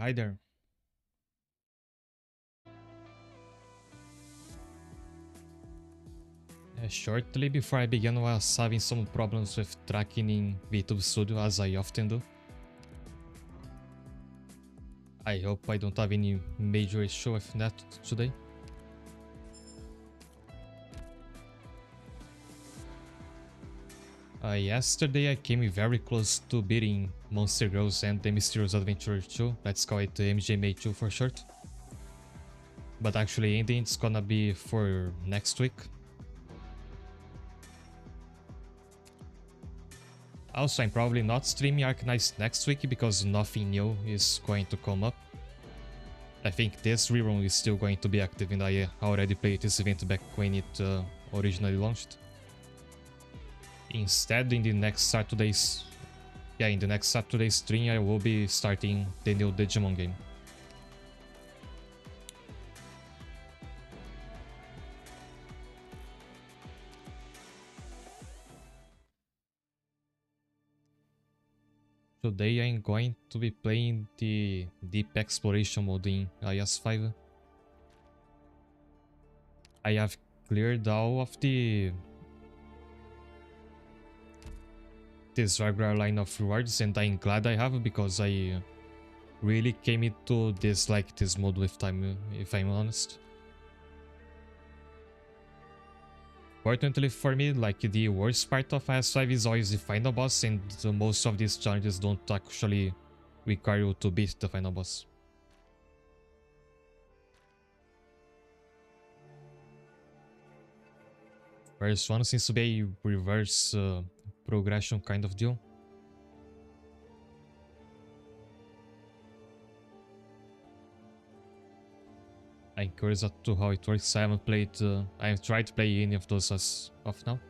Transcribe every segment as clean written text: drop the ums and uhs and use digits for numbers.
Hi there. Shortly before I began, I was having some problems with tracking in VTube Studio, as I often do. I hope I don't have any major issue with that today. Yesterday I came very close to beating Monster Girls and The Mysterious Adventure 2, let's call it MGMA2 for short. But actually ending it's gonna be for next week. Also, I'm probably not streaming Arknights next week because nothing new is going to come up. I think this rerun is still going to be active and I already played this event back when it originally launched. Instead, in the next Saturday's stream, I will be starting the new Digimon game. Today I'm going to be playing the Deep Exploration mode in IS5. I have cleared all of this regular line of rewards and I'm glad I have because I really came into dislike this mode with time, if I'm honest. Fortunately for me, like the worst part of IS5 is always the final boss and most of these challenges don't actually require you to beat the final boss. First one seems to be a reverse progression kind of deal. I'm curious as to how it works. I haven't tried to play any of those as of now.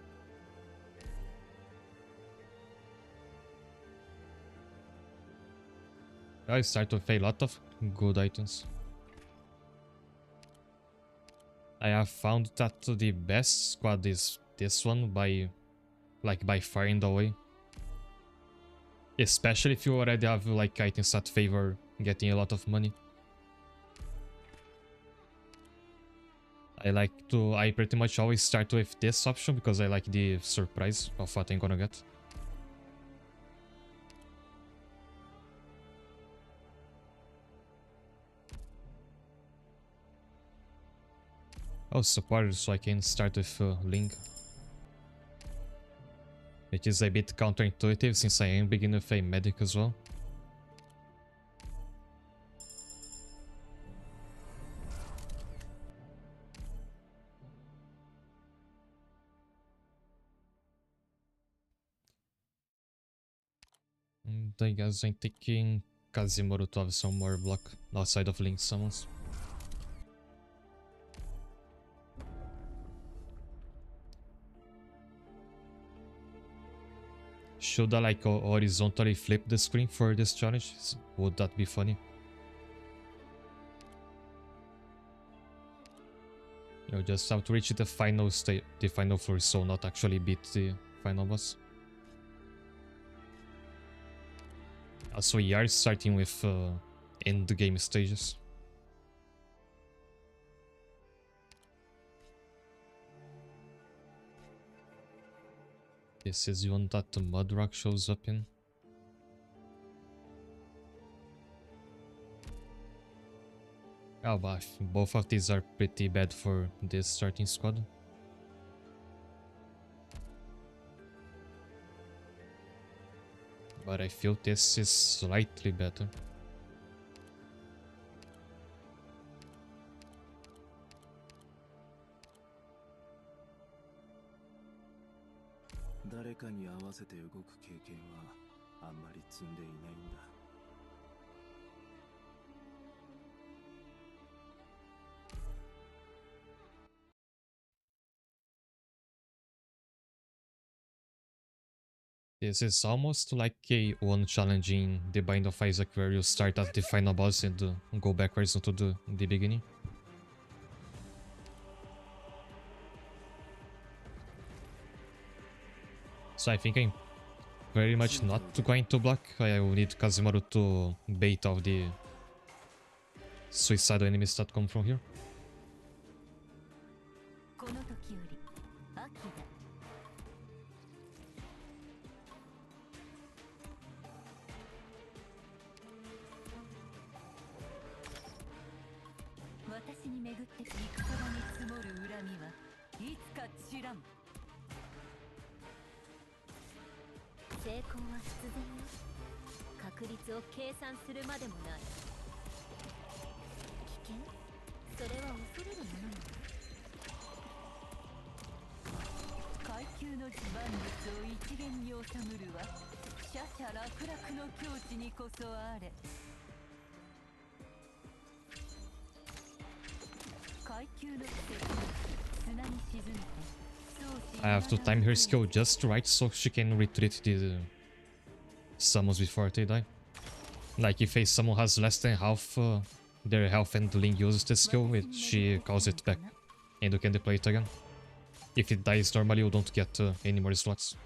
I start with a lot of good items. I have found that the best squad is this one by far and away. Especially if you already have like items that favor getting a lot of money. I pretty much always start with this option because I like the surprise of what I'm gonna get. Oh, support, so I can start with Ling. Which is a bit counterintuitive since I am beginning with a medic as well. And I guess I'm taking Kazimoru to have some more block outside of Link summons. Should I like horizontally flip the screen for this challenge? Would that be funny? You just have to reach the final state, the final floor, so not actually beat the final boss. Also, we are starting with end game stages. This is the one that the mud rock shows up in. Oh, but both of these are pretty bad for this starting squad. But I feel this is slightly better. This is almost like a one challenge in the Bind of Isaac where you start at the final boss and go backwards into the beginning. So I think I'm very much not going to block. I will need Kazemaru to bait off the suicidal enemies that come from here. この時より秋だ。私に巡って戦場に積もる恨みはいつか知らん。成功は必然よ。確率を計算するまでもない。危険？それは恐れるものなの。階級の地盤物を一元に収むるは奢々楽々の境地にこそあれ。階級の季節砂に沈んで I have to time her skill just right so she can retreat the summons before they die. Like if a summon has less than half their health and Ling uses the skill, she calls it back and you can deploy it again. If it dies normally, you don't get any more slots.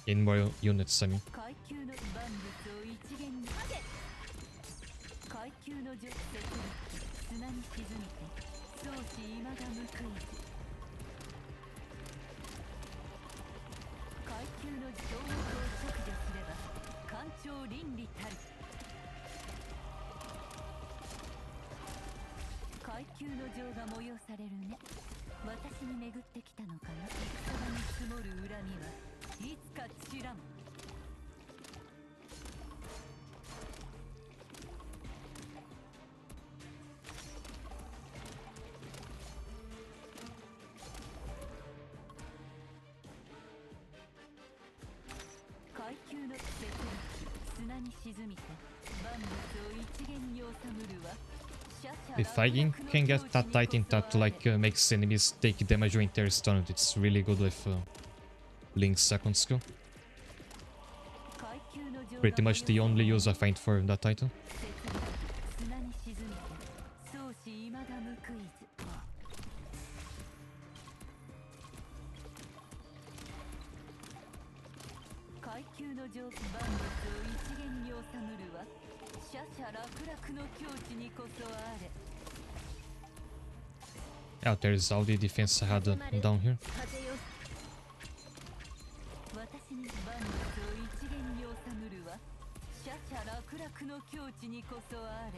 Any more units, I mean. 階級の万物を一元に階級の術石砂に沈めて相思今が報いず階級の情報を削除すれば官庁倫理たる階級の情が催されるね。私に巡ってきたのかな。戦場に積もる恨みはいつか知らん。階級の季節砂に沈みて万物を一元に収むるは If I can get that Titan that like makes enemies take damage when they're stunned, it's really good with Link's second skill. Pretty much the only use I find for that Titan. 砂に沈みて相思未だ報いず階級の上万物を一元に収むるは奢々楽々の境地にこそあれ。 Yeah, there's all the defense I had down here. 私に万物を一元に収むるは奢々楽々の境地にこそあ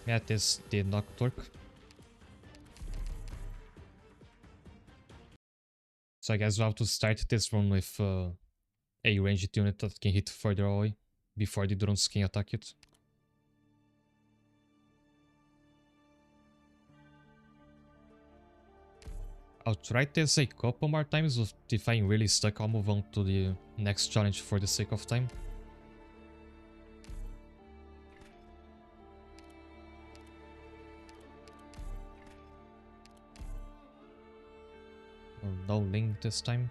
れ。 Yeah, this did not work. So I guess we'll have to start this run with a ranged unit that can hit further away before the drones can attack it. I'll try this a couple more times, but if I'm really stuck, I'll move on to the next challenge for the sake of time. No Ling this time.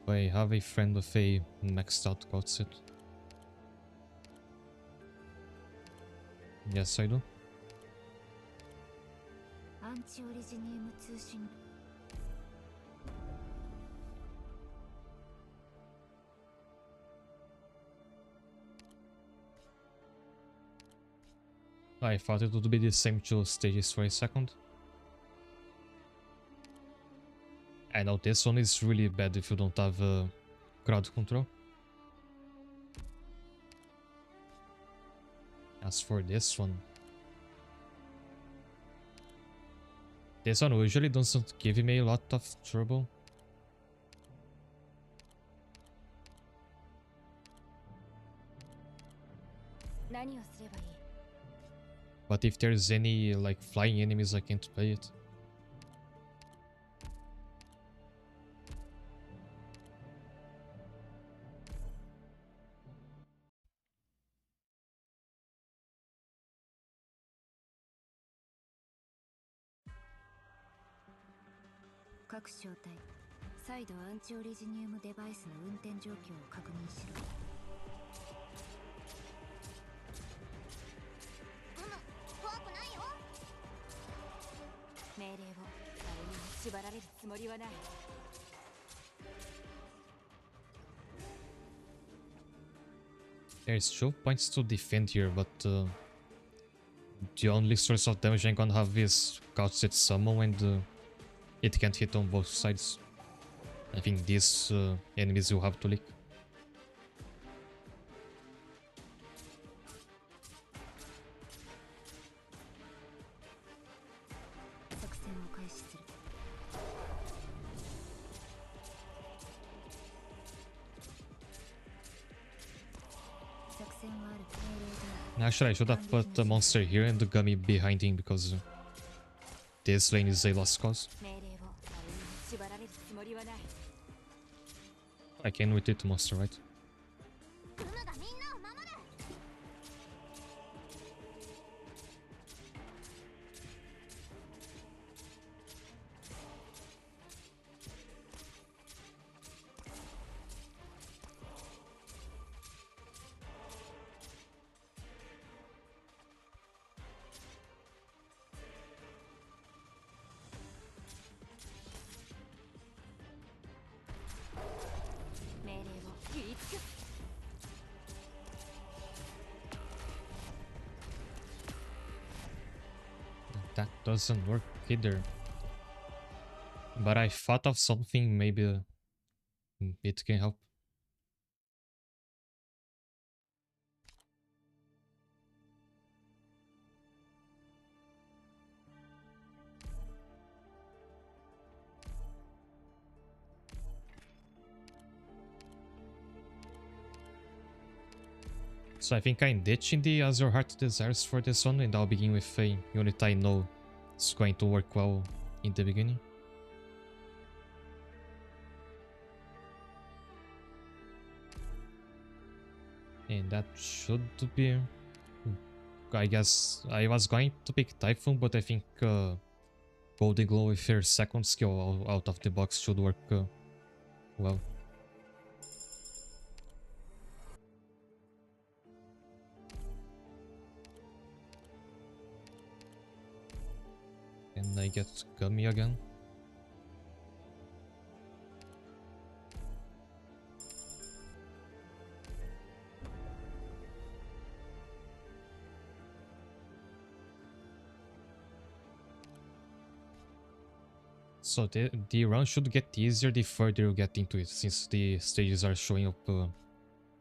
I have a friend with a maxed out god set. Yes, I do. I thought it would be the same two stages for a second. I know this one is really bad if you don't have crowd control. As for this one usually doesn't give me a lot of trouble. But if there's any like flying enemies, I can't play it. 各小隊再度アンチオリジニウムデバイスの運転状況を確認しろ。怖くないよ。命令を誰にも縛られるつもりはない。There's 2 points to defend here, but the only source of damage I'm gonna have is Couched Summon, and it can't hit on both sides. I think these enemies will have to lick. 作戦を開始する。作戦はある。命令 Actually, I should have put the monster here and the gummy behind him because this lane is a lost cause. 命令を誰にも縛られるつもりはない。 I can with it monster, right? ルムがみんなを守る。命令を言いつく。 That doesn't work either. But I thought of something, maybe it can help. So I think I'm ditching the As Your Heart Desires for this one, and I'll begin with a unit I know is going to work well in the beginning. And that should be... I guess I was going to pick Typhoon, but I think Golden Glow with her second skill out of the box should work well. And I get Gummy again. So the run should get easier the further you get into it, since the stages are showing up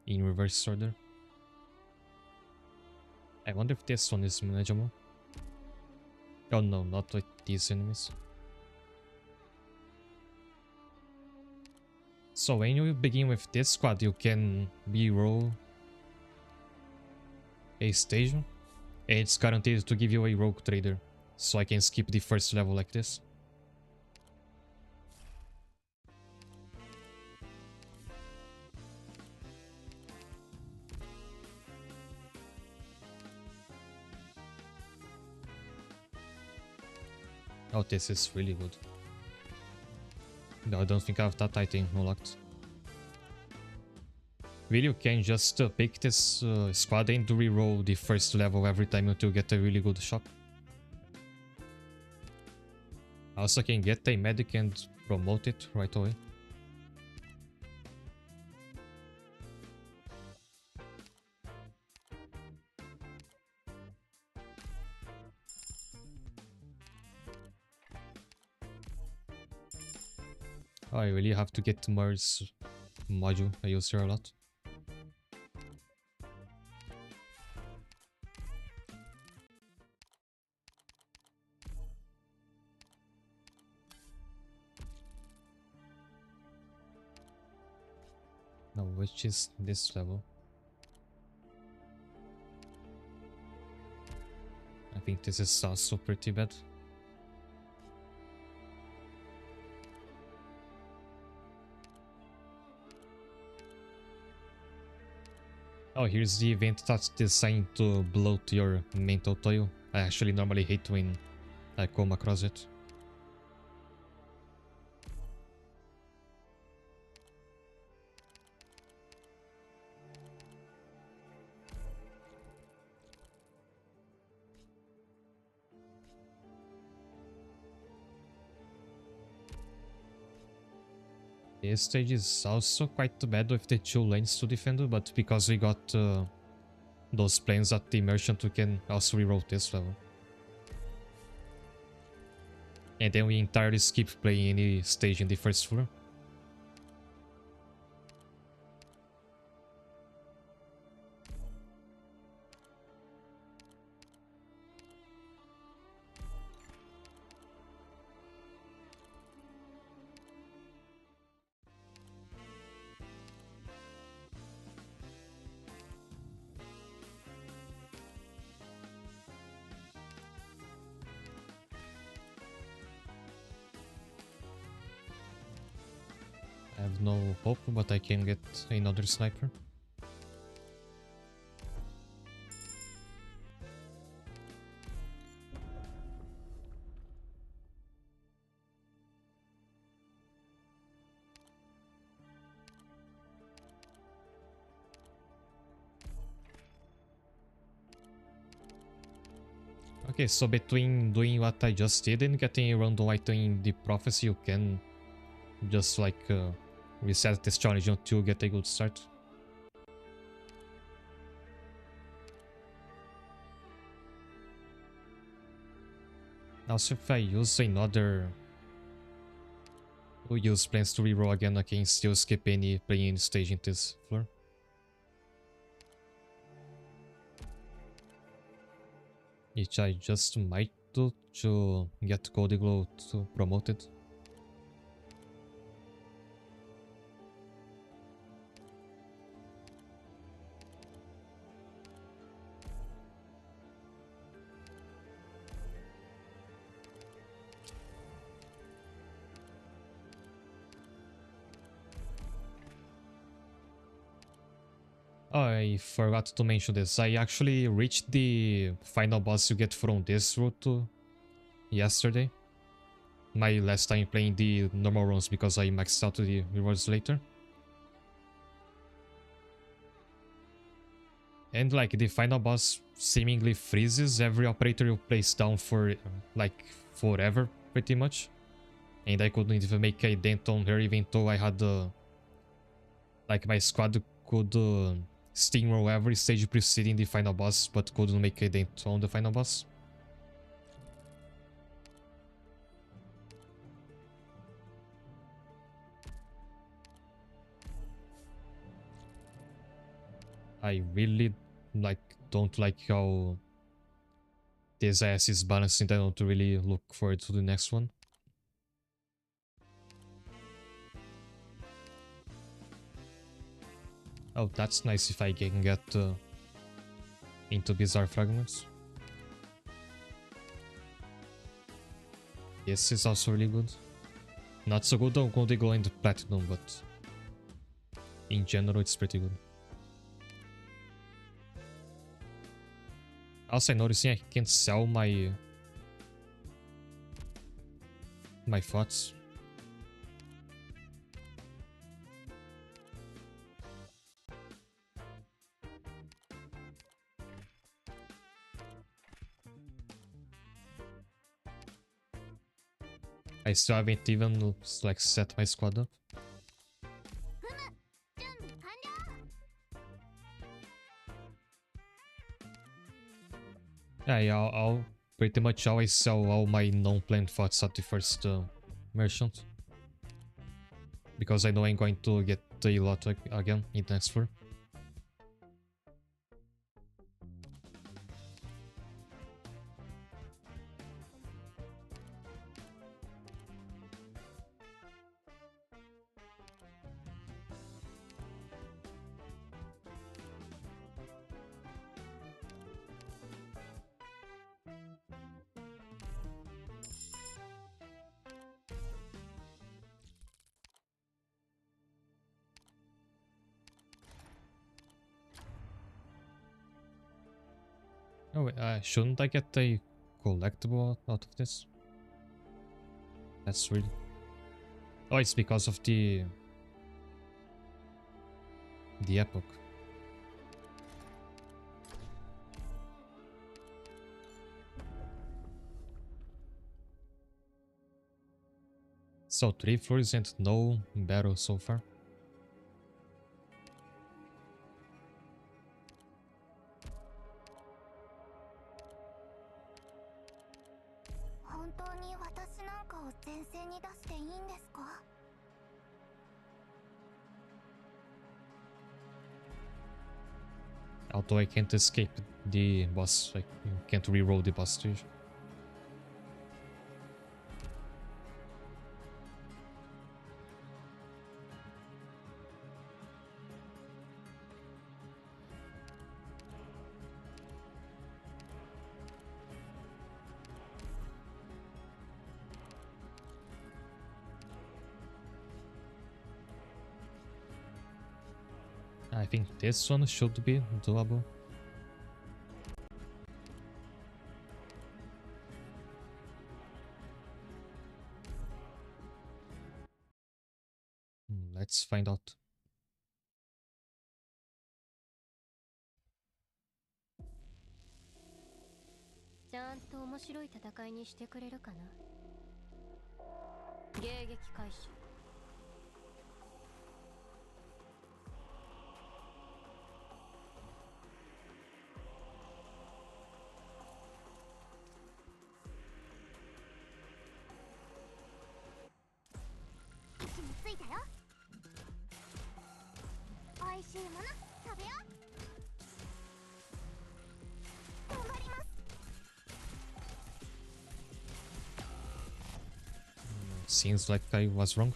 in reverse order. I wonder if this one is manageable. Oh no, not with these enemies. So when you begin with this squad, you can re-roll a stage, and it's guaranteed to give you a rogue trader, so I can skip the first level like this. Oh, this is really good. No, I don't think I have that item unlocked. Really, you can just pick this squad and re-roll the first level every time until you get a really good shot. I also can get a medic and promote it right away. I really have to get Mars module. I use her a lot. Now, which is this level? I think this is also pretty bad. Oh, here's the event that's designed to bloat your mental toil. I actually normally hate when I come across it. This stage is also quite bad with the 2 lanes to defend, but because we got those planes at the merchant, we can also reroll this level. And then we entirely skip playing any stage in the first floor. I have no hope, but I can get another sniper. Okay, so between doing what I just did and getting a random item in the prophecy, you can just like reset this challenge until you get a good start. Also, if I use another... We'll use plans to reroll again, I can still skip any playing stage in this floor. Which I just might do to get Cody Glow to promoted. Oh, I forgot to mention this. I actually reached the final boss you get from this route yesterday. My last time playing the normal runs because I maxed out the rewards later. And like the final boss seemingly freezes every operator you place down for like forever pretty much. And I couldn't even make a dent on her even though I had like my squad could steamroll every stage preceding the final boss but couldn't make a dent on the final boss. I really don't like how this ass is balanced, and I don't really look forward to the next one. Oh, that's nice if I can get into Bizarre Fragments. This is also really good. Not so good on Gold Eagle and Platinum, but in general it's pretty good. Also, I'm noticing I can't sell my thoughts. I still haven't even like set my squad up. Yeah, I'll pretty much always sell all my non-planned thoughts at the first merchant. Because I know I'm going to get a lot again in the next floor. Oh, wait, shouldn't I get a collectible out of this? That's weird. Oh, it's because of the epoch. So 3 floors and no battle so far. Although I can't escape the boss, I can't reroll the boss stage. I think this one should be doable. Let's find out. Seems like I was wrong.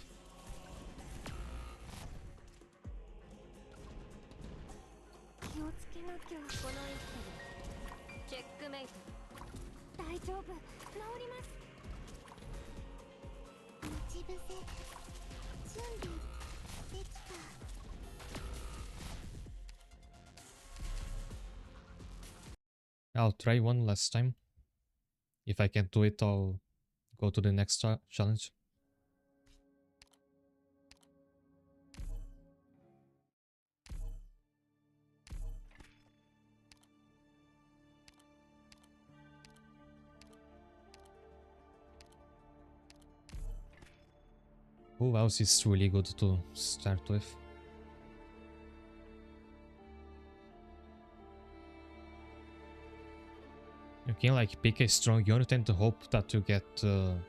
I'll try one last time. If I can't do it, I'll go to the next challenge. Who else is really good to start with? You can like pick a strong unit and hope that you get an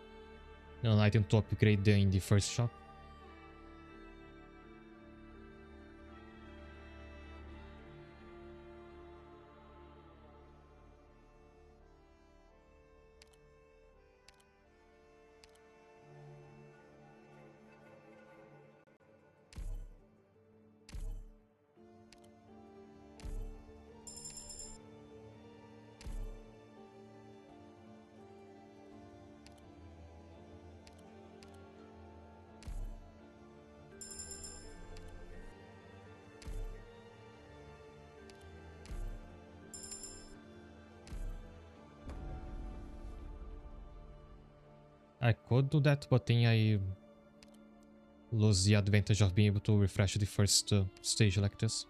item to upgrade in the first shot. I could do that, but then I lose the advantage of being able to refresh the first stage like this.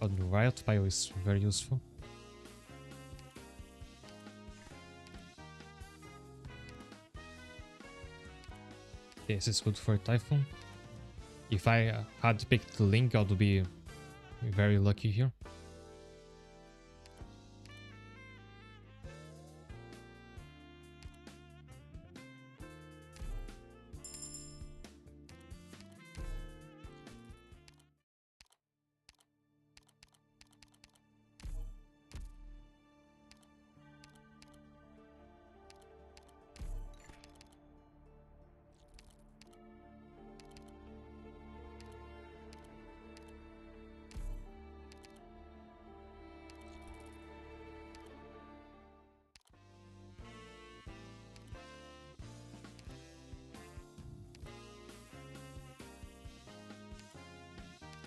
Oh, the riot pile is very useful. This is good for Typhoon. If I had picked Link, I would be very lucky here.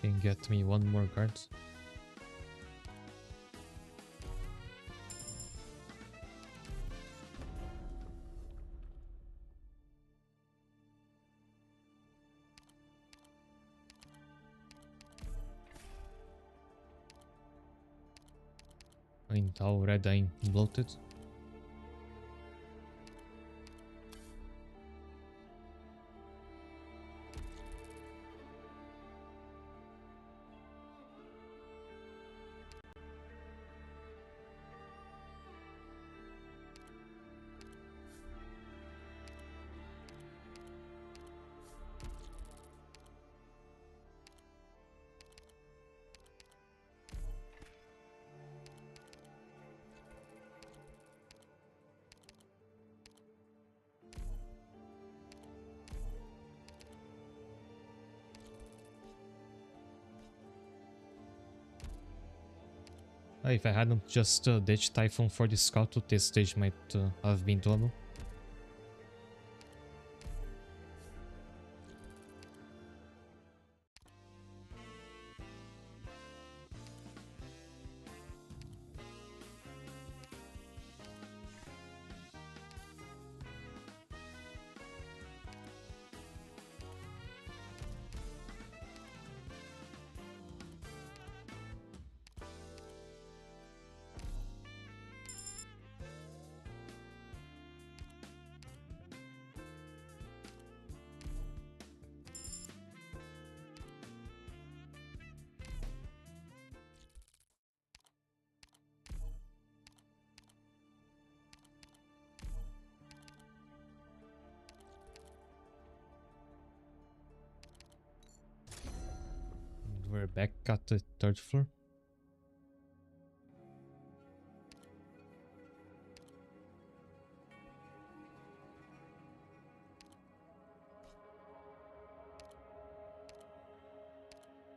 Can get me one more card. And already I'm bloated. If I hadn't just ditched Typhoon for the scout, this stage might have been doable. We're back at the 3rd floor.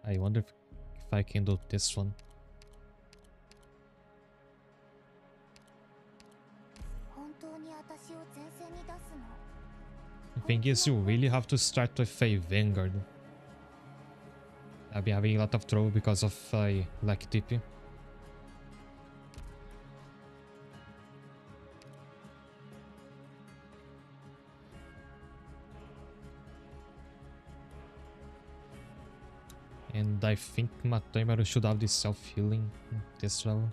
I wonder if I can do this one. The thing is, you really have to start with a Vanguard. I've been having a lot of trouble because of lack TP. And I think Mataimaru should have this self-healing this level.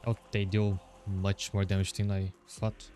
Oh, they deal much more damage than I thought.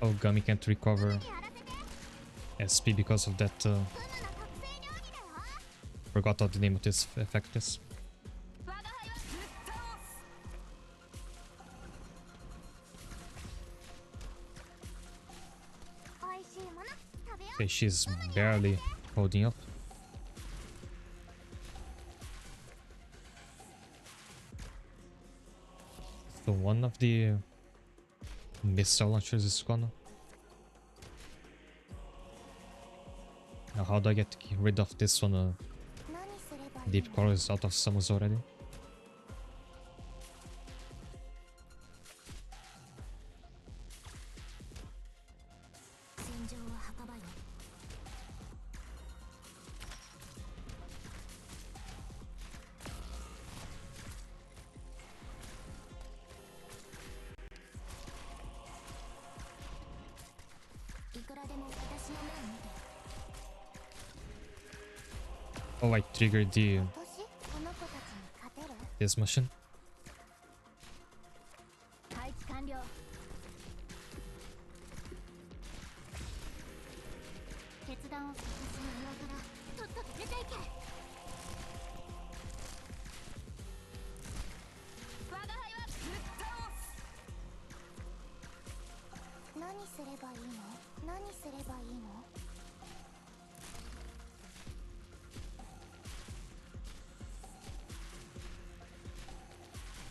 Oh, Gummy can't recover SP because of that. Forgot what the name of this effect is. Okay, she's barely holding up. So one of the missile launchers is gone. Now how do I get rid of this one? Deep Core is out of summons already. Oh, I triggered this machine. 配置完了。決断を私の庭からとっとと出ていけ。我が輩はぶっ倒す。何すればいいの？何すればいいの？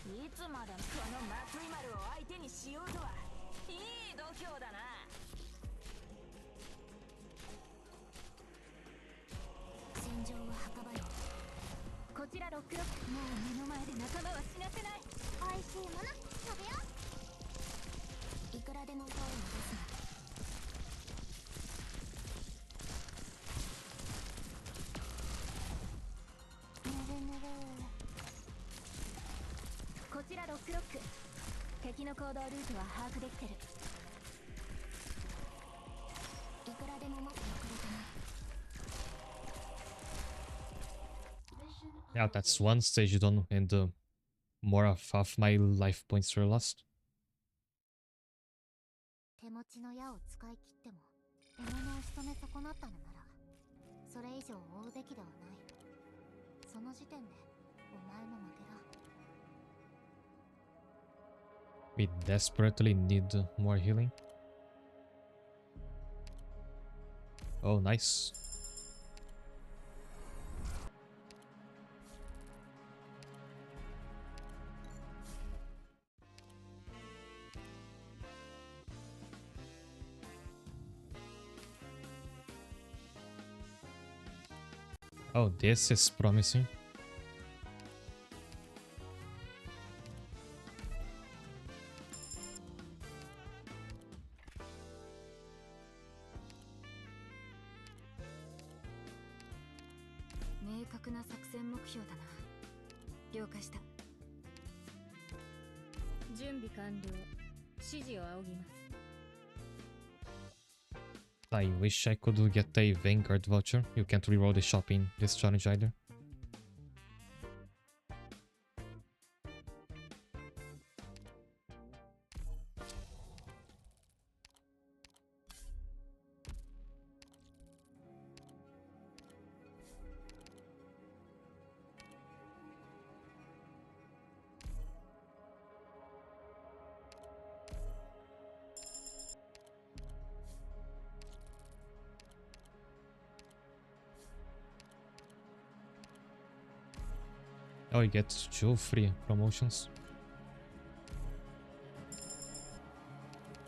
いつまでこの松井丸を相手にしようとは。いい度胸だな。戦場は墓場よ。こちらロックロック。もう目の前で仲間は死なせない。おいしいもの食べよう。いくらでも通るのですが。ぬるぬる。こちらロックロック。敵の行動ルートは把握できてる。いくらでももっと遅れてね。 Yeah, that's one stage done, and more of half my life points were lost. 手持ちの矢を使い切っても獲物を仕留め損なったのならそれ以上追うべきではない。その時点でお前の負けだ。 We desperately need more healing. Oh, nice. Oh, this is promising. I wish I could get a Vanguard voucher. You can't reroll the shop in this challenge either. Oh, you get 2 free promotions.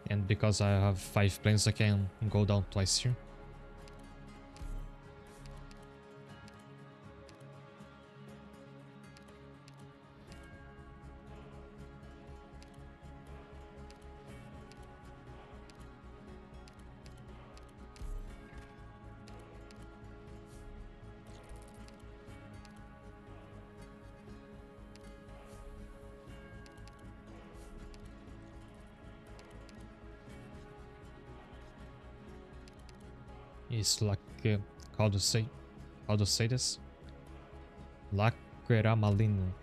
And because I have 5 planes, I can go down twice here. It's like how to say this? Lacqueramalino.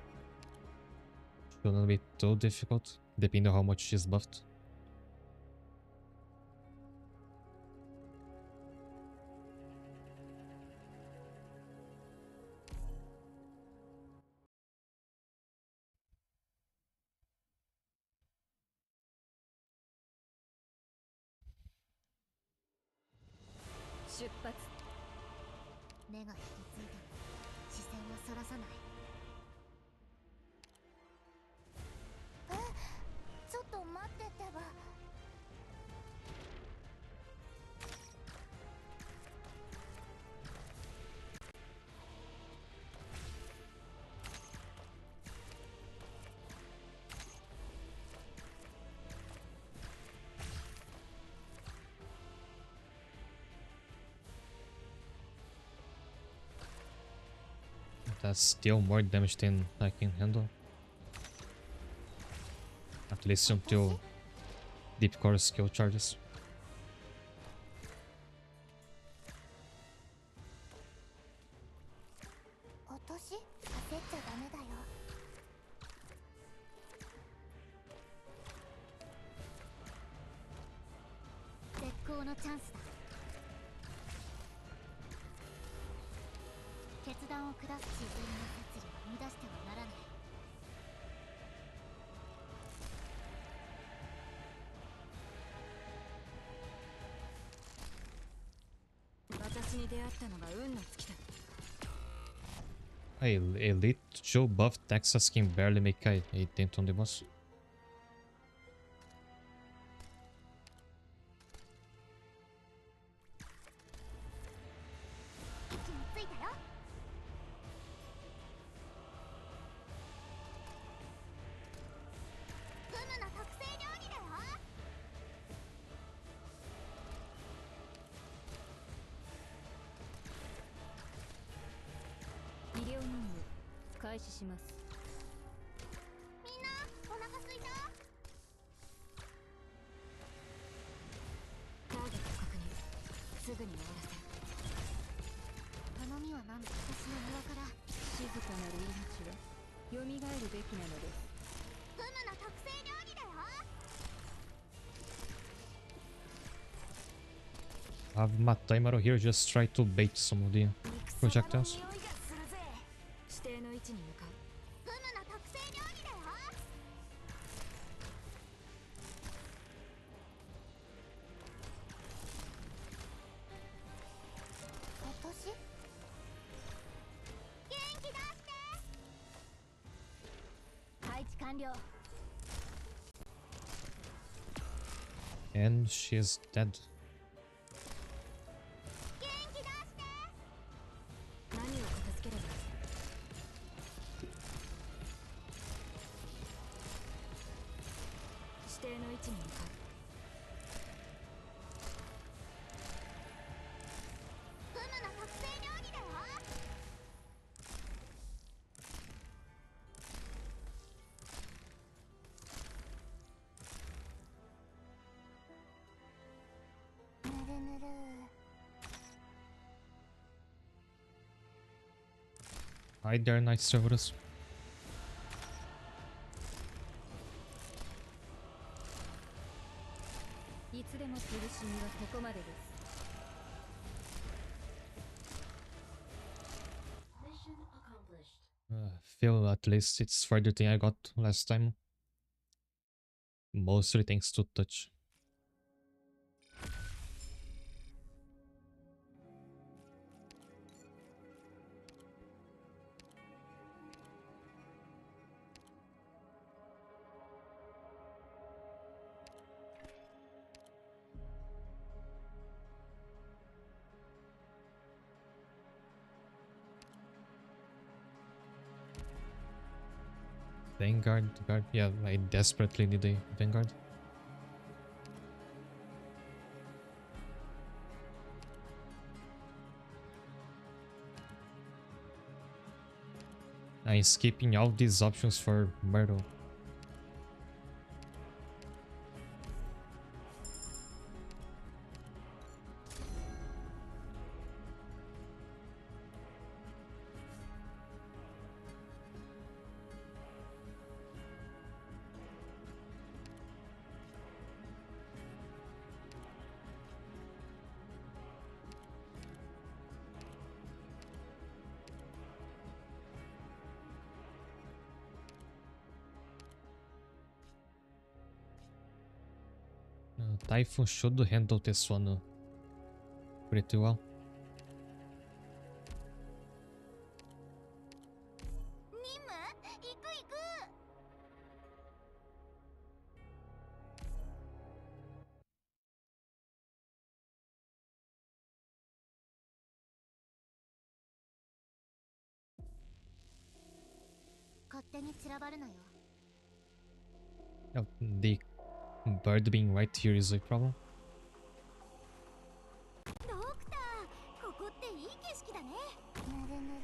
Shouldn't be too difficult, depending on how much she's buffed. Shutpatsu. 目が引きついても視線はそらさない。ちょっと待ってってば。That's still more damage than I can handle. At least until Deep Core skill charges. のチャンスだ。決断を下す。自然の摂理を乱してはならない。私に出会ったのが運の尽きだ。Elite Joe buff Texas can barely make a dent on the boss. 位置についたよ。フムの特製料理だよ。医療任務開始します。みんなお腹すいた。ターゲット確認。すぐに終わらせる。頼みは何だ。私の庭から。静かなる命は蘇るべきなのです。フムの特製料理だよ。Have my timer here, just try to bait some of the projectiles. 指定の位置に向かう。フムの特製料理だよ。私元気出して。配置完了。 And she's dead. 元気出して。何を片付ければいい。指定の位置に向かう。フムの特製料理だよ。ぬるぬる。 Hi there, night servers. いつでも苦しみはここまでです。Feel at least it's further than I got last time. Mostly thanks to touch. Vanguard, guard. Yeah, I desperately need a Vanguard. I'm skipping all these options for Myrtle. Typhoon should handle this one pretty well. 任務行く行く。勝手に散らばるなよ。 Oh, the bird being right here is a problem. ドクター、ここっていい景色だね。ぬるぬる。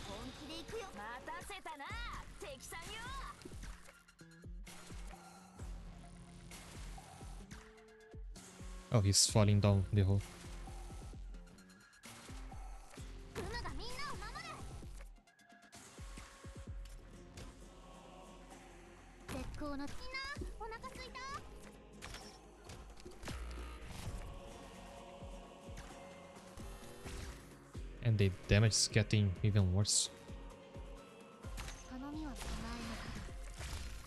本気で行くよ。待たせたな、敵さんよ。 Oh, he's falling down the hole. フムがみんなを守る。絶のみんなお腹すいた。 And the damage is getting even worse. 頼みは備えなくて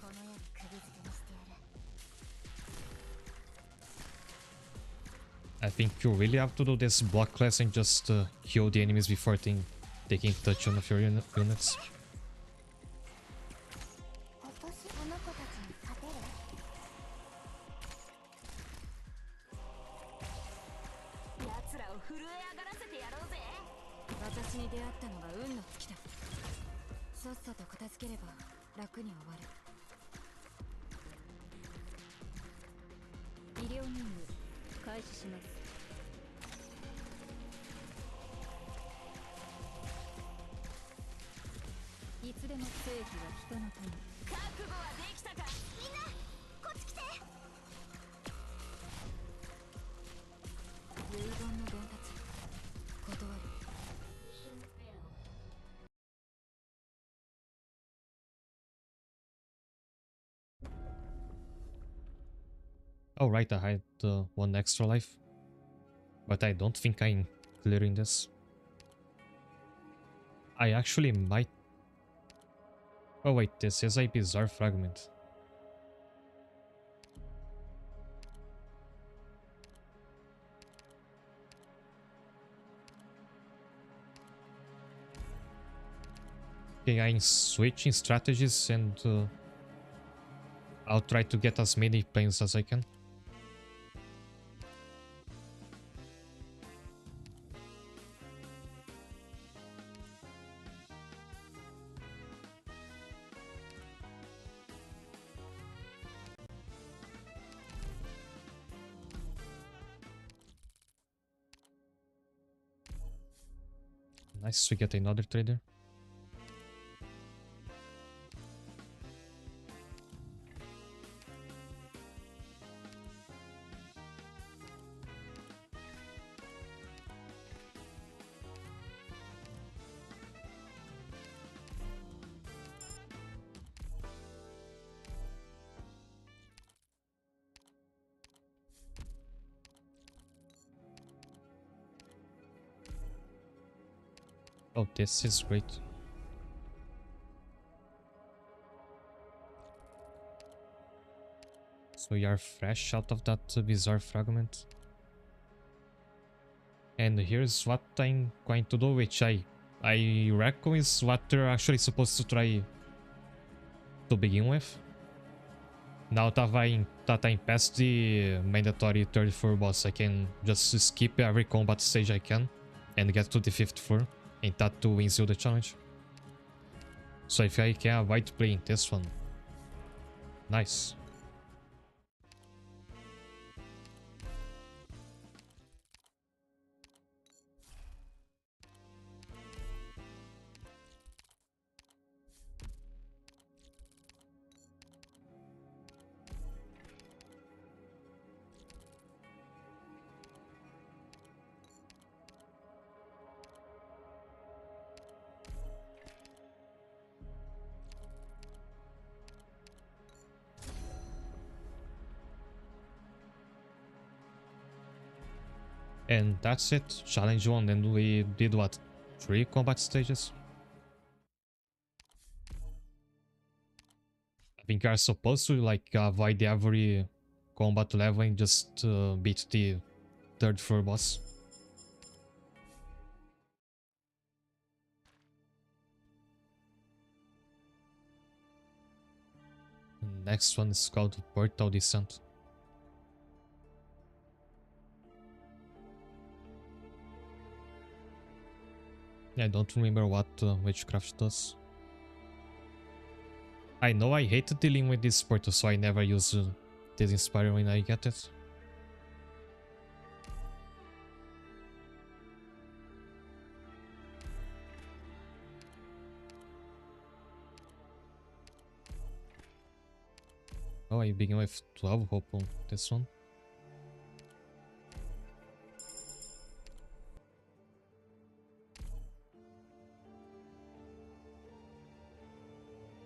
この世で釘付けにしてやる。 I think you really have to do this block class and just kill the enemies before taking touch on of your units. 私この子たちに勝てる？奴らを震え上がらせてやろうぜ。私に出会ったのが運の尽きだ。さっさと片付ければ楽に終わる。医療任務開始します。いつでも正義は人のため。覚悟はできたか？みんなこっち来て。遺言の伝達断る。 Oh right, I had one extra life. But I don't think I'm clearing this. I actually might... Oh wait, this is a bizarre fragment. Okay, I'm switching strategies and I'll try to get as many planes as I can. Nice to get another trader. Oh, this is great. So we are fresh out of that bizarre fragment. And here's what I'm going to do, which I reckon is what they're actually supposed to try to begin with. Now that I'm past the mandatory third floor boss, I can just skip every combat stage I can and get to the 5th floor, and that too wins you the challenge. So if I can avoid playing this one, nice. And that's it, challenge 1, and we did what, 3 combat stages? I think you're supposed to like avoid every combat level and just beat the 3rd floor boss. Next one is called Portal Descent. I don't remember what witchcraft does. I know I hate dealing with this portal, so I never use this Inspire when I get it. Oh, I begin with 12 hope on this one.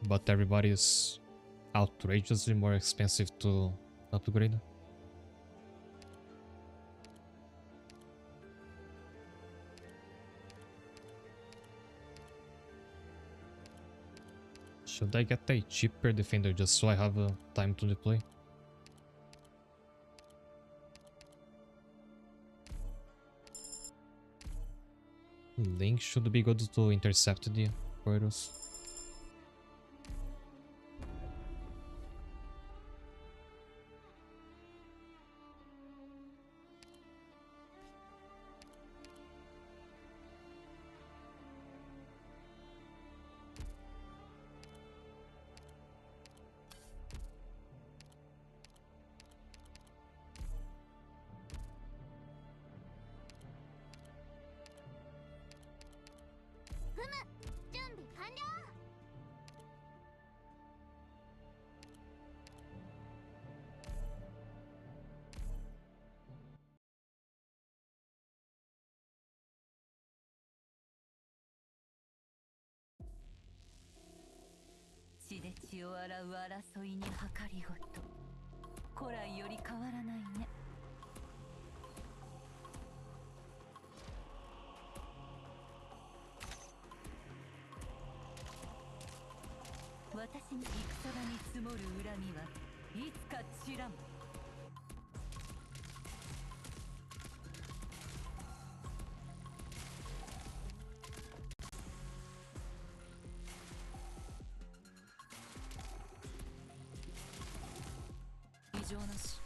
But everybody's outrageously more expensive to upgrade. Should I get a cheaper defender just so I have time to deploy? Link should be good to intercept the portals.血で血を洗う争いに計りごと。古来より変わらないね。私に戦場に積もる恨みはいつか散らん。異常なし。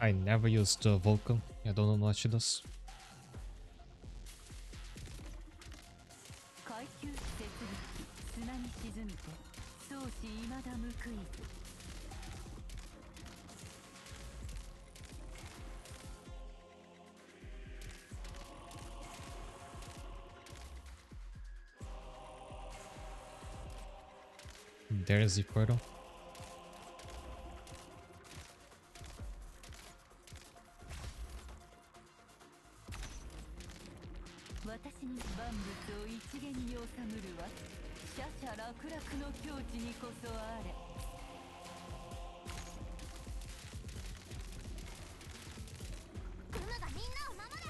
I never used Vulcan. I don't know what she does. 階級設備砂に沈みて相思未だ報いず。There's the portal. 私に万物を一元に収むるは奢々楽々の境地にこそあれ。グムがみんなを守る。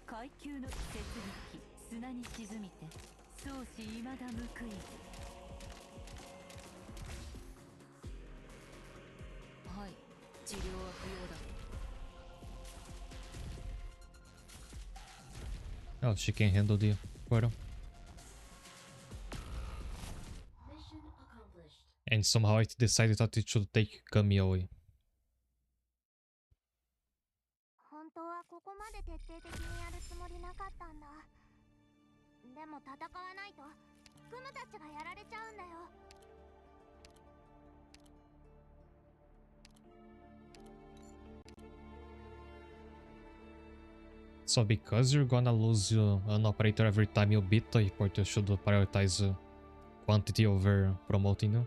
階級の設備機砂に沈みて相思未だ報いず。はい、治療は不要だ。Oh, she can handle the portal. And somehow it decided that it should take Kami away. 本当はここまで徹底的にやるつもりなかったんだ。でも戦わないとグムたちがやられちゃうんだよ。So because you're gonna lose an operator every time you beat the report, you should prioritize quantity over promoting you.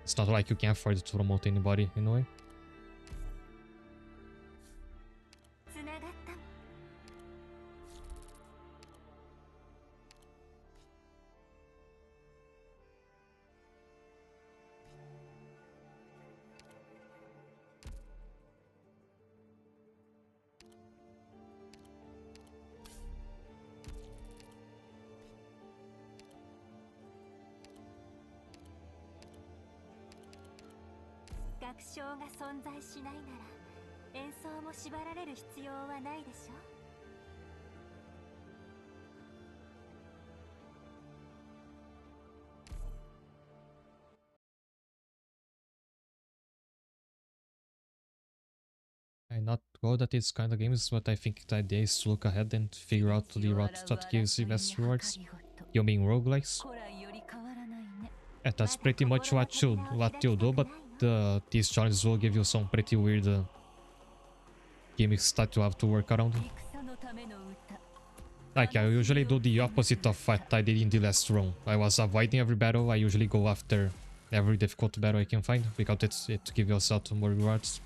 It's not like you can afford to promote anybody in a way. つながった。楽章が存在しないなら演奏も縛られる必要はないでしょ。I'm not good at these kind of games, but I think the idea is to look ahead and figure out the route that gives the best rewards. You mean roguelikes? 古来より変わら Yeah, that's pretty much what you do, but these challenges will give you some pretty weird gimmicks that you have to work around. 戦のための歌 Like, I usually do the opposite of what I did in the last run. I was avoiding every battle. I usually go after every difficult battle I can find because it gives yourself more rewards.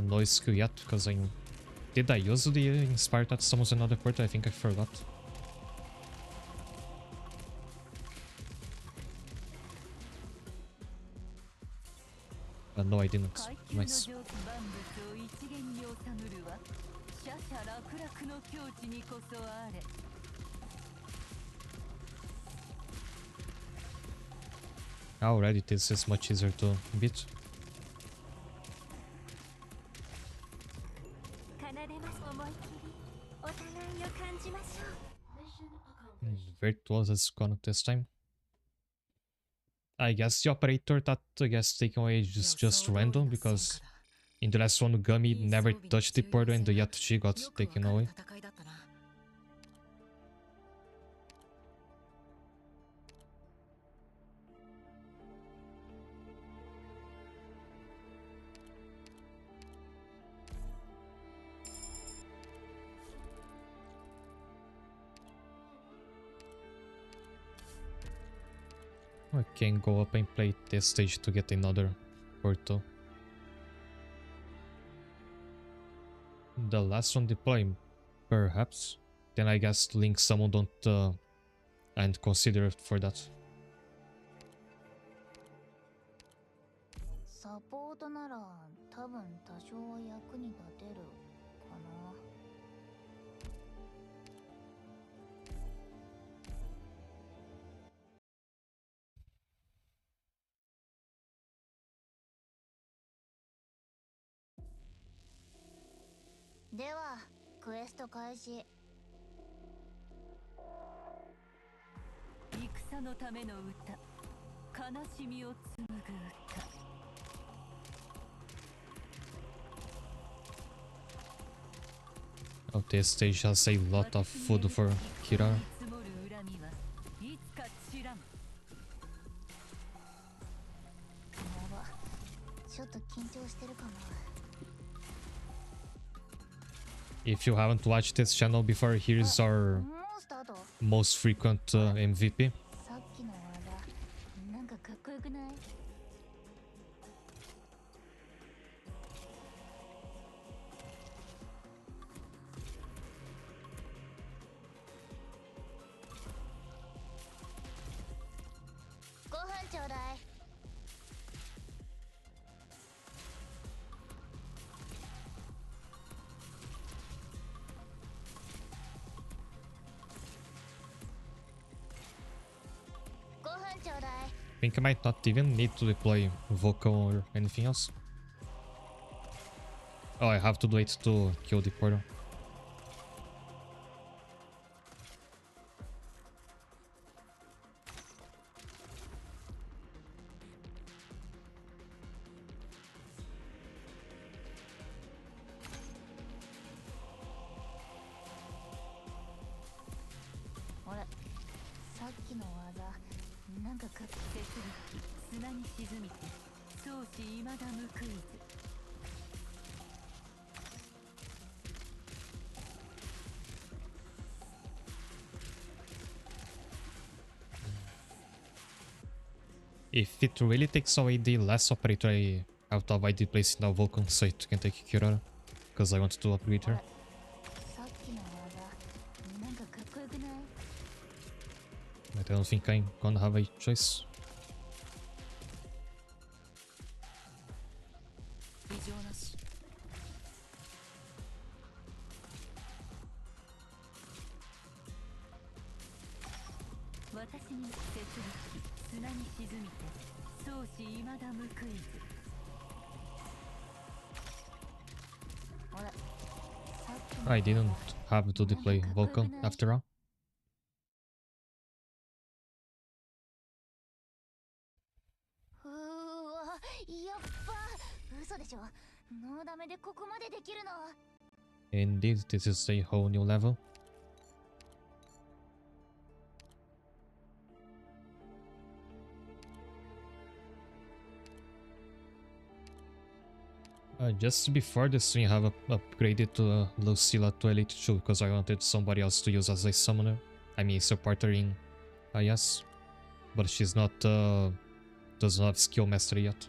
No skill yet because I... Did I use the Inspire that summons another portal? I think I forgot. No, I didn't. Nice. Already this is much easier to beat. Virtuos is gone this time. I guess the operator that gets taken away is just random because in the last one Gummy never touched the portal and yet she got taken away. I can go up and play this stage to get another portal. The last one deploy, perhaps. Then I guess Link someone don't and consider it for that. サポートなら多分多少は役に立てるかな。ではクエスト開始。戦のための歌、悲しみを紡ぐ歌。Oh, this stage has a lot of food for Kira. ちょっと緊張してるかな。 If you haven't watched this channel before, here's our most frequent MVP. さっきの技なんかかっこよくない？ ご飯ちょうだい。 I think I might not even need to deploy vocal or anything else. Oh, I have to do it to kill the portal. If it really takes away the last operator, I have to avoid placing the Vulcan so it can take Kirara. Because I want to upgrade her. さっきの技なんかかっこよくない？ But I don't think I'm gonna have a choice. 異常なし。私に接力砂に沈みて相思未だ報いず。ほら、さっきの I didn't have to deploy Vulcan after all. うーわ、やっば、嘘でしょ。ノーダメでここまでできるの。 Indeed, this is a whole new level. Just before the stream, I have upgraded to Lucilla to Elite 2 because I wanted somebody else to use as a summoner. I mean, supporter in IS. But she's not, doesn't have skill mastery yet.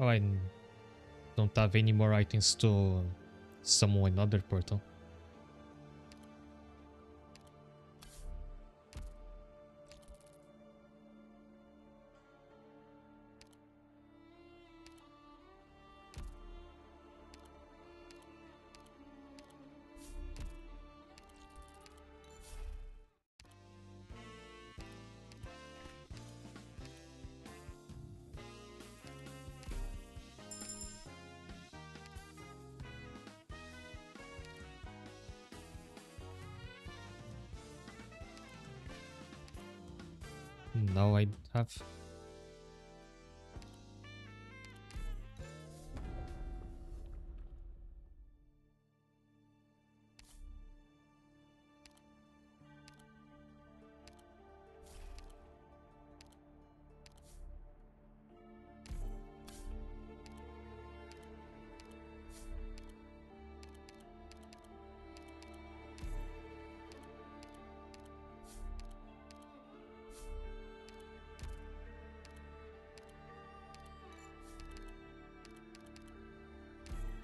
Oh, I don't have any more items to summon another portal. Now I have.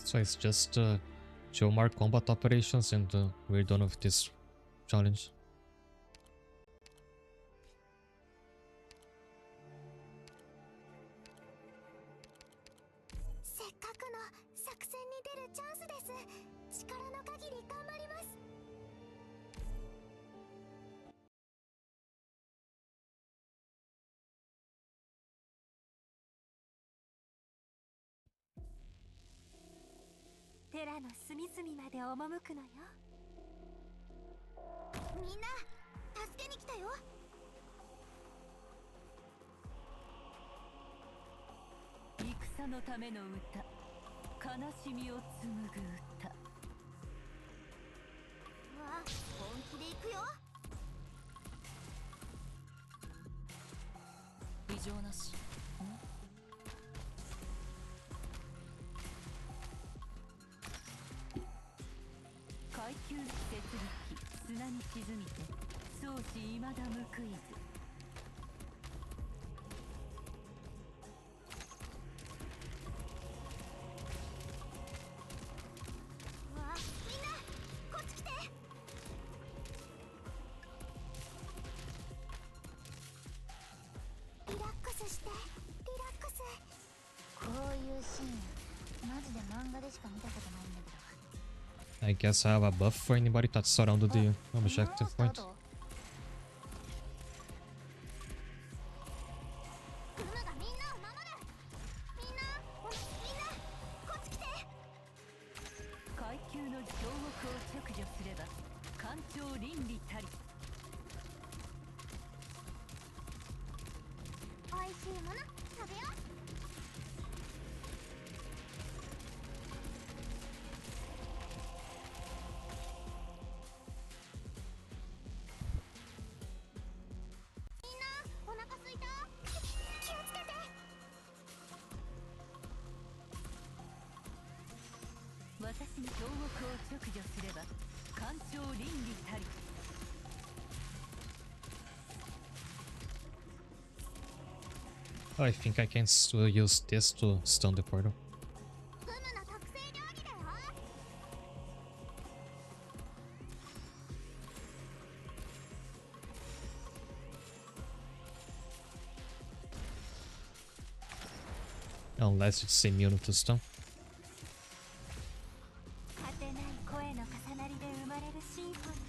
So it's just 2 more combat operations and we're done with this challenge. せっかくの作戦に出るチャンスです。力の限り頑張ります。テラの隅々まで赴くのよ。みんな助けに来たよ。戦のための歌、悲しみを紡ぐ歌。わあ、本気で行くよ。異常なし。階級接力砂に沈みて相思未だ報いず。わあ、みんなこっち来て。リラックスして、リラックス。こういうシーンマジで漫画でしか見たことないんだけど。 I guess I have a buff for anybody that's surrounded the objective point. ルナがみんなを守る。みんなこっち来て。階級の強国を着除すれば官庁倫理たり。おいしいもの食べよう。に東国を直除すれば官庁倫理たり。 I think I can still use this to stun the portal. フムの特製料理だよ。 Unless it's immune to stun. 果てない声の重なりで生まれるシンフォニー。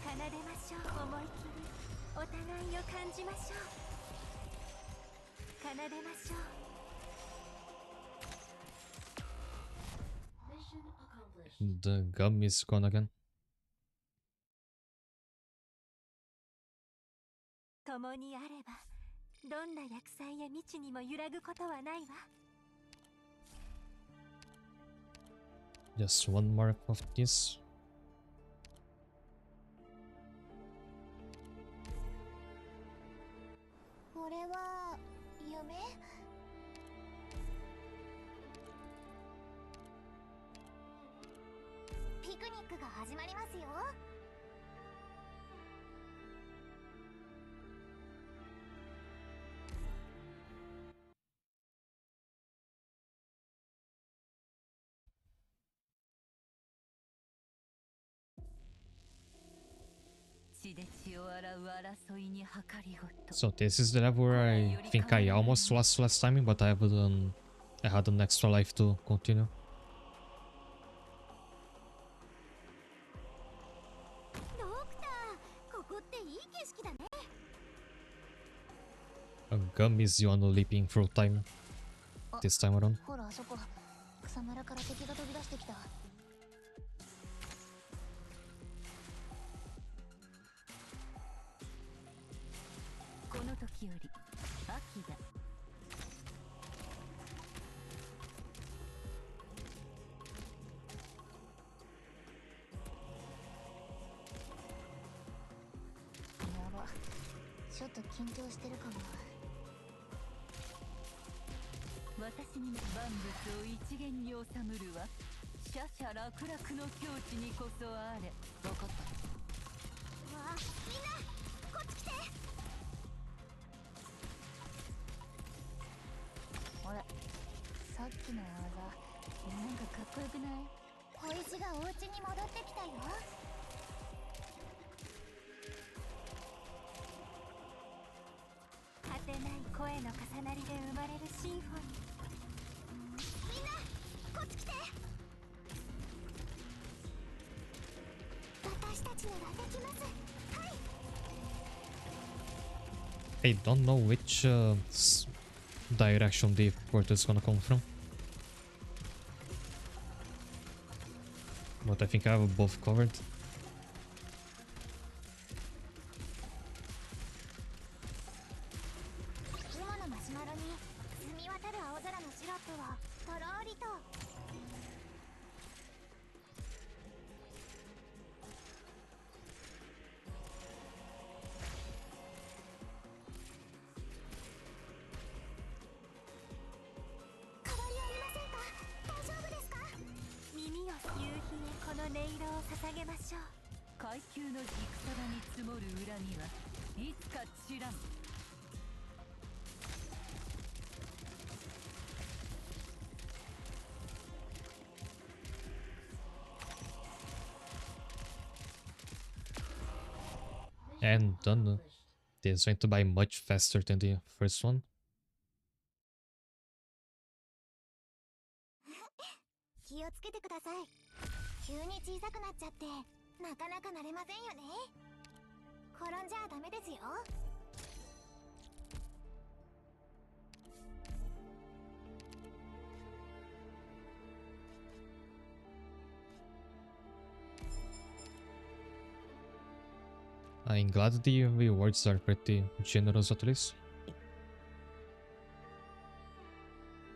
奏でましょう、思い切りお互いを感じましょう。奏でましょう。 The gum is gone again. 共にあればどんな厄災や未知にも揺らぐことはないわ。 Just one more of this. これは夢？ピクニックが始まりますよ。 血で血を洗う争いに計りごと。 So this is the level where I think I almost lost last time, but I had an extra life to continue. ドクター、ここっていい景色だね。 A gum is you on leaping through time this time around. ほらあそこ、草むらから敵が飛び出してきた。 この時より秋だ。 やば、ちょっと緊張してるかも。 私に万物を一元に収むるは奢々楽々の境地にこそあれ。分かった。 わあ、みんなこっち来て。あれ、さっきの技なんかかっこよくない？小石がお家に戻ってきたよ。 果てない声の重なりで生まれるシンフォニー。 みんなこっち来て。私たちならできます。はい。 I don't know which direction the portal is gonna come from. But I think I have both covered. 雲のマシュマロに澄み渡る青空のシロップをとろーりと。 変わりありませんか？大丈夫ですか？ 耳を夕日へこの音色を捧げましょう。階級の戦場に積もる恨みはいつか散らん。 And done. This went by much faster than the first one. 気をつけてください。急に小さくなっちゃってなかなか慣れませんよね。転んじゃダメですよ。 I'm glad the rewards are pretty generous at least.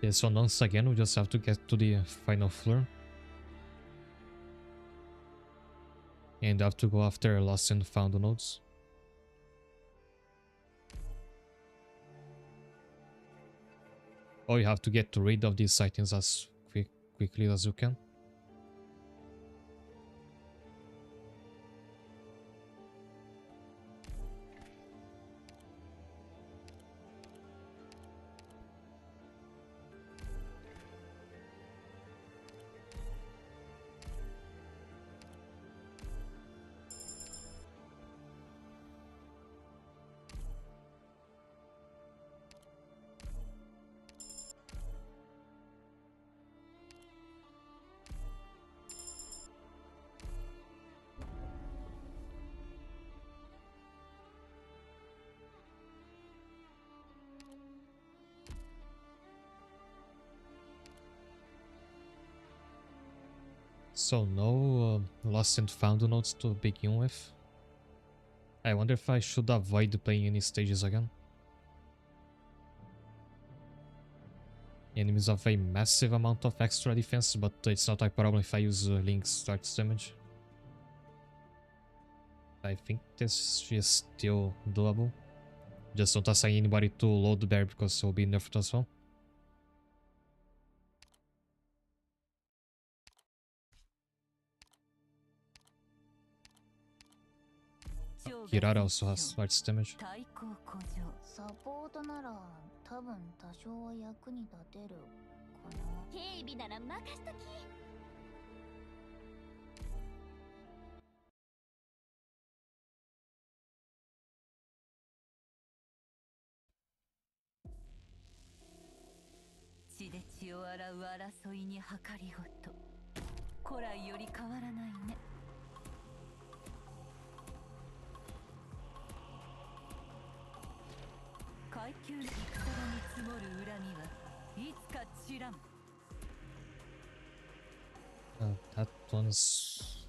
Yeah, so once again we just have to get to the final floor. And have to go after lost and found nodes. Or you have to get rid of these items as quickly as you can. So no lost and found notes to begin with. I wonder if I should avoid playing any stages again. Enemies have a massive amount of extra defense, but it's not a problem if I use Link's starts damage. I think this is still doable. Just don't assign anybody to load the bear because he'll be nerfed as well. Kirara also has starts damage. サポートなら多分多少は役に立てるかな。警備なら任しとき。血で血を洗う争いに計りごと。古来より変わらないね。階級に戦に積もる恨みはいつか散らん。That one's...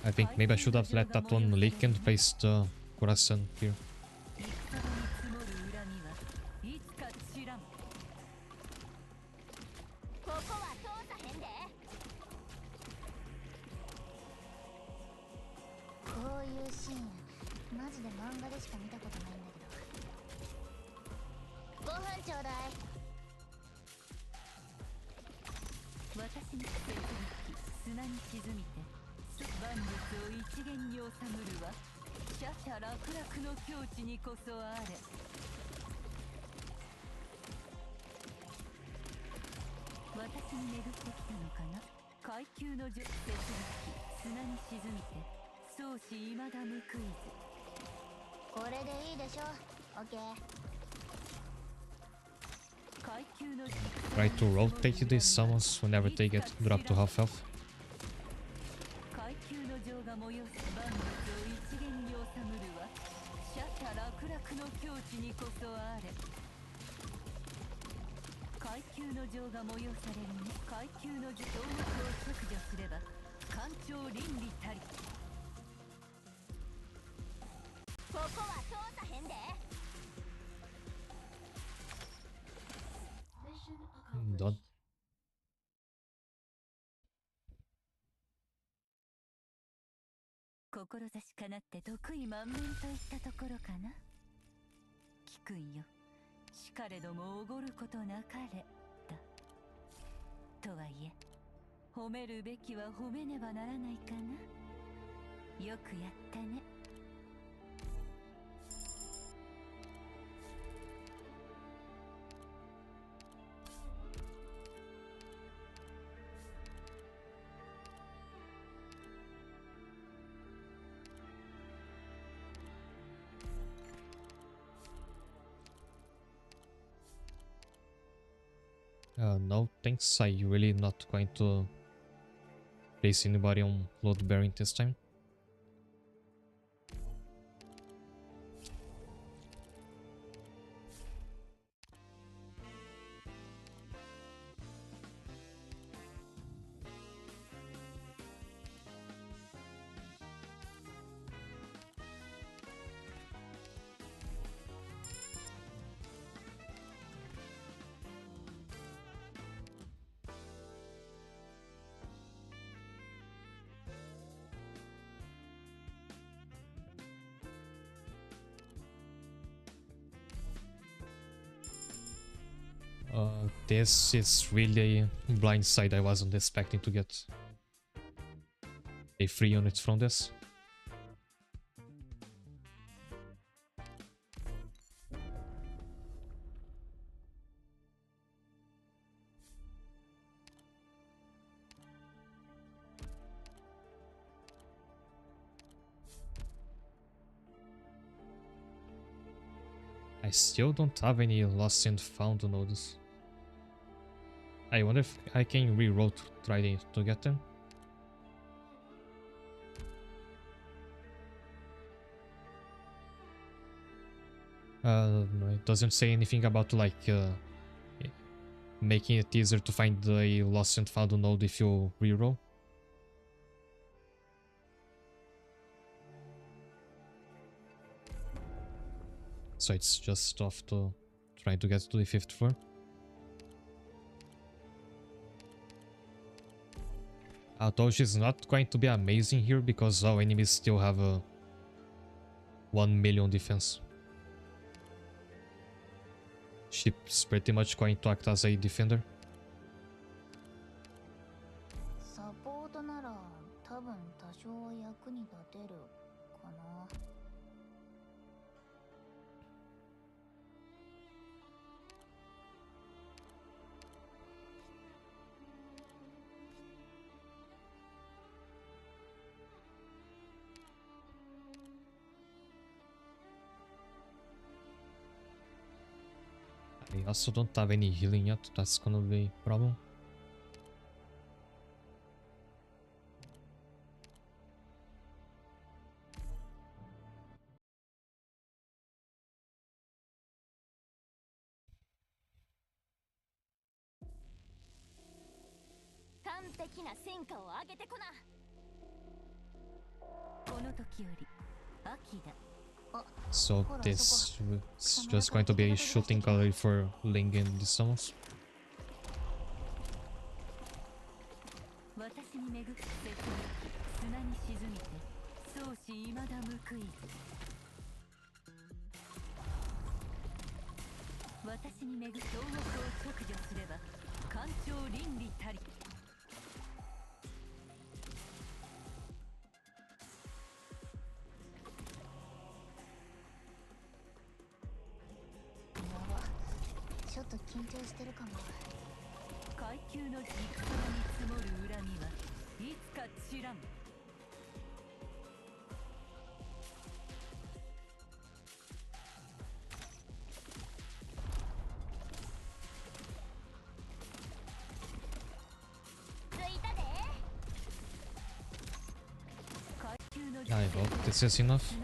I think maybe I should have let that one leak and placed Kurasan here. マジで漫画でしか見たことないんだけど。ご飯ちょうだい。私に戦撃砂に沈みて万物を一元に収むるはシャシャ楽々の境地にこそあれ。私に巡ってきたのかな。階級の術戦撃砂に沈みて相思未だ報いず。これでいいでしょ。オッケー。 Try to rotate these summons whenever they get dropped to half health. 階級の情が催す万物を一元に収むるはシャシャ楽々の境地にこそあれ。階級の情が催されるね。階級の情を削除すれば官庁倫理たり。ここは通さへんで。Done. 志かなって得意満面といったところかな。聞くんよ。しかれどもおごることなかれだ。とはいえ褒めるべきは褒めねばならないかな。よくやったね。No thanks, I really not going to place anybody on load bearing this time. This is really a blind side I wasn't expecting to get a free unit from this. I still don't have any lost and found nodes. I wonder if I can reroute try to get them. No, it doesn't say anything about like making it easier to find a lost and found node if you reroll. So it's just off to trying to get to the 5th floor. Although she's not going to be amazing here because our enemies still have a 1 million defense. She's pretty much going to act as a defender. サポートなら多分多少は役に立てるかな。I also don't have any healing yet, that's gonna be a problem. So this is just going to be a shooting gallery for Ling and the summons. I hope this is enough.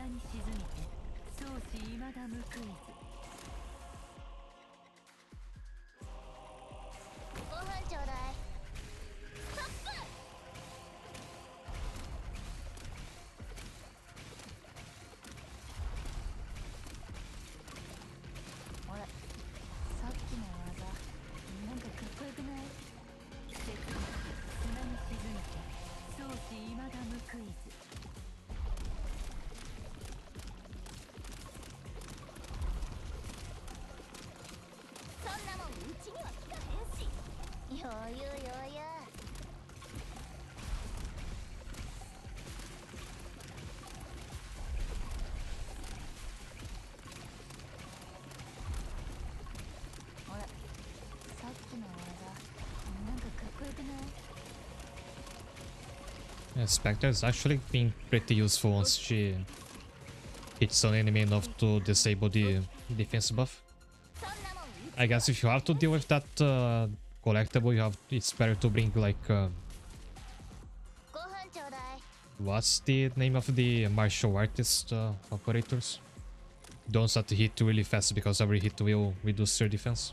Yeah, Spectre is actually being pretty useful once she hits an enemy enough to disable the defense buff. I guess if you have to deal with that collectible, it's better to bring like what's the name of the martial artist operators? Those that hit really fast because every hit will reduce their defense.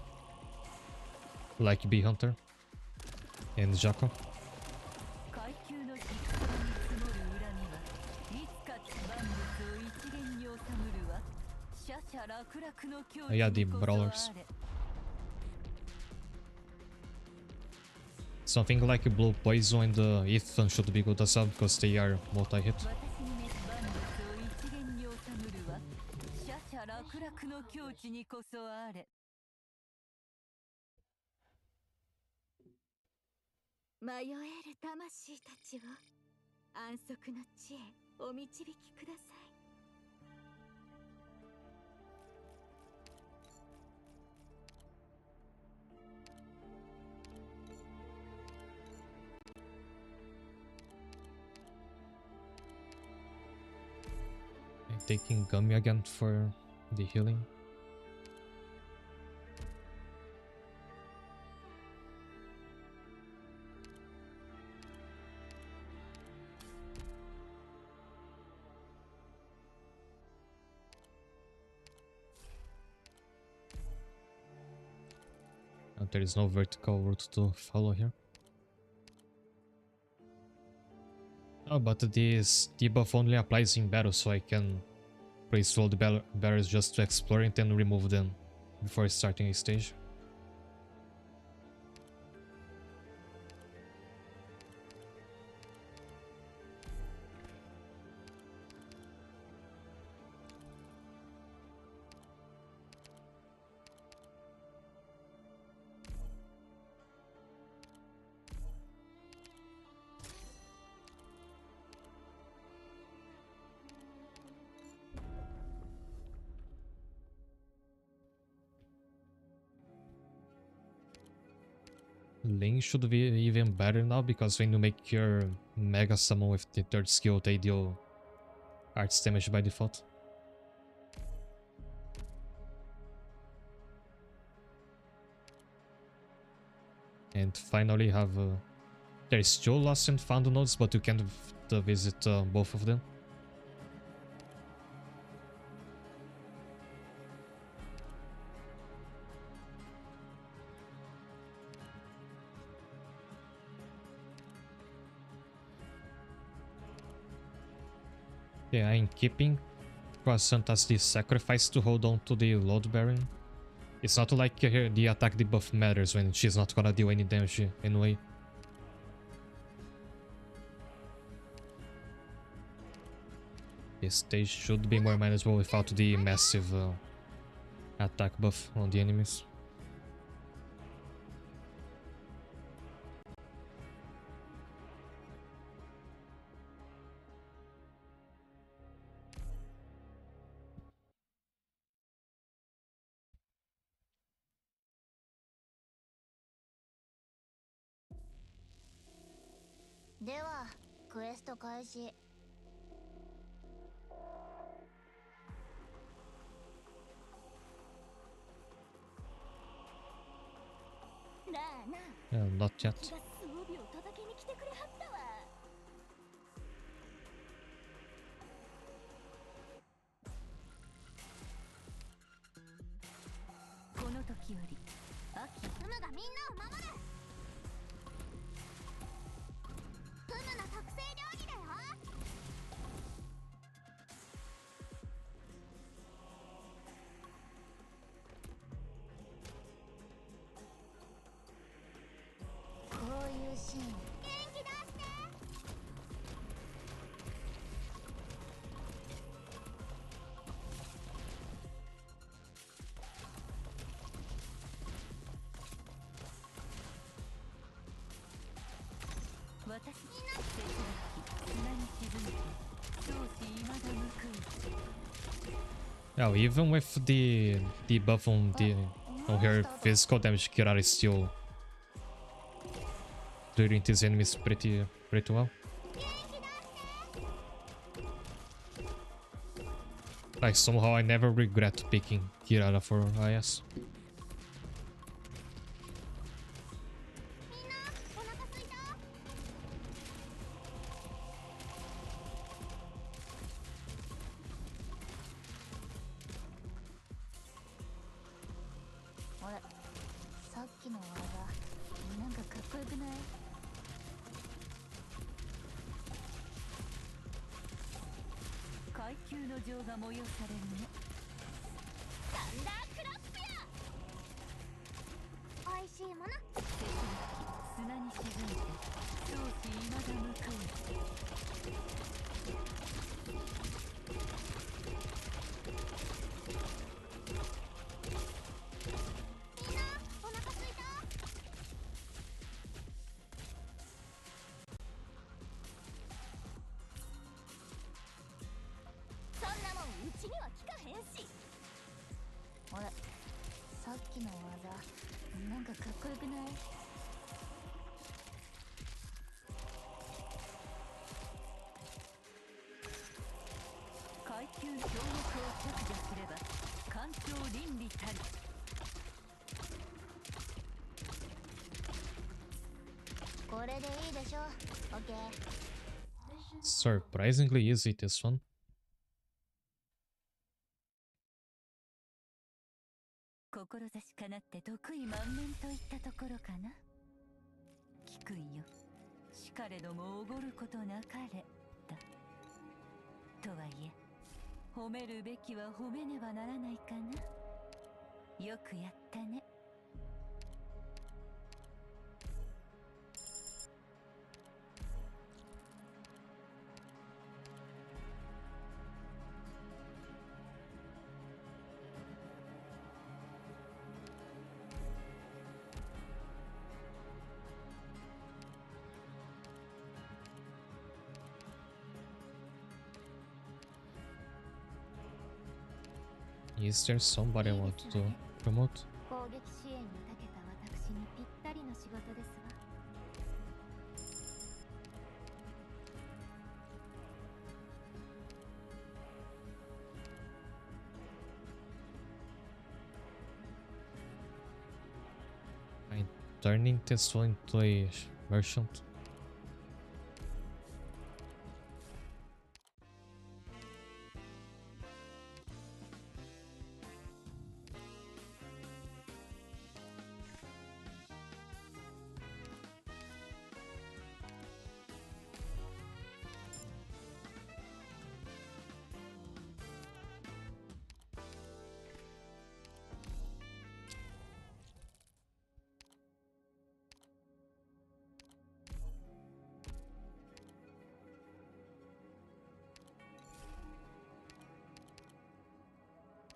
Like Bee Hunter and Jaco. Yeah, the brawlers. Something like Blue Poison and Ethan should be good as well because they are multi-hit. 迷える魂たちを安息の地へお導きください。Taking Gummy again for the healing. There is no vertical route to follow here. Oh, but this debuff only applies in battle, so I can place all the barriers just to explore it and remove them before starting a stage. Ling should be even better now, because when you make your Mega Summon with the third skill, they deal arts damage by default. And finally have... there is still Lost and Found nodes, but you can visit both of them. Yeah, I'm keeping Croissant as the sacrifice to hold on to the Load Baron. It's not like the attack debuff matters when she's not gonna deal any damage anyway. This stage should be more manageable without the massive attack buff on the enemies. Not yet. Now, even with the debuff on her physical damage, Kirara is still dealing these enemies pretty well. Like, somehow I never regret picking Kirara for IS. きの技なんかかっこよくない？階級強力を削除すれば環境倫理たり。これでいいでしょ。オッケー。 Surprisingly easy, this one. 志かなって得意満面といったところかな。聞くんよ。しかれどもおごることなかれだ。とはいえ褒めるべきは褒めねばならないかな。よくやったね。Is there somebody I want to promote? 攻撃支援に長けた私にぴったりの仕事ですわ。I'm turning this one into a merchant.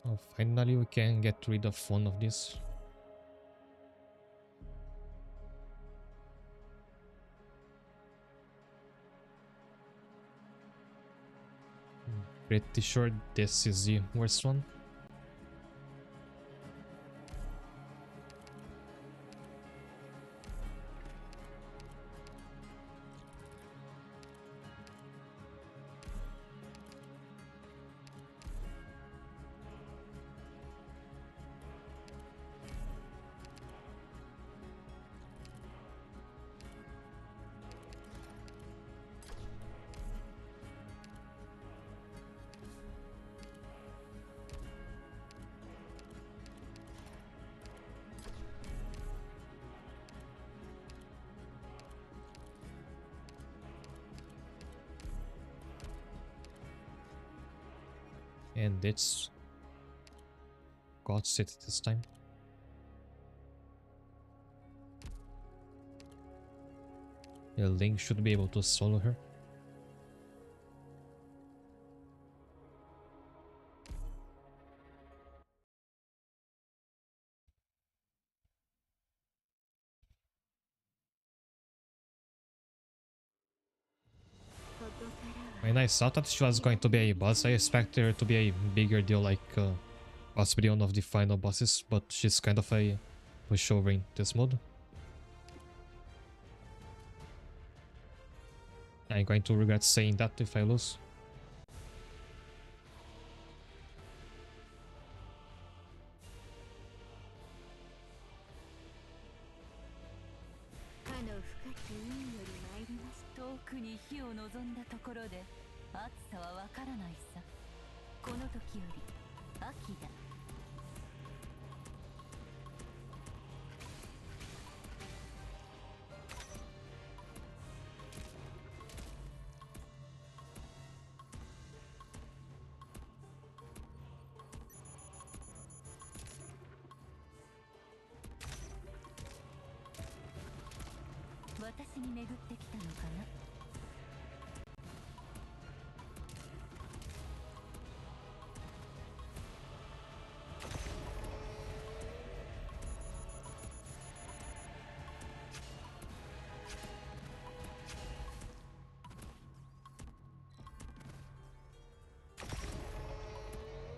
Oh, finally we can get rid of one of these. Pretty sure this is the worst one. And it's God's it this time. The Link should be able to solo her. When I thought that she was going to be a boss, I expected her to be a bigger deal, like possibly one of the final bosses, but she's kind of a pushover in this mode. I'm going to regret saying that if I lose. かの深き海より参ります。遠くに火を望んだところで暑さはわからないさ。この時より秋だ。私に巡ってきたのかな。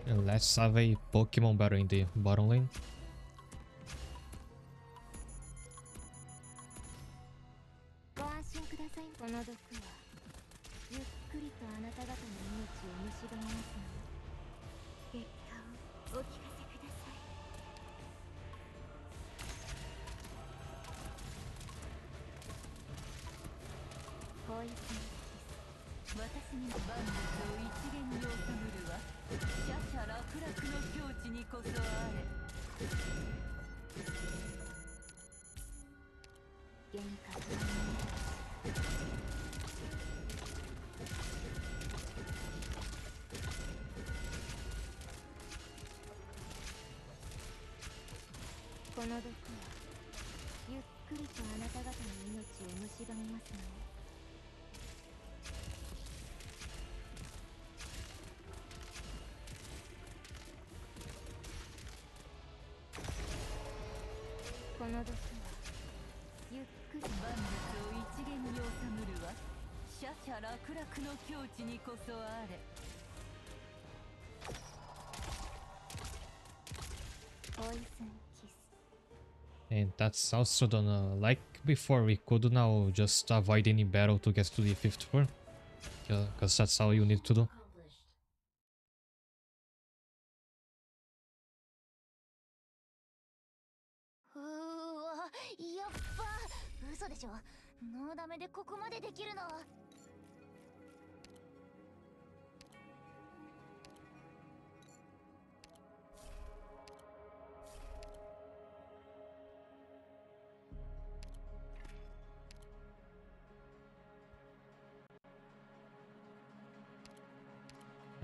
And let's have a Pokemon battle in the bottom lane. 心ください。この毒はゆっくりとあなた方の命を蝕みますので、結果をお聞かせください。ポイズンキス。私に万物を一元に収むるは奢々楽々の境地にこそあれ。幻覚この毒はゆっくりとあなた方の命を蝕みますので、この毒はゆっくり万物を一元に収むるは奢々楽々の境地にこそあれ。ポイズンキス。 And that's also done. Like before, we could now just avoid any battle to get to the 5th floor. Because that's all you need to do. うーわ、やっば。嘘でしょ。ノーダメでここまでできるの。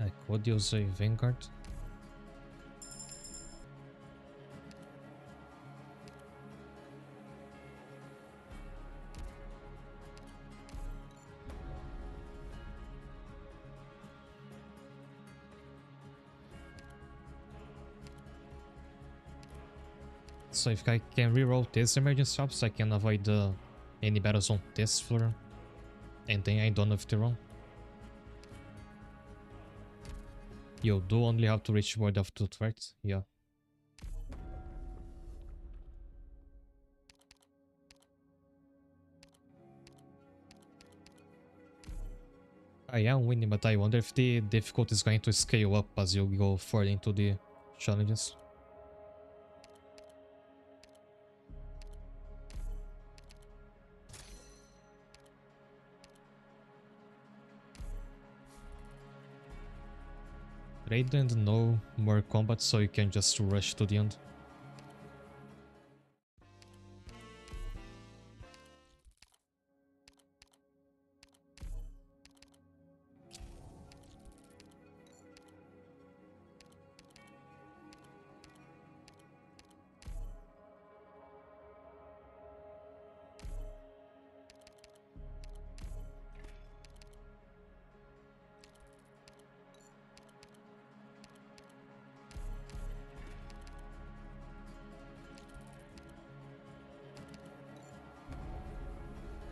I could use a Vanguard. So if I can reroll this emergency ops, I can avoid any battles on this floor. And then I don't have to run. You do only have to reach word of truth, right? Yeah. I am winning, but I wonder if the difficulty is going to scale up as you go further into the challenges. Raiden, no more combat, so you can just rush to the end.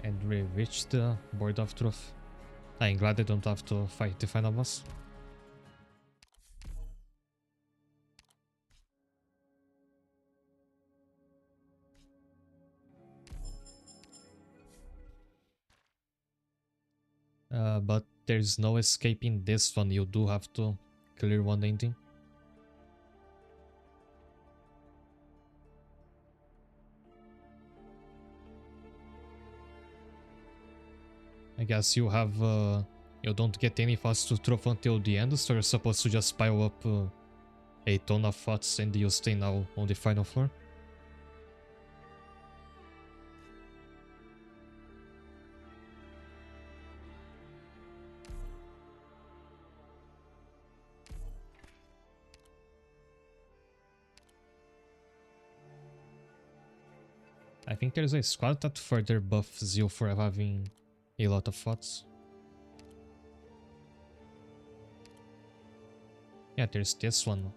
And we reached the board of truth. I'm glad I don't have to fight the final boss. But there's no escaping this one. You do have to clear one ending. I guess you have you don't get any thoughts to throw until the end, so you're supposed to just pile up a ton of thoughts and you stay now on the final floor. I think there's a squad that further buffs you for having a lot of thoughts. Yeah, there's this one.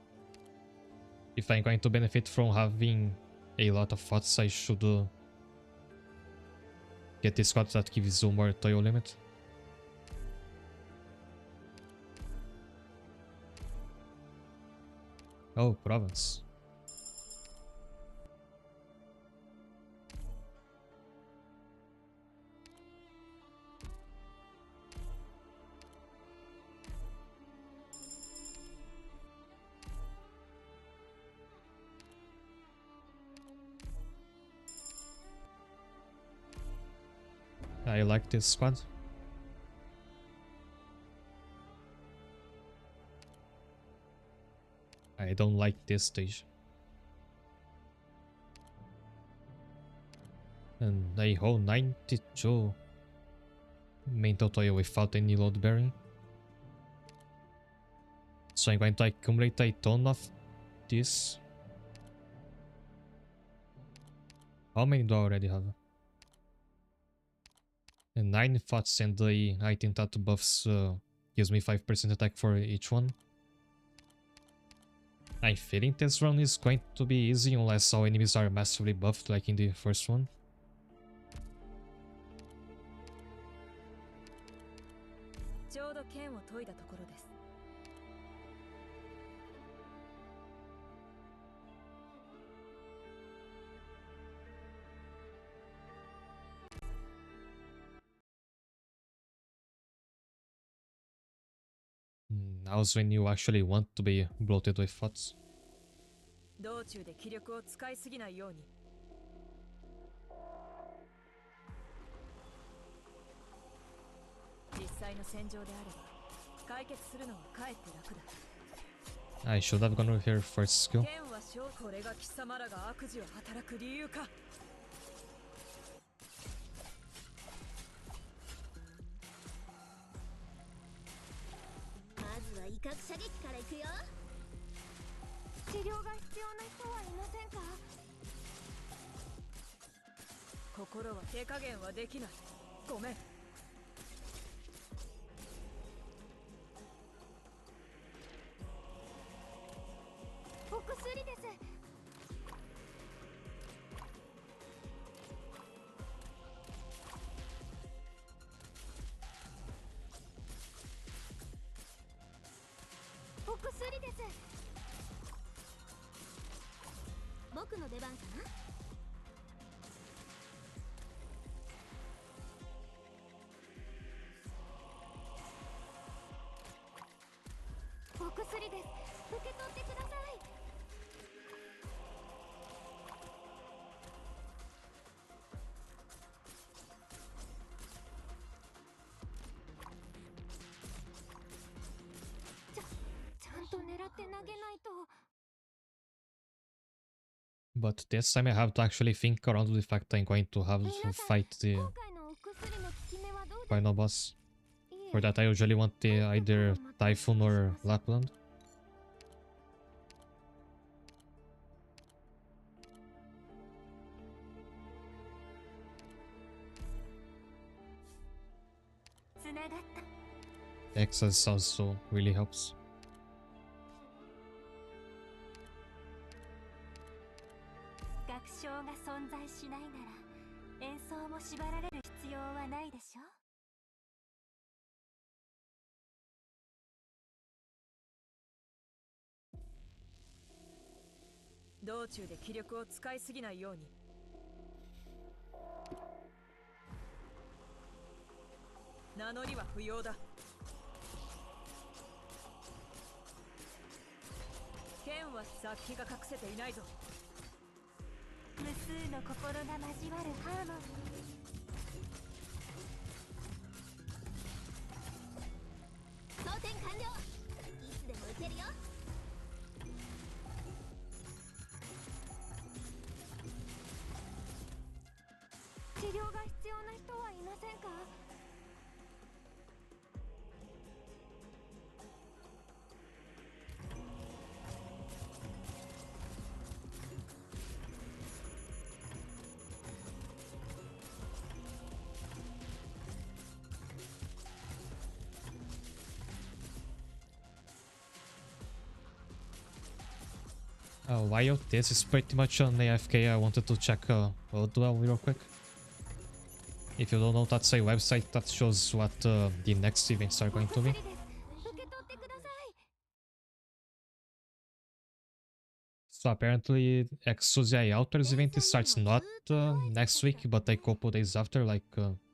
If I'm going to benefit from having a lot of thoughts, I should get the squad that gives you more toil limit. Oh, province. I like this squad. I don't like this stage. And a whole 92 mental toil without any load bearing. So I'm going to accumulate a ton of this. How many do I already have? And 9 thoughts, and the item that buffs gives me 5% attack for each one. I'm feeling this run is going to be easy unless all enemies are massively buffed like in the first one. Now's when you actually want to be bloated with thoughts. 道中で気力を使いすぎないように。実際の戦場であれば解決するのはかえって楽だ。 I should have gone with her first skill. 剣はこれが貴様らが悪事を働く理由か。まずは威嚇射撃からいくよ。治療が必要な人はいませんか？心は手加減はできない。ごめん。お薬です。お薬です。僕の出番かな。お薬です。受け取ってください。ちゃんと狙って投げないと。But this time I have to actually think around the fact I'm going to have to fight the final boss. For that I usually want the either Typhoon or Lapland. Excess also really helps. 楽章が存在しないなら演奏も縛られる必要はないでしょ。道中で気力を使いすぎないように。名乗りは不要だ。剣は殺気が隠せていないぞ。無数の心が交わるハーモニー。装填完了。いつでも撃てるよ。治療が必要な人はいませんか？While this is pretty much on AFK, I wanted to check Odwell real quick. If you don't know, that's a website that shows what the next events are going to be. So apparently Exosia Altars event starts not next week, but a couple days after, like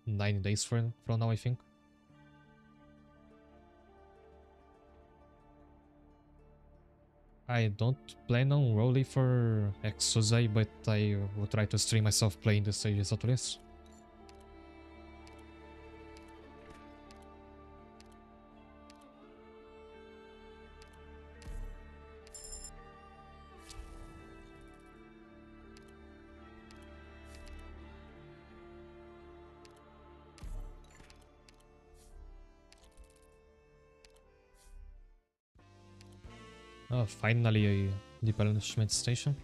9 days from now, I think. I don't plan on rolling for Exosia, but I will try to stream myself playing the stages at least. Finally a replenishment station.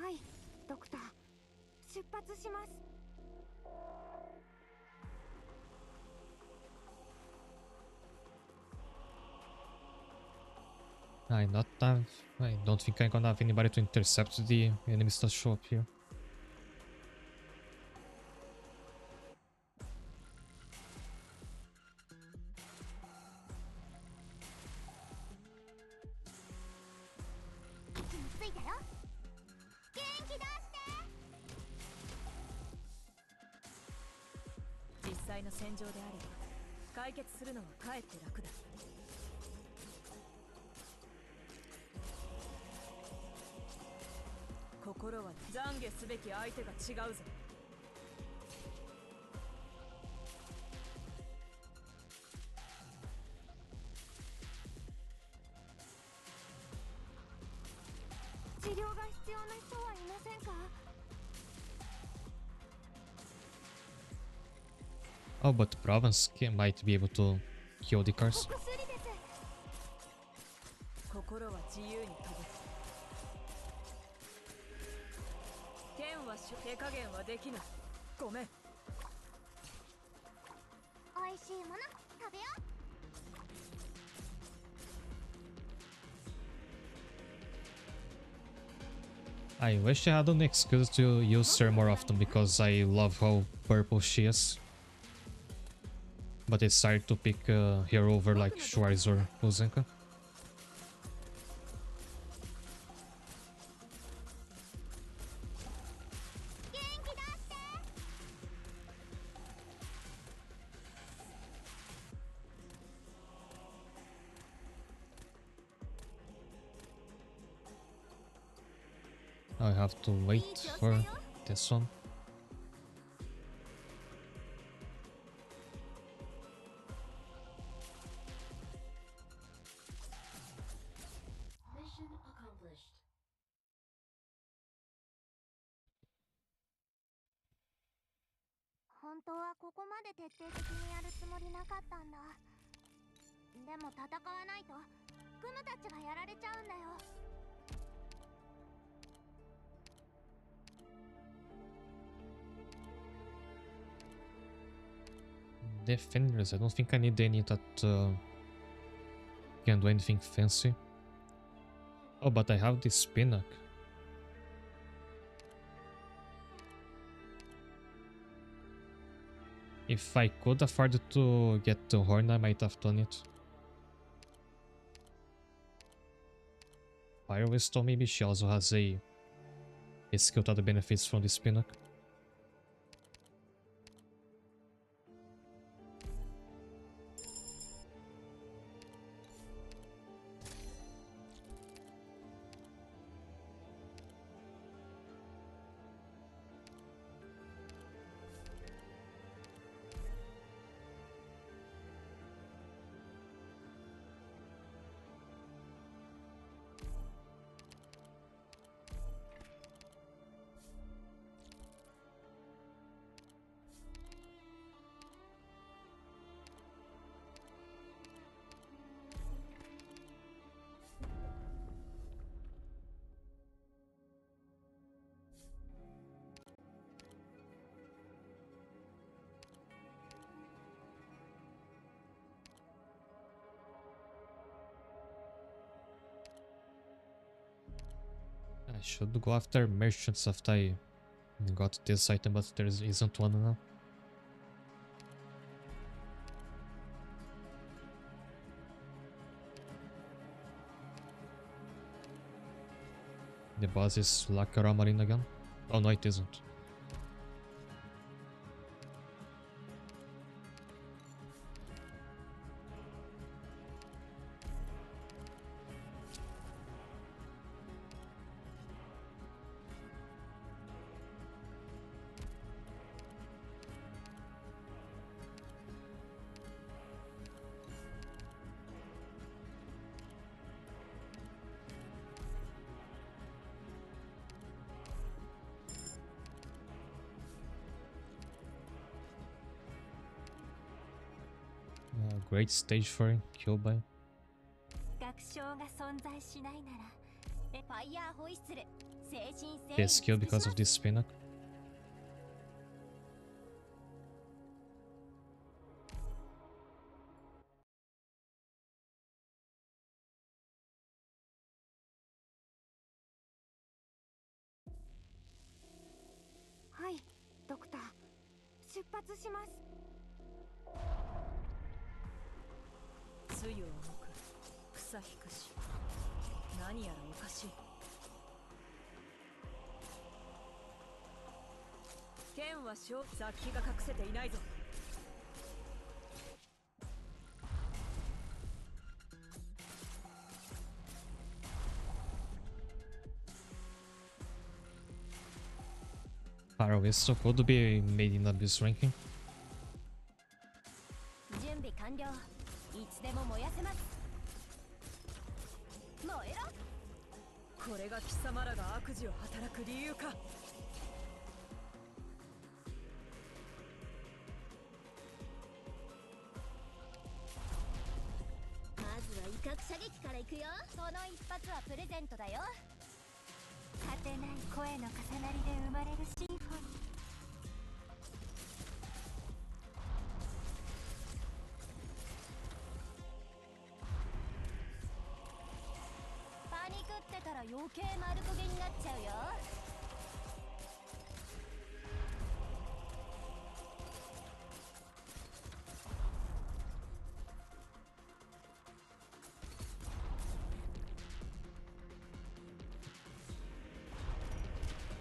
はい、ドクター。出発します。I don't think I'm gonna have anybody to intercept the enemies that show up here. Oh, but Province might be able to kill the cars. I wish I had an excuse to use her more often because I love how purple she is. But it's hard to pick her over like Schwarz or Uzenka. I have to wait for this one. Mission accomplished. 本当はここまで徹底的にやるつもりなかったんだ。でも戦わないとクムたちがやられちゃうんだよ。Defenders, I don't think I need any that can do anything fancy. Oh, but I have this Pinnock. If I could afford to get the Horn, I might have done it. Fire Whistle, maybe she also has a skill that benefits from this Pinnock. I should go after merchants after I got this item, but there isn't one now. The boss is Lakara Marine again? Oh no, it isn't. Great stage for kill by. 楽章が存在しないならファイヤーホイッスル精神性 This kill because of this spinner. はいドクター出発しますつゆをむく草引くし何やらおかしい剣は殺気が隠せていないぞParavisto could be made in Abyss ranking. 準備完了いつでも燃やせます燃えろこれが貴様らが悪事を働く理由かまずは威嚇射撃からいくよその一発はプレゼントだよ果てない声の重なりで生まれるシンフォニーパニクってたら余計丸焦げになっちゃうよ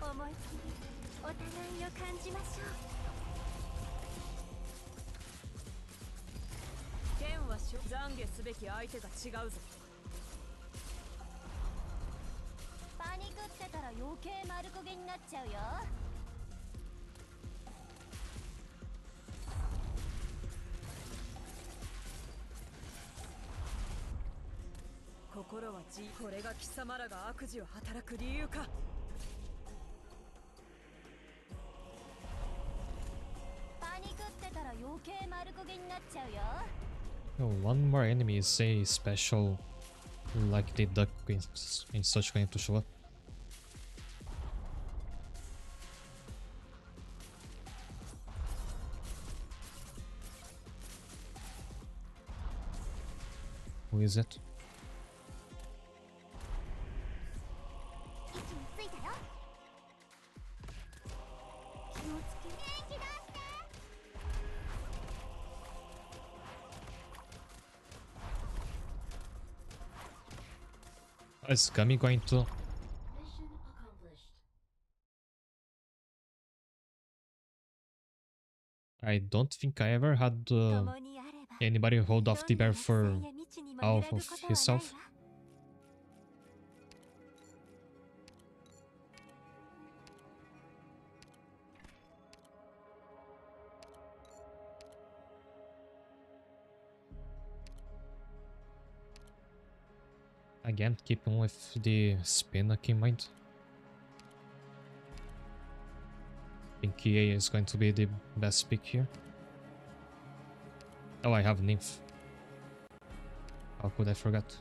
思いっきりお互いを感じましょう剣は懺悔すべき相手が違うぞパニクってたら余計丸焦げになっちゃうよ心はこれが貴様らが悪事を働く理由かパニクってたら余計丸焦げになっちゃうよ Oh, one more enemy is a special, like the duck in such going to show up. Who is it? 位置についたよ気をつけ元気出して Is Gummy going to... I don't think I ever had 共にあれば anybody hold off the bear for どんな未知にも揺 half らぐ of ことはないわ himself. Again, keeping with the Spinnack in mind. I think EA is going to be the best pick here. Oh, I have Nymph. How could I forget?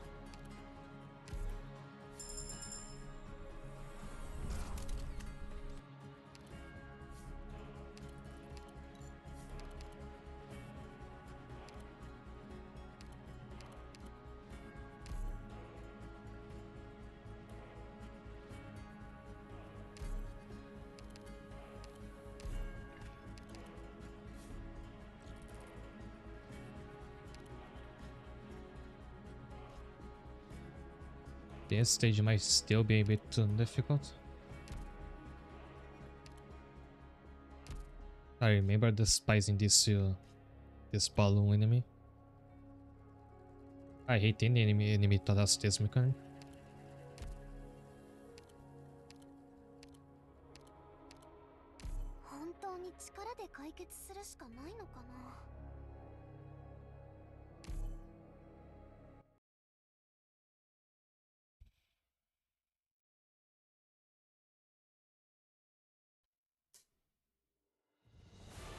This stage might still be a bit difficult. I remember despising this balloon enemy. I hate any enemy that has this mechanic. 本当に力で解決するしかないのかな。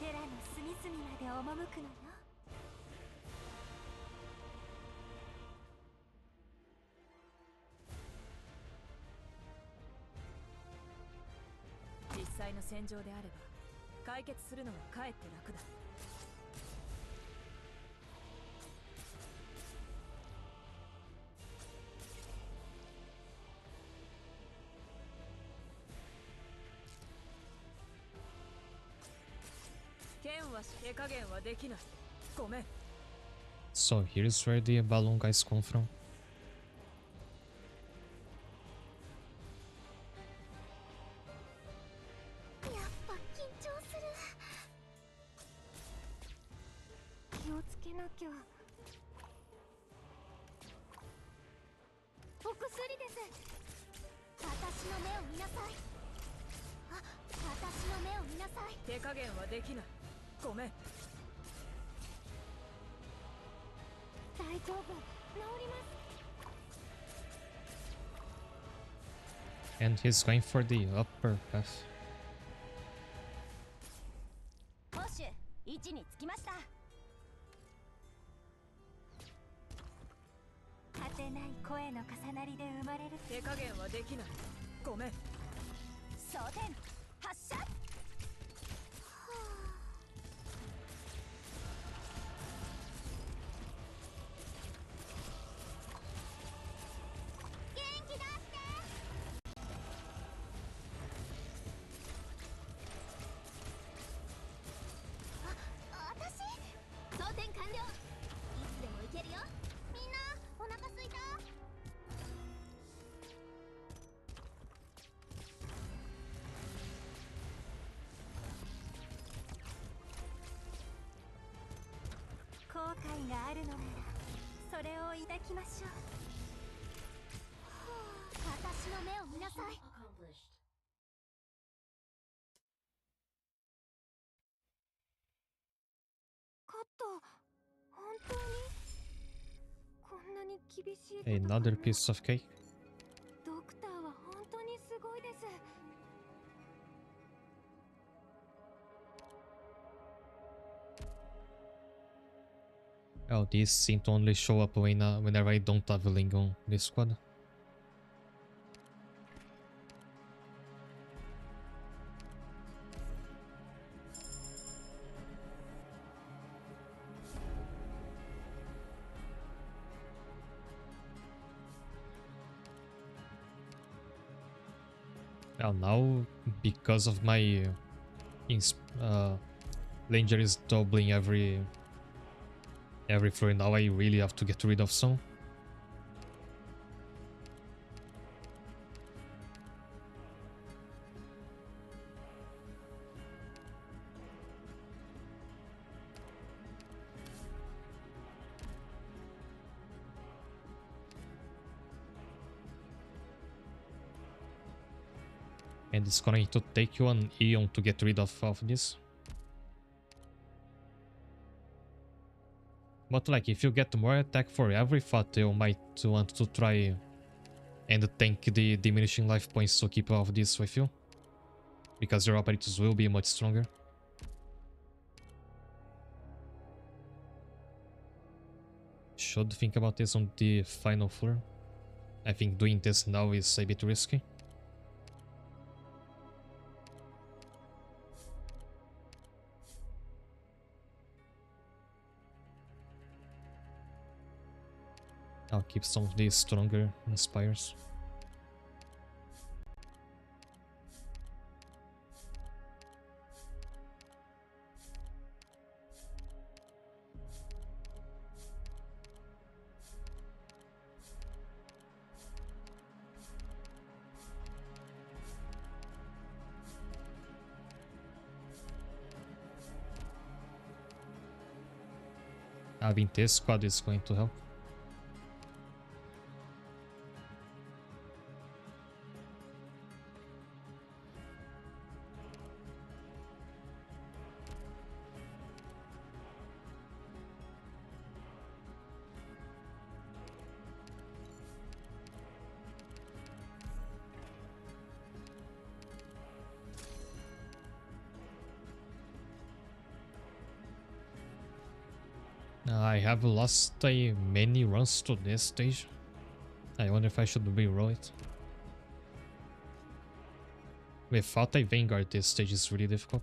テラの隅々まで赴くのよ。実際の戦場であれば解決するのはかえって楽だ。剣は手加減はできない。ごめん。 So here's where the balloon guys come from. やっぱ緊張する。気をつけなきゃ。お薬です。私の目を見なさい。あ、私の目を見なさい。手加減はできない。ごめん。大丈夫。治ります。 And he's going for the upper path. ポッシュ位置につきました。果てない声の重なりで生まれる手加減はできない。ごめん。装填発射。元気出して。私装填完了。いつでもいけるよ。みんなお腹すいた。後悔があるのならそれを抱きましょう。私の目を見なさい。カット、本当にこんなに厳しいことかな。 Another piece of cake. ドクターは本当にすごいです。 Oh, these seem to only show up whenever I don't have a Ling on this squad. Well, now, because of my Ranger is doubling every floor, now I really have to get rid of some. And it's going to take you an Eon to get rid of this. But like, if you get more attack for every fight, you might want to try and tank the diminishing life points to keep all of this with you. Because your apparatus will be much stronger. Should think about this on the final floor. I think doing this now is a bit risky. I'll keep some of these stronger inspires. having this squad is going to help. I have lost many runs to this stage. I wonder if I should reroll it. Without a Vanguard, this stage is really difficult.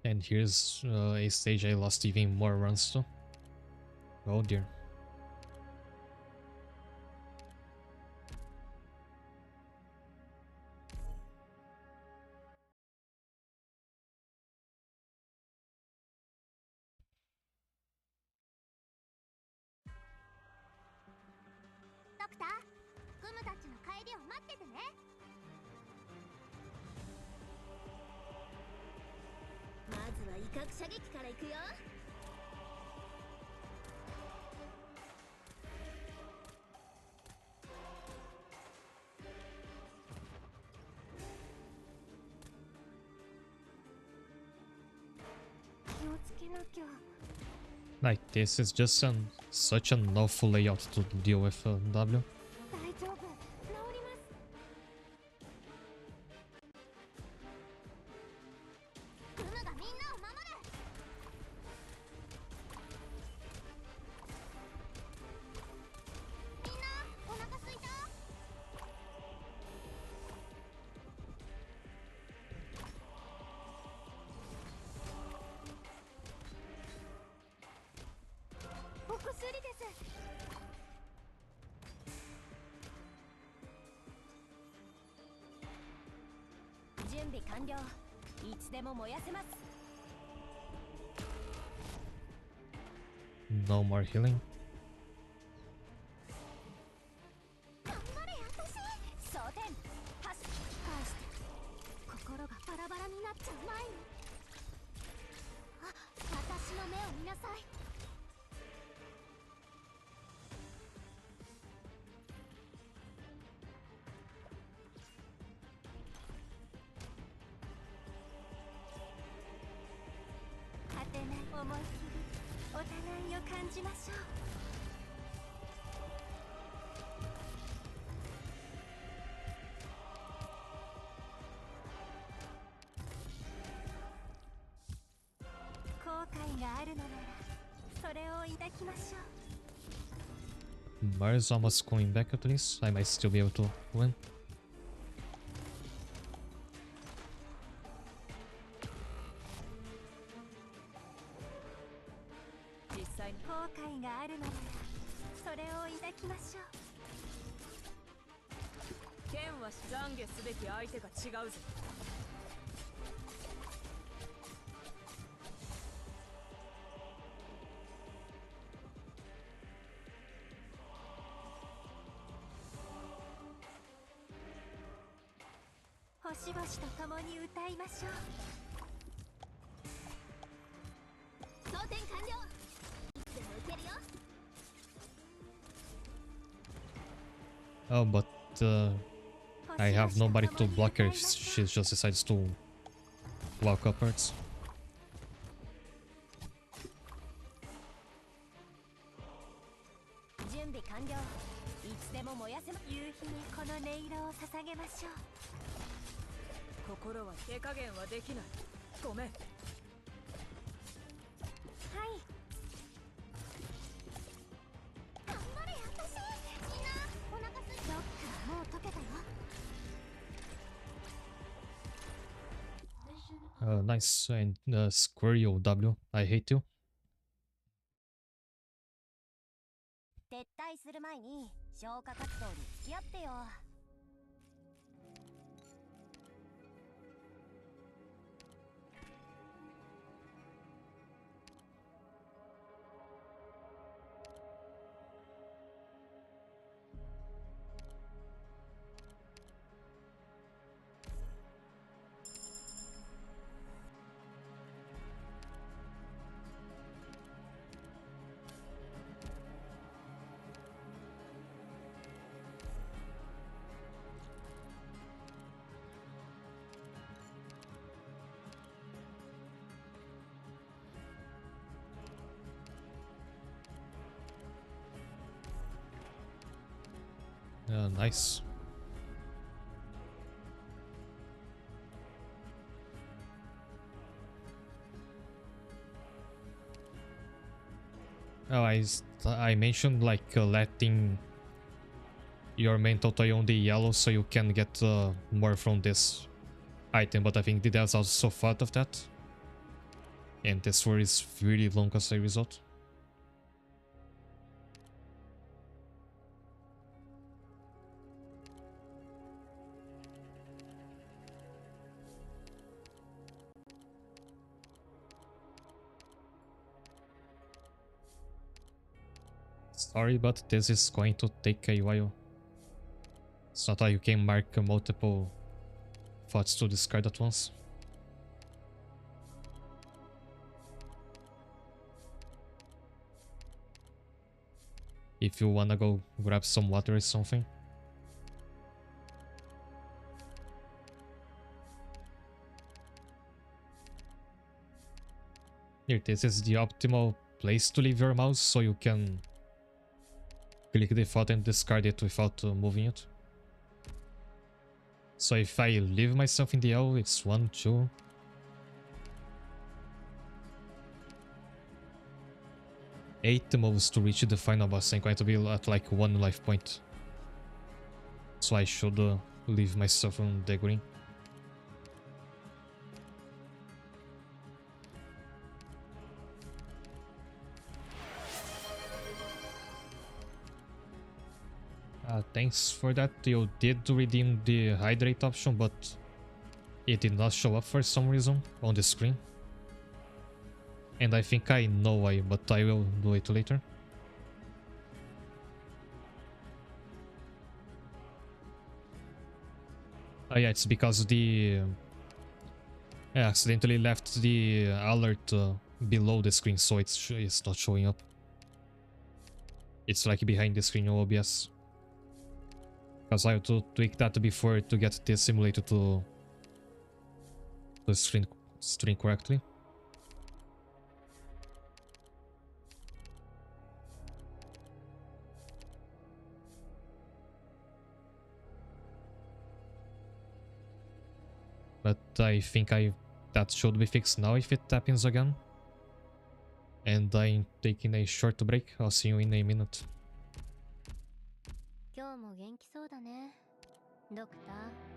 And here's a stage I lost even more runs to. Oh dear. Like this is just such an awful layout to deal with W. No more healing. Mars almost going back at least. I might still be able to win. Oh, but I have nobody to block her if she just decides to walk upwards. Nice, and Squirrel W, I hate you. る前に消火活動に付き合ってよ。Nice. Oh, I mentioned like letting your main total on the yellow so you can get more from this item, but I think the devs also thought of that. And this war is really long as a result. Sorry, but this is going to take a while. It's not like you can mark multiple thoughts to discard at once. If you wanna go grab some water or something. Here, this is the optimal place to leave your mouse so you can click the thought and discard it without moving it. So if I leave myself in the L, it's 1, 2. Eight moves to reach the final boss. I'm going to be at like 1 life point. So I should leave myself on the green. Thanks for that. You did redeem the hydrate option, but it did not show up for some reason on the screen. And I think I know why, but I will do it later. Oh yeah, it's because I accidentally left the alert below the screen, so it's not showing up. It's like behind the screen on OBS. Because I have to tweak that before to get this simulator to screen correctly. But I think that should be fixed now if it happens again. And I'm taking a short break. I'll see you in a minute. 今日も元気そうだね、ドクター。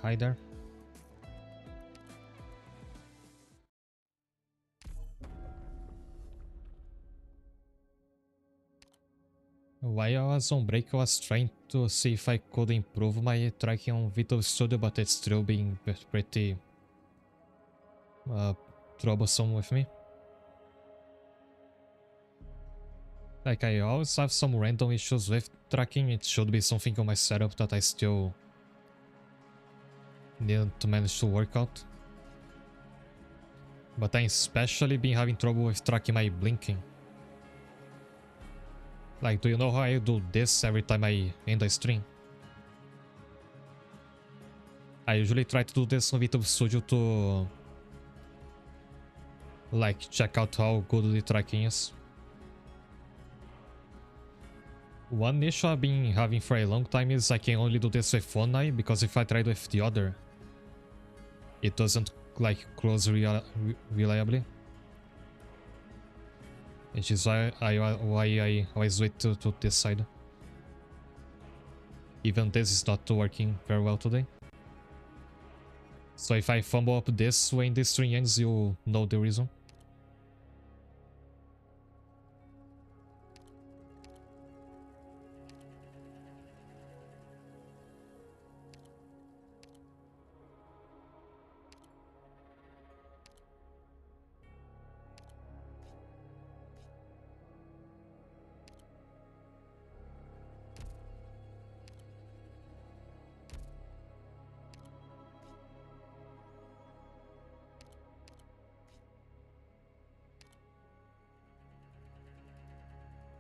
Hi there. While I was on break, I was trying to see if I could improve my tracking on Visual Studio, but it's still being pretty troublesome with me. Like, I always have some random issues with tracking. It should be something on my setup that I still need to manage to work out. But I especially been having trouble with tracking my blinking. Like, do you know how I do this every time I end a stream? I usually try to do this on Visual Studio to like check out how good the tracking is. One issue I've been having for a long time is I can only do this with one eye, because if I try with the other, it doesn't like close reliably. Which is why I always wait to this side. Even this is not working very well today. So if I fumble up this when the stream ends, you'll know the reason.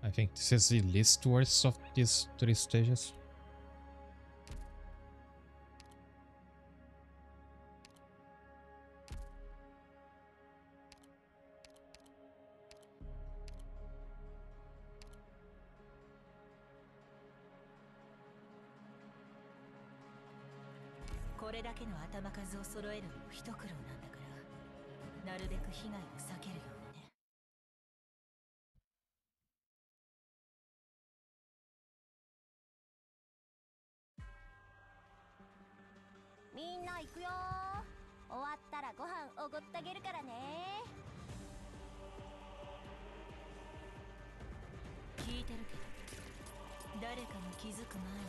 I think this is the least worst of these 3 stages.これだけの頭数を揃えるのも一苦労なんだから、なるべく被害を避けるようにね。みんな行くよー。終わったらご飯おごってあげるからね。聞いてるけど、誰かが気づく前に。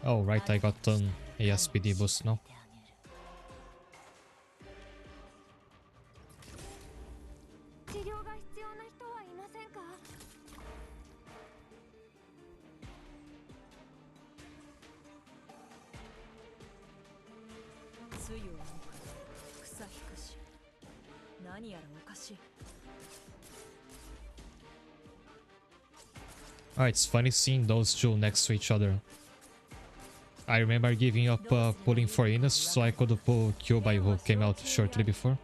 Oh right, I got an ASPD boost now. 治療が必要な人はいませんか？つゆを置く草引くし、何やらおかしい。It's funny seeing those two next to each other. I remember giving up pulling for Inus so I could pull Kyubai, who came out shortly before.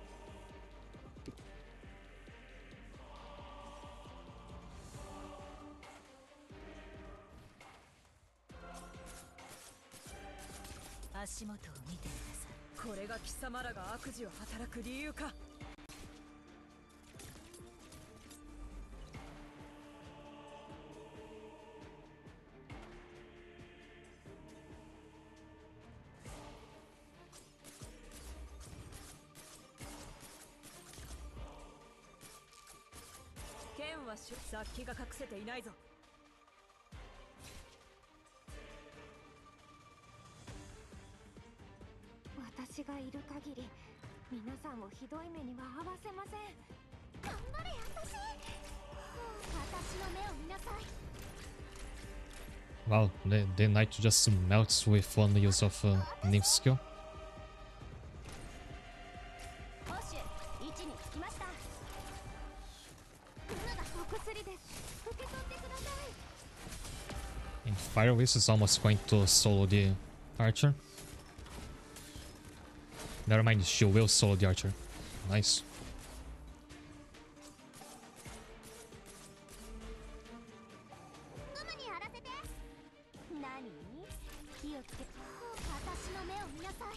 足元を見てください。これが貴様らが悪事を働く理由か。剣は殺気が隠せていないぞ。私がいる限り皆さんをひどい目には合わせません。頑張れ私。私の目を見なさい。 Wow, the knight just melts with one use of nymph skill. ポッシュ位置につきました。お薬です。受け取ってください。 And Fire Whisk is almost going to solo the archer. Never mind, she will solo the archer. Nice. ママにやらせて。何？気をつけ。私の目を見なさい。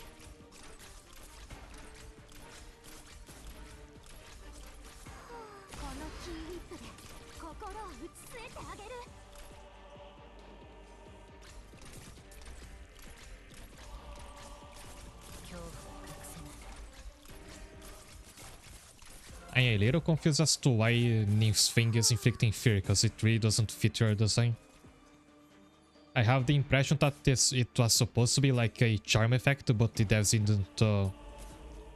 このキーウィップで心を打ち据えてあげる。I'm a little confused as to why Nymph's thing is inflicting fear, because it really doesn't fit your design. I have the impression that it was supposed to be like a charm effect, but the devs didn't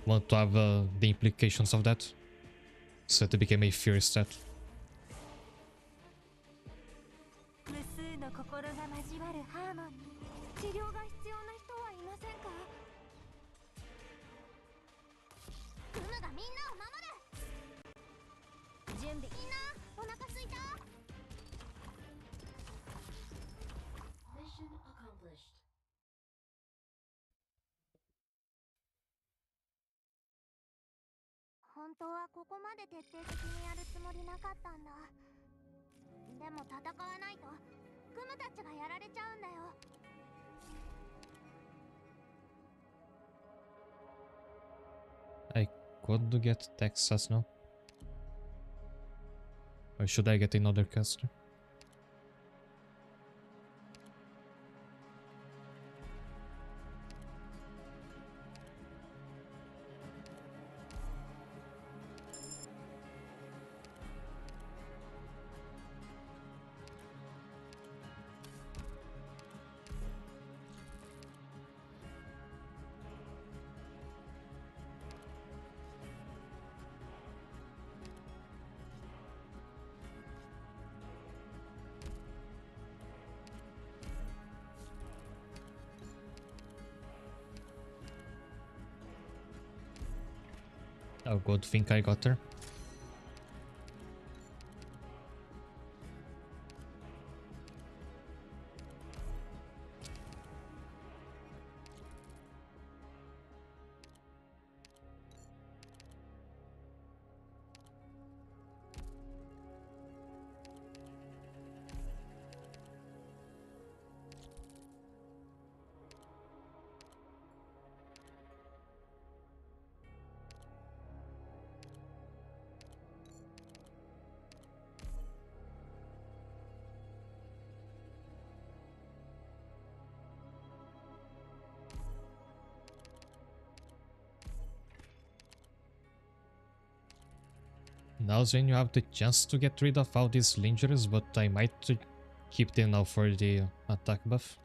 want to have the implications of that. So it became a fear stat. 無数の心が交わるハーモニー。治療が必要な人はいませんか？クムがみんなを守る。準備。みんなお腹すいた？ Mission accomplished. 本当はここまで徹底的にやるつもりなかったんだ。でも戦わないとクムたちがやられちゃうんだよ。 I could get Texas now. Or should I get another caster? Oh, good thing I got her. Now's when you have the chance to get rid of all these lingers, but I might keep them now for the attack buff.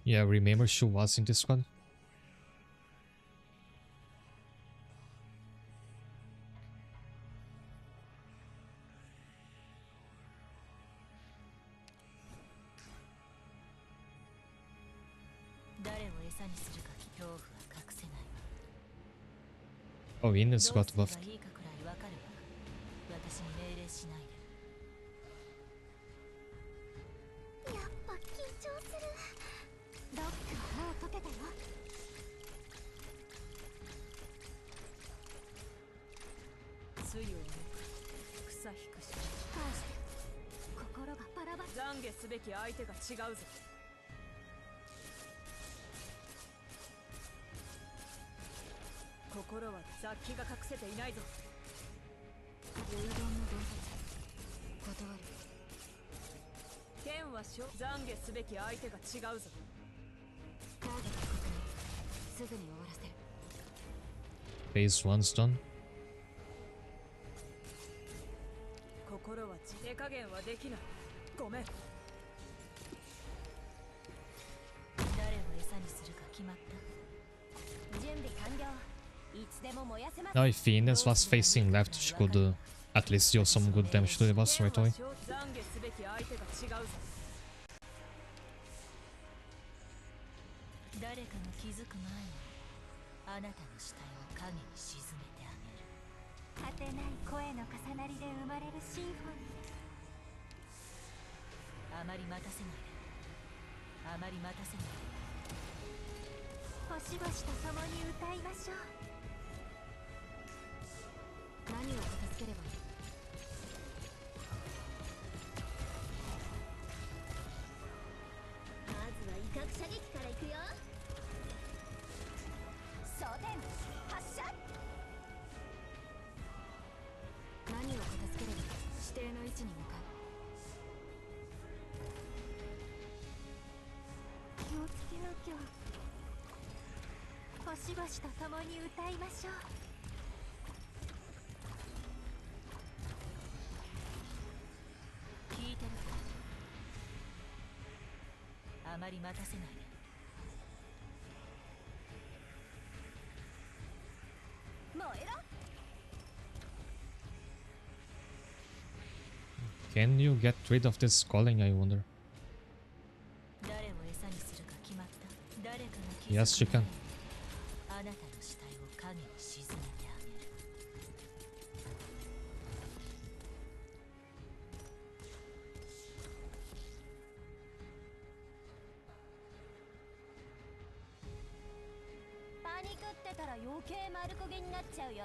Yeah, remember she was in this squad? Oh, Ines got buffed. 懺悔すべき相手が違うぞ。心は雑気が隠せていないぞ。遺言の洞察断る。剣は懺悔すべき相手が違うぞ。ターゲット確認。すぐに終わらせる。Phase 1's done. 心は手加減はできない。ごめん。誰を餌にするか決まった。準備完了。いつでも燃やせます。 Now if Ines was facing left, she could at least deal some good damage to the boss right away. 懺悔すべき相手が違うぞ。誰かが気づく前にあなたの死体を影に沈めてあげる。果てない声の重なりで生まれるシンフォニあまり待たせないで。あまり待たせないで。ー、星々と共に歌いましょう。何を片付ければいい？まずは威嚇射撃からいくよ。装填発射。何を片付ければ指定の位置に向かう。気をつけなきゃ。星々と共に歌いましょう。聞いてるか？あまり待たせないで。燃えろ。 Can you get rid of this calling, I wonder? 誰を餌にするか決まった？誰かが気づく Yes, she can. あなたの死体を影に沈めてあげる。パニクってたら余計丸焦げになっちゃうよ。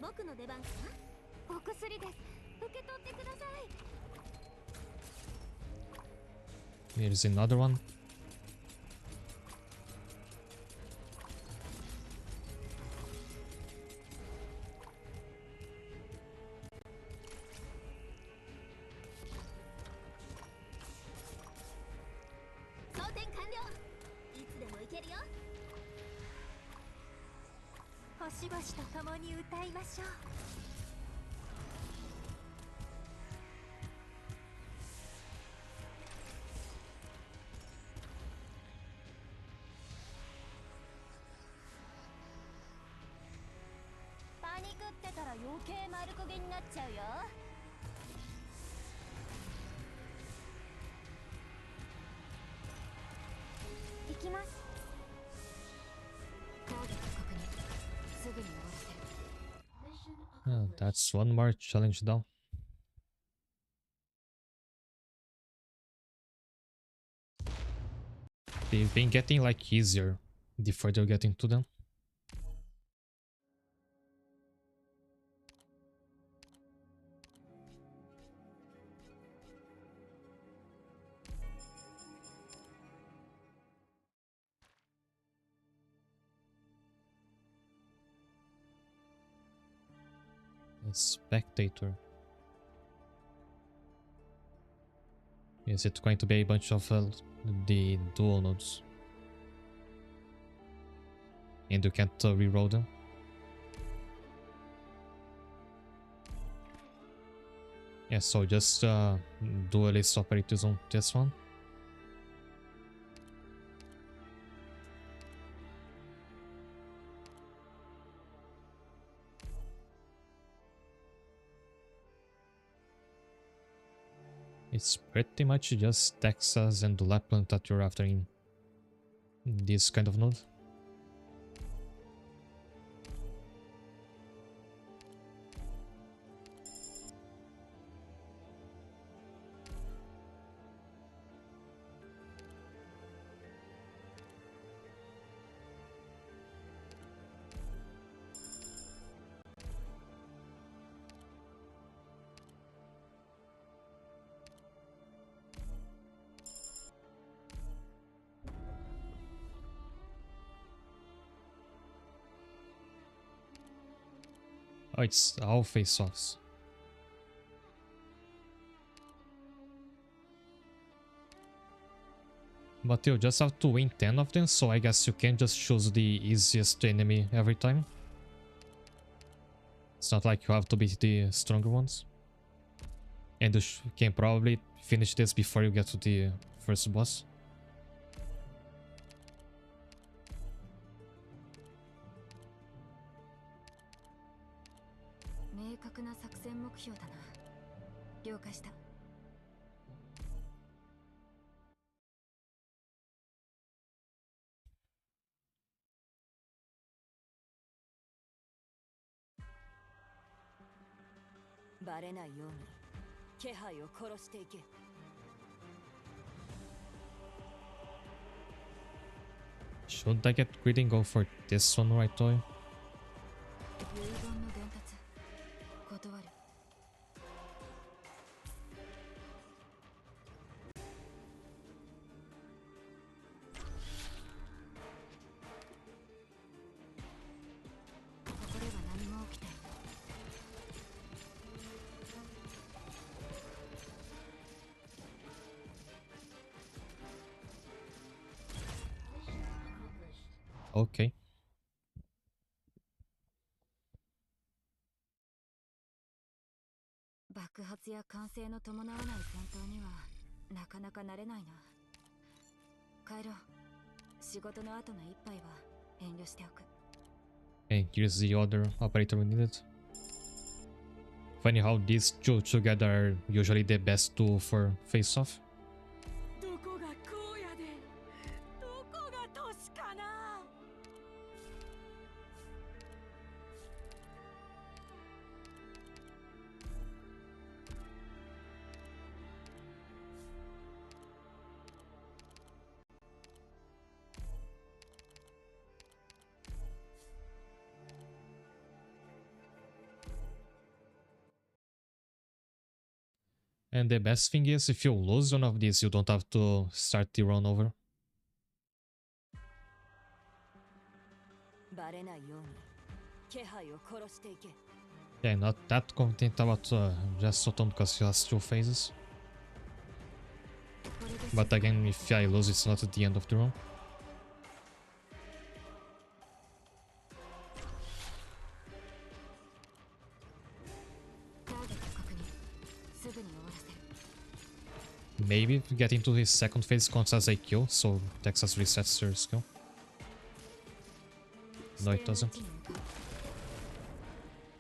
僕の出番かな。お薬です。受け取ってください。 Here's another one. 装填完了。いつでも行けるよ。星々と共に歌いましょう。パニクってたら余計丸焦げになっちゃうよ。行きます。ターゲット確認。すぐに終わらせる。 That's one more challenge down. They've been getting like easier the further you get into them. A spectator. Is it going to be a bunch of the dual nodes? And you can't reroll them? Yeah, so just duelist operators on this one. It's pretty much just Texas and Lapland that you're after in this kind of node. Oh, it's all face-offs. But you just have to win 10 of them, so I guess you can just choose the easiest enemy every time. It's not like you have to beat the stronger ones. And you can probably finish this before you get to the first boss. 確な作戦目標だな。了解した。バレないように気配を殺していけ。Should I get greedy and go for this one right away? 遺言の伝達断る。ここでは何も起きていない。Okay. 爆発や歓声の伴わない戦闘にはなかなか慣れないな。帰ろう。仕事の後の一杯は遠慮しておく。 Okay, here's the other operator we needed. Funny how these two together are usually the best tool for face-off. どこが荒野でどこが都市かな。And the best thing is, if you lose one of these, you don't have to start the run over. バレないように気配を殺していけ。 Yeah, not that content about just Sotom because he has 2 phases. But again, if I lose, it's not at the end of the run. ターゲット確認。すぐに終わらせる。 Maybe getting to his second phase counts as a kill, so Texas resets her skill. No, it doesn't.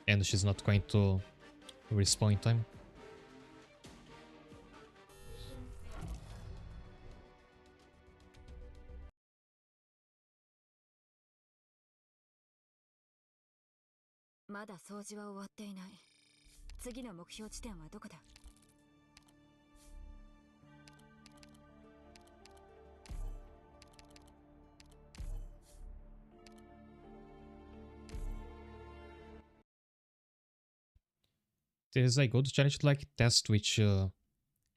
And she's not going to respawn in time.まだ掃除は終わっていない。次の目標地点はどこだ？ There's a good challenge to like test which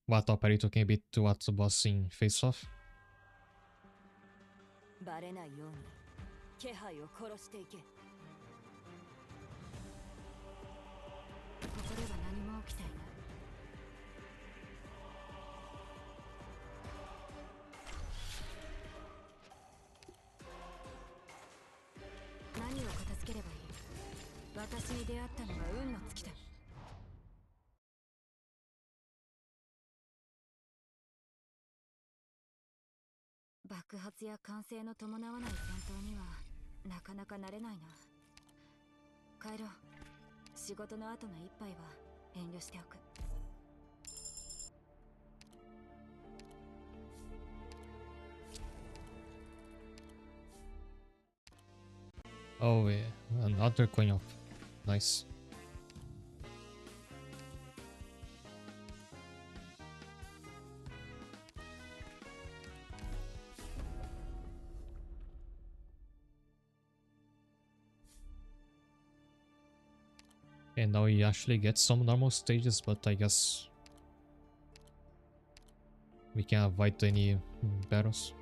what operator can beat what boss in face-off. バレないように気配を殺していけ。ここでは何も起きていない。何を片付ければいい？私に出会ったのは運の尽きだ。爆発や歓声の伴わない戦闘にはなかなか慣れないな。帰ろう。仕事の後の一杯は遠慮しておく。 Oh, yeah, another coin up. Nice. And now we actually get some normal stages, but I guess we can avoid any battles.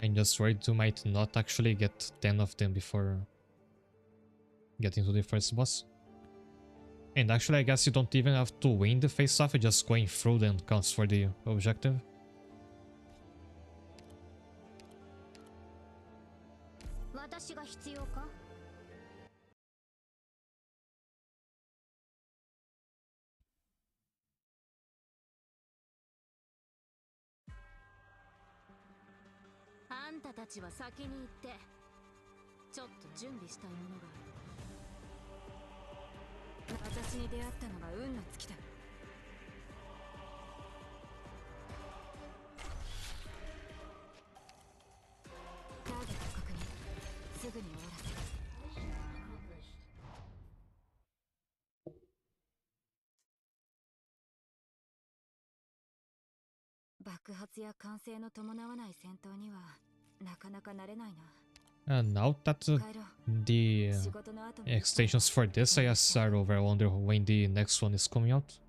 I'm just worried we might not actually get 10 of them before getting to the first boss. And actually, I guess you don't even have to win the face-off, just going through them counts for the objective. 私が必要か？あんたたちは先に行って、ちょっと準備したいものがある。私に出会ったのが運の尽きだ。ターゲット確認、すぐに終わらせる。爆発や歓声の伴わない戦闘にはなかなか慣れないな。And now that the extensions for this IS are over, I wonder when the next one is coming out.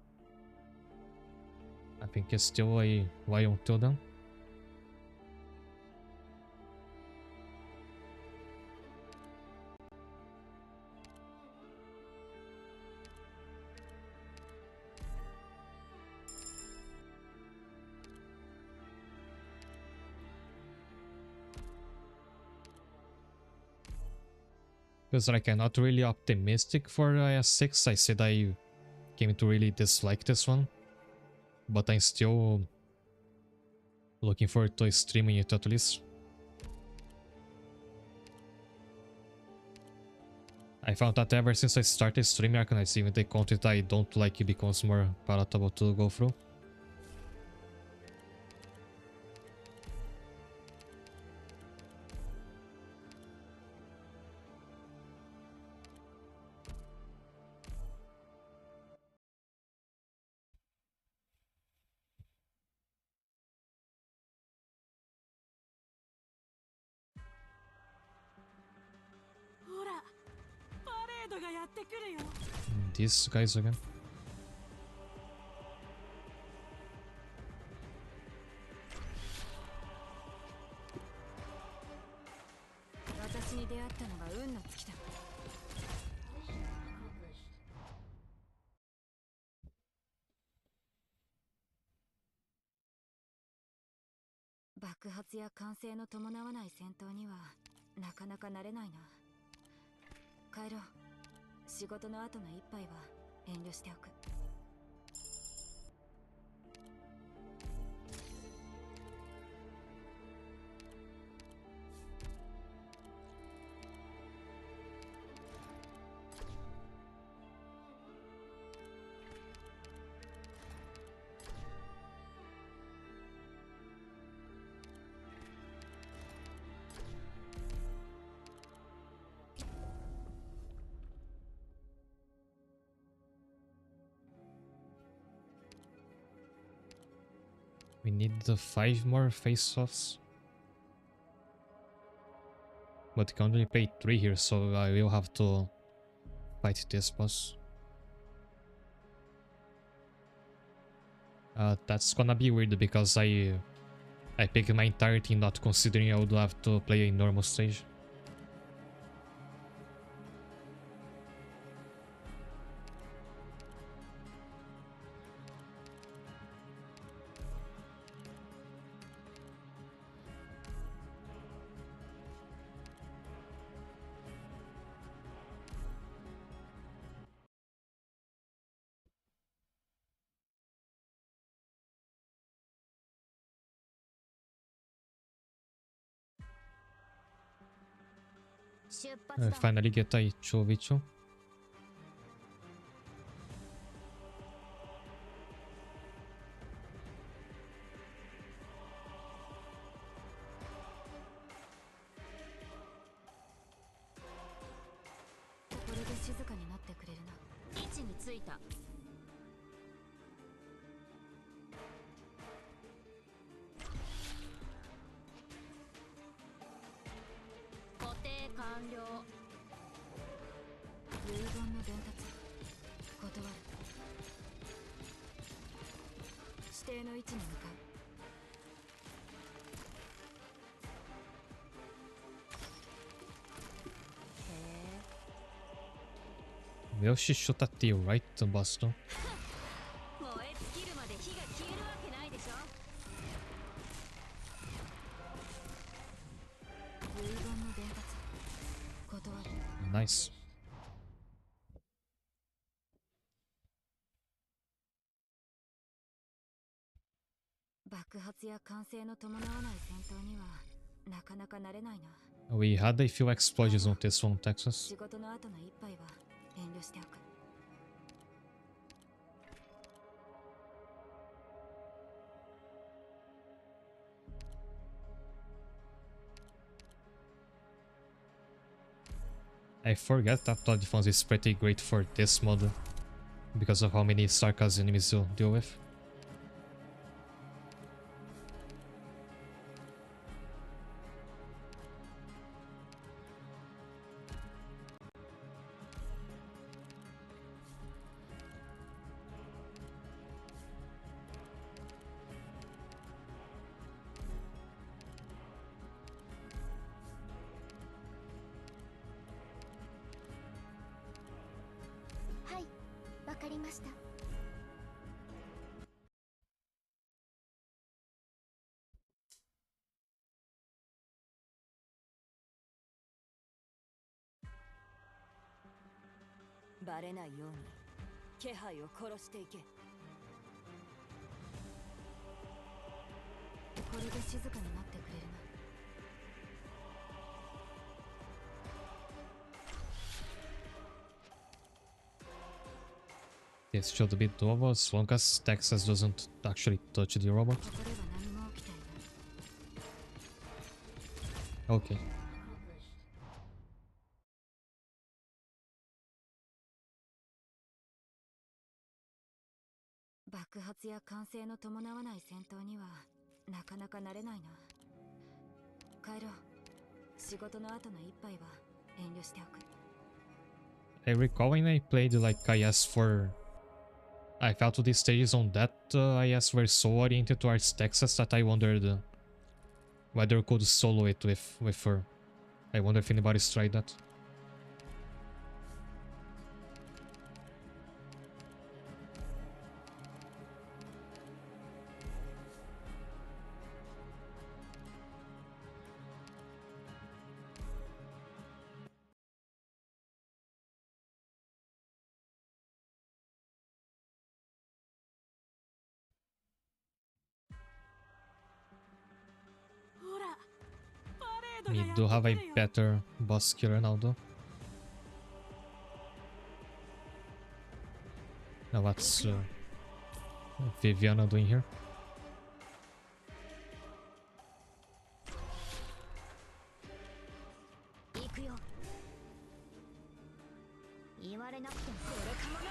I think it's still a while until then. Because like I'm not really optimistic for IS6. I said I came to really dislike this one, but I'm still looking forward to streaming it at least. I found that ever since I started streaming Arknights, even the content I don't like, it becomes more palatable to go through. These guys again. 私に出会ったのが運の尽きだ。爆発や歓声の伴わない戦闘にはなかなか慣れないな。帰ろう。仕事の後の一杯は遠慮しておく。We need the 5 more face-offs. But we can only play 3 here, so I will have to fight this boss. That's gonna be weird because I picked my entire team not considering I would have to play a normal stage. I finally get a Chovicho. Will she shoot at you, right, Boston? 燃え尽きるまで火が消えるわけないでしょ。遺言の伝達断る。 Nice. 爆発や歓声の伴わない戦闘にはなかなか慣れないな。 We had a few explosions on this one, Texas. 仕事の後の一杯は遠慮しておく。 I forget that the defense is pretty great for this mod because of how many sarcasm enemies you deal with.はい、わかりました。 バレないように気配を殺していけ。これで静かになってくれるな。 This should be doable as long as Texas doesn't actually touch the robot. ここでは何も起きていない。 Okay. 爆発や歓声の伴わない戦闘にはなかなか慣れないな。帰ろう。仕事の後の一杯は遠慮しておく。 I recall when I played like IS4, I felt the stages on that IS were so oriented towards Texas that I wondered whether I could solo it with her. I wonder if anybody's tried that. We do have a better boss killer now though. Now what's Viviana doing here? 行くよ。言われなくてもこれかもな。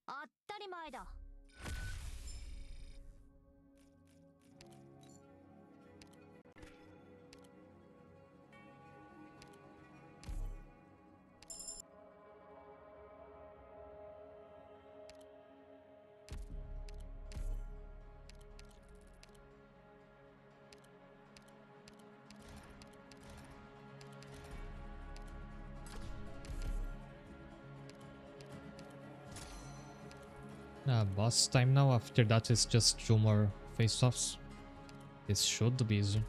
当たり前だ。 Boss time now. After that is just 2 more face-offs. This should be easy.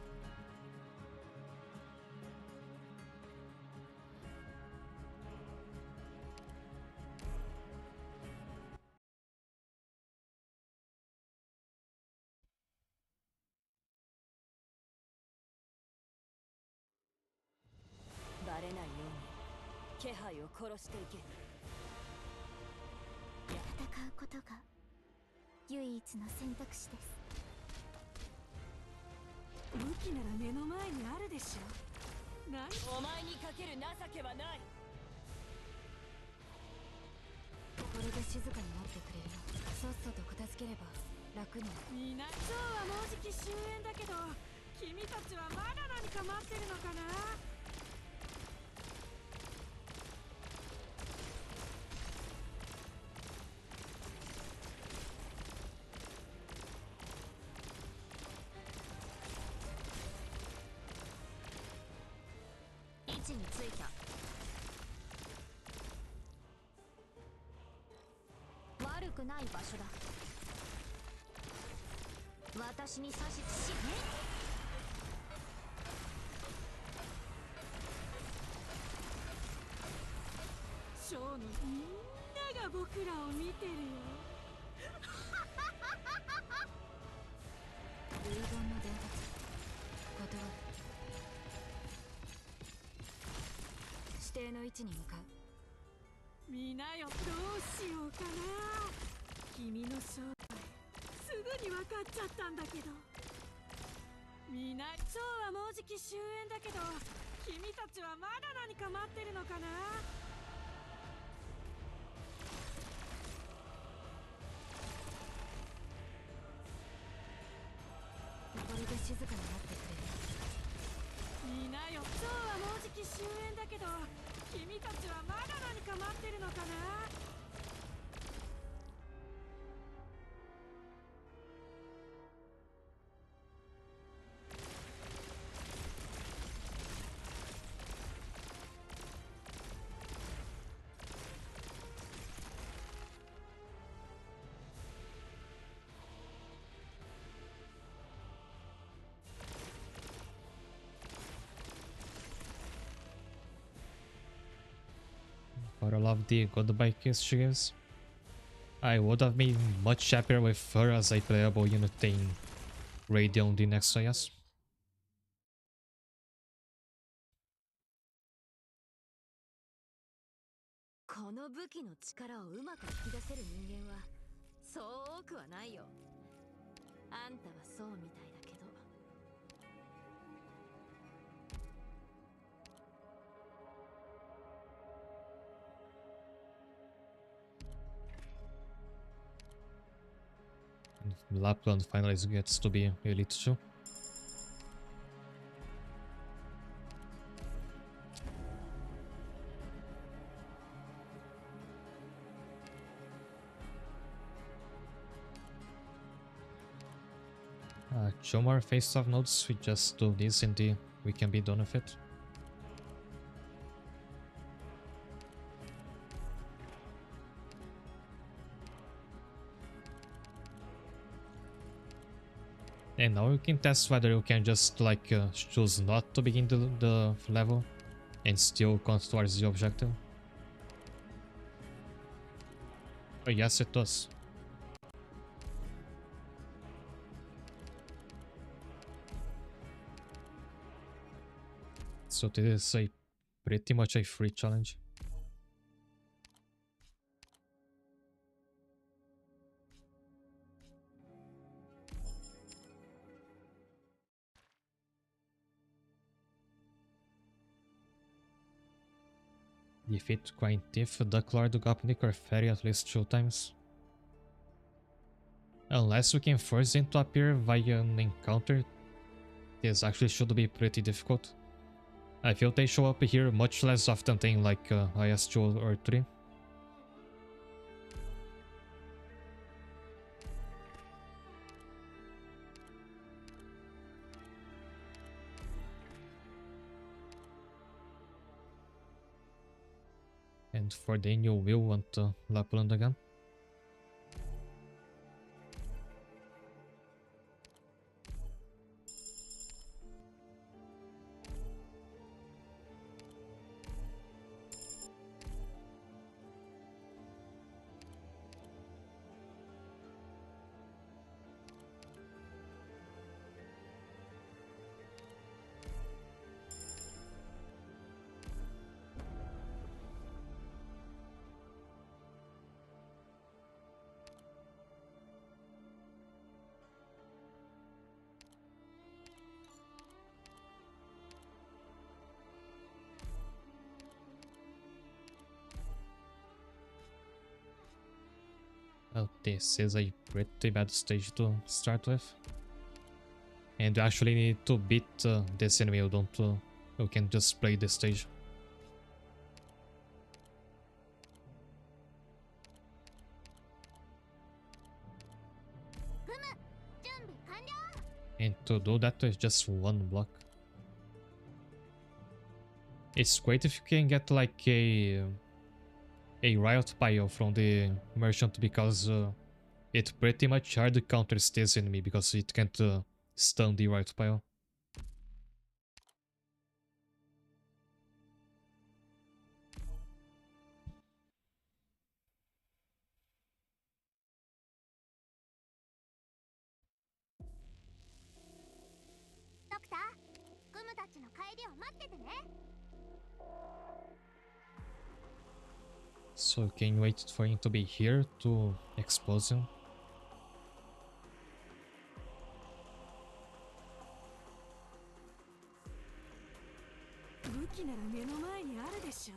戦うことが唯一の選択肢です。武器なら目の前にあるでしょ。何？お前にかける情けはない。これで静かになってくれるな。さっさと片付ければ楽になる。みんな今日はもうじき終焉だけど、君たちはまだ何か待ってるのかな。 こ置についた。悪くない場所だ。私に指図しね。ショーのみんなが僕らを見てるよ。遺言の伝達断る。指定の位置に向かう。見なよ、どうしようかな。君の正体すぐに分かっちゃったんだけど。みんなショーはもうじき終焉だけど、君たちはまだ何か待ってるのかな。これで静かになってくれる。みんなよ、ショーはもうじき終焉だけど、君たちはまだ何か待ってるのかな。But I love the goodbye kiss she gives. I would have been much happier with her as a playable unit in Radeon the next, I guess. この武器の力をうまく引き出せる人間はそう多くはないよ。あんたはそうみたいだけど。Lapland finally gets to be Elite 2. Two more face-off nodes, we just do this and we can be done with it. And now you can test whether you can just like choose not to begin the level and still count towards the objective. Oh yes, it does. So this is a pretty much a free challenge. Defeat Grind Thief, Duck Lord, Gopnik or Fairy at least 2 times. Unless we can force them to appear via an encounter, this actually should be pretty difficult. I feel they show up here much less often than like IS2 or 3. And for then you will want Lapland again. Well, this is a pretty bad stage to start with. And you actually need to beat this enemy, you can just play this stage. And to do that with just one block. It's great if you can get like a riot pile from the merchant, because it pretty much hard counters this enemy because it can't stun the riot pile. ドクター、グムたちの帰りを待っててね。 So can you wait for him to be here to expose him? 武器なら目の前にあるでしょ。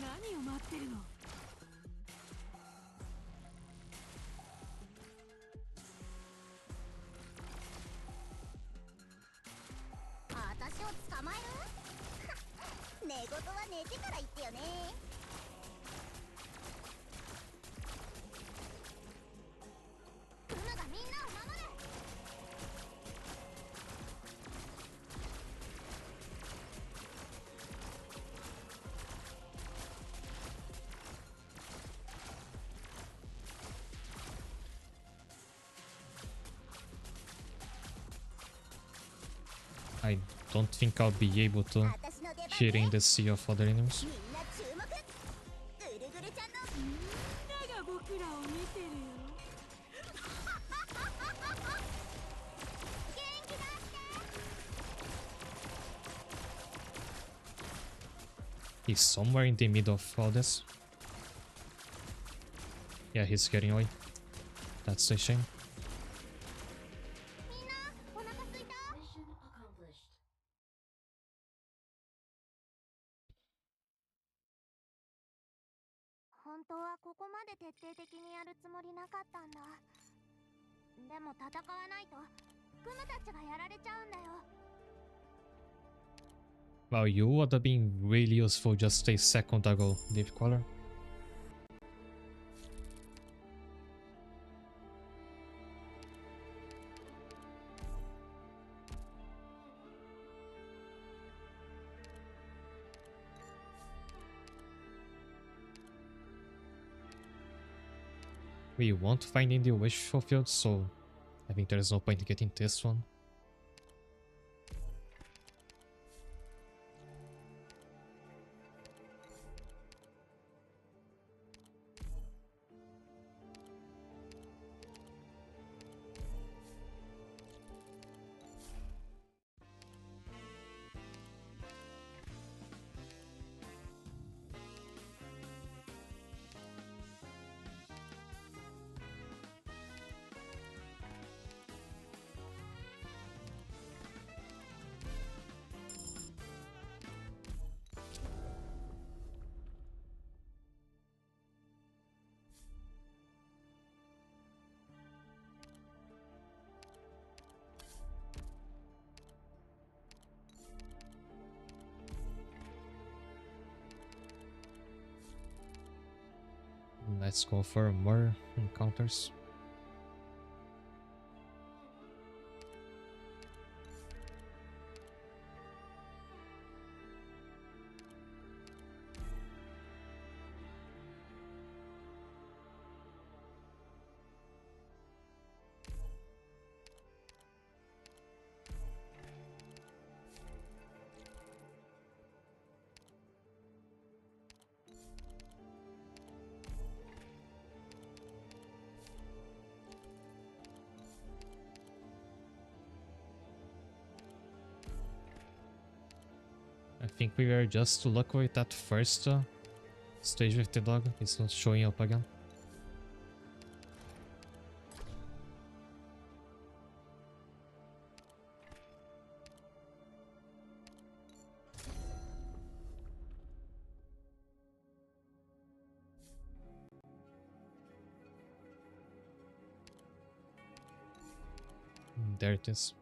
何を待ってるの。私を捕まえる？寝言は寝てから言ってよね。グムがみんなを守る。 I don't think I'll be able to 私の出番 hit ね。 in the sea of other enemies. みんな注目。ぐるぐるちゃんの。みんなが僕らを見てるよ。 元気出して。 He's somewhere in the middle of all this. Yeah, he's getting away. That's a shame. みんなお腹すいた？ 本当はここまで徹底的にやるつもりなかったんだ。でも戦わないとグムたちがやられちゃうんだよ。 Well, you would have been really useful just a second ago, Deep Caller. We won't find in the wish fulfilled, so I think there's no point in getting this one. Let's go for more encounters. I think we were just lucky with that first stage with the dog. It's not showing up again. There it is.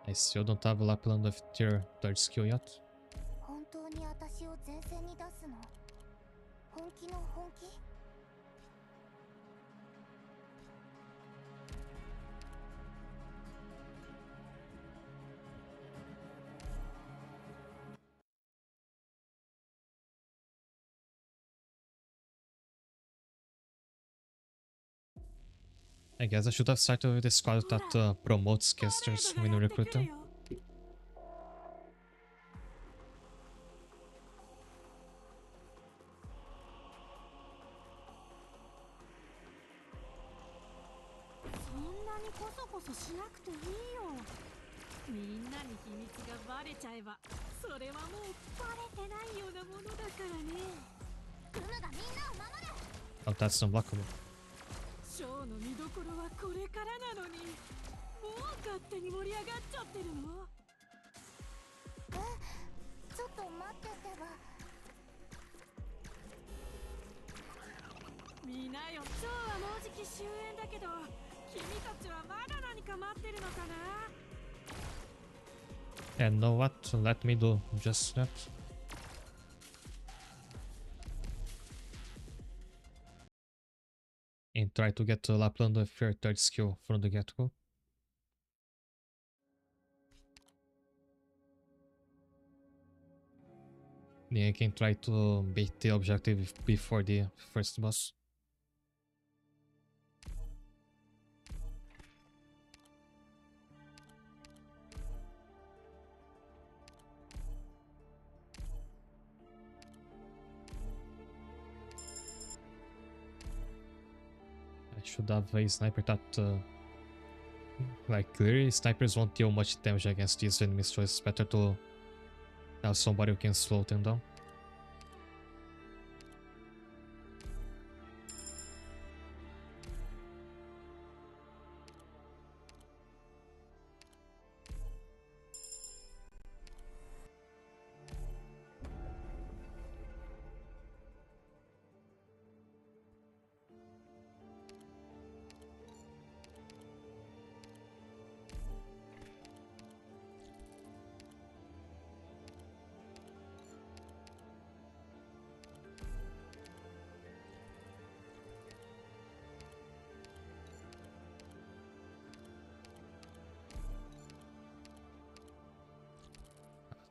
I still don't have a Lapland of tier 3rd skill yet. 本当に私を前線に出すの？本気の本気？ I guess I should have started with the squad that promotes casters when you recruit them. そんなにこそこそしなくていいよ。みんなに秘密がバレちゃえば、それはもうバレてないようなものだからね。クムがみんなを守る。 Oh, that's unblockable. ショーの見どころはこれからなのに、もう勝手に盛り上がっちゃってるの？ちょっと待っててば。みなよ、ショーはもうじき終焉だけど、君たちはまだ何か待ってるのかな？ And know what? Let me do just that. And try to get Lapland with your third skill from the get-go. Then I can try to beat the objective before the first boss. I should have a sniper that like clearly snipers won't deal much damage against these enemies, so it's better to have somebody who can slow them down.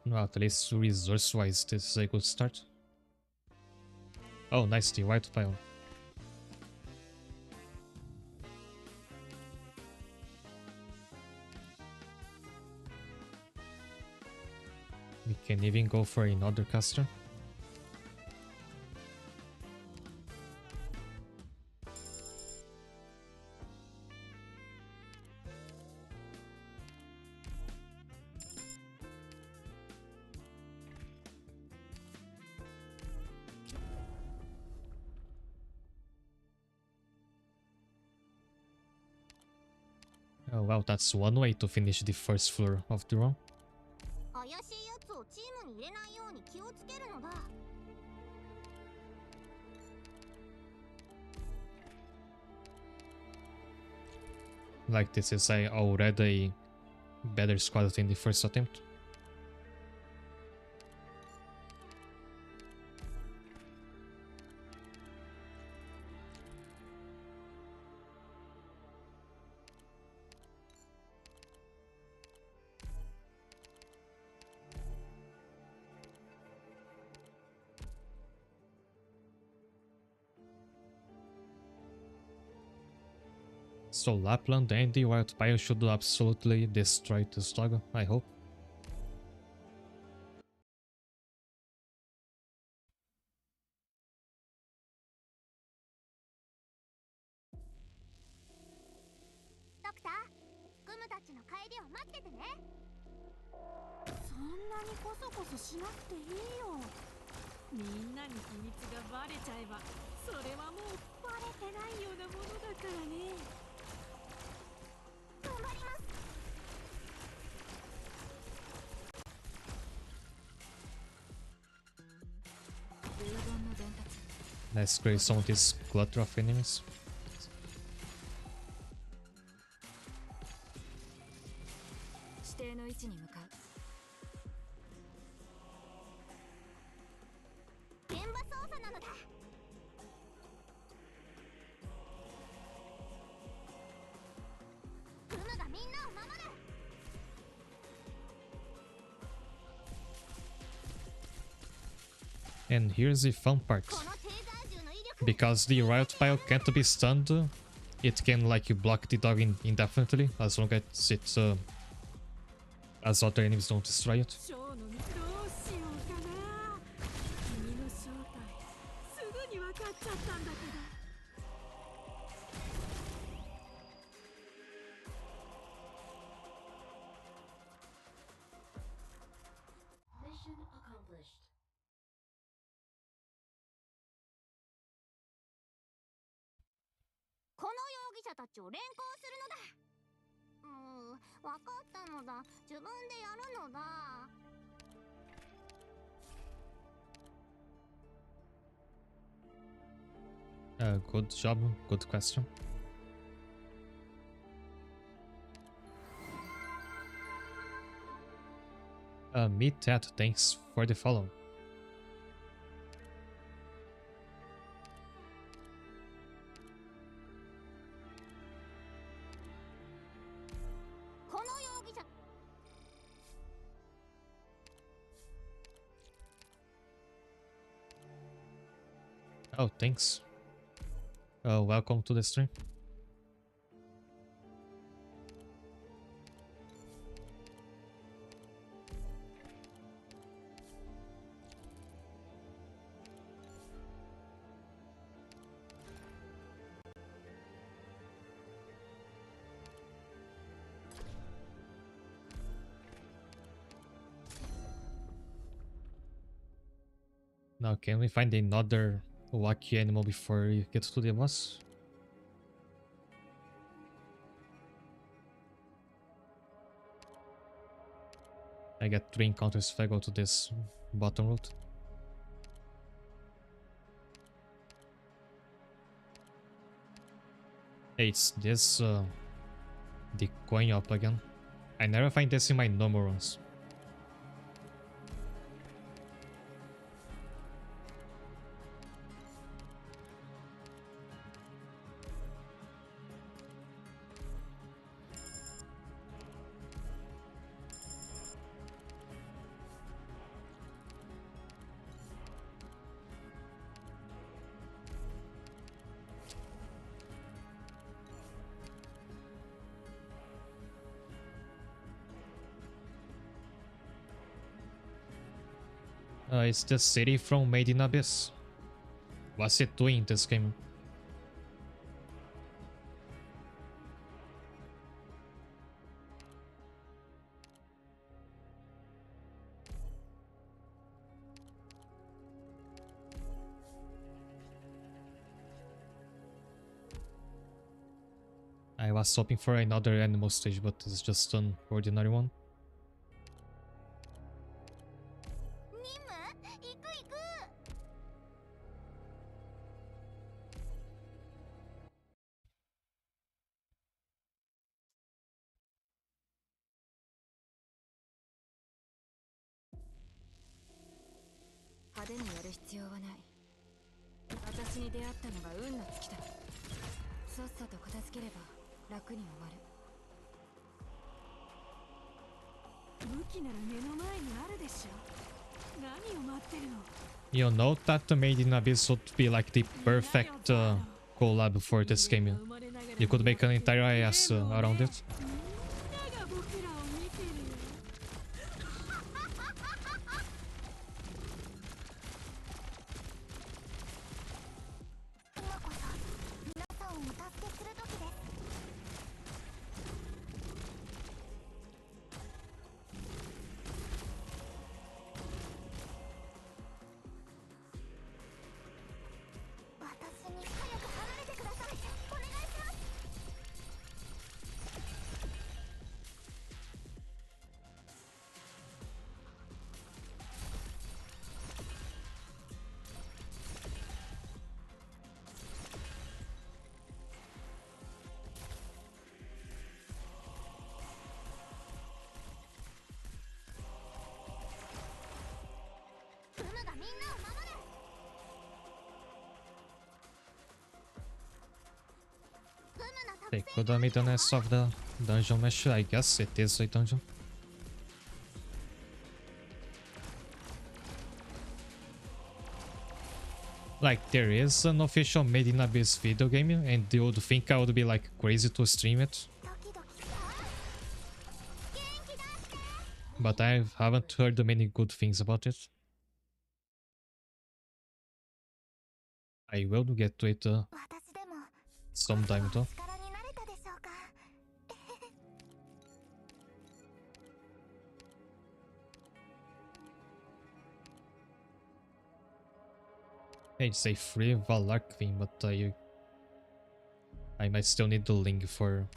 Well, at least resource-wise, this is a good start. Oh, nice, the white pile. We can even go for another caster. Oh wow, that's one way to finish the first floor of the run. 怪しいやつをチームに入れないように気をつけるのだ。 Like this is already a better squad than the first attempt. So Lapland and the Wild Pile should absolutely destroy this dog, I hope. ドクター、クムたちの帰りを待っててね。そんなにこそこそしなくていいよ。みんなに秘密がバレちゃえば、それはもうバレてないようなものだからね。頑張ります。 Let's create some of this clutter of enemies. 指定の位置に向かう。 現場操作なのだ。クムがみんなを守る。 And here's the fun part. このテーザー銃の威力。 Because the Riot Pile can't be stunned it can like block the dog indefinitely as long as it as other enemies don't destroy it. ショーのどうしようかな。君の正体すぐに分かっちゃったんだけど。この容疑者たちを連行するのだ。分かったのだ。自分でやるのだ。Good job, good question. Meet Ted, thanks for the follow. この容疑者。Oh, thanks. Welcome to the stream. Now, can we find another lucky animal before you get to the boss? I get 3 encounters if I go to this bottom route. Hey, it's this the coin up again. I never find this in my normal runs. It's the city from Made in Abyss. What's it doing in this game? I was hoping for another animal stage, but it's just an ordinary one. 行く行く。派手にやる必要はない。私に出会ったのが運の尽きだ。さっさと片付ければ楽に終わる。武器なら目の前にあるでしょ。何を待ってるの。You know that the Made in Abyss would be like the perfect collab for this game. You could make an entire IS around it. みんなが僕らを見てるよ。今こそ皆さんをお助けする時です。私に早く離れてください。お願いします。ブムがみんなを守る。ブムの特 They 性 could have made an S of the dungeon mesh. I guess it is a dungeon. Like, there is an official Made in Abyss video game, and you would think I would be like crazy to stream it. But I haven't heard many good things about it. I will get to it sometime though. It's a free Valark thing, but I might still need the link for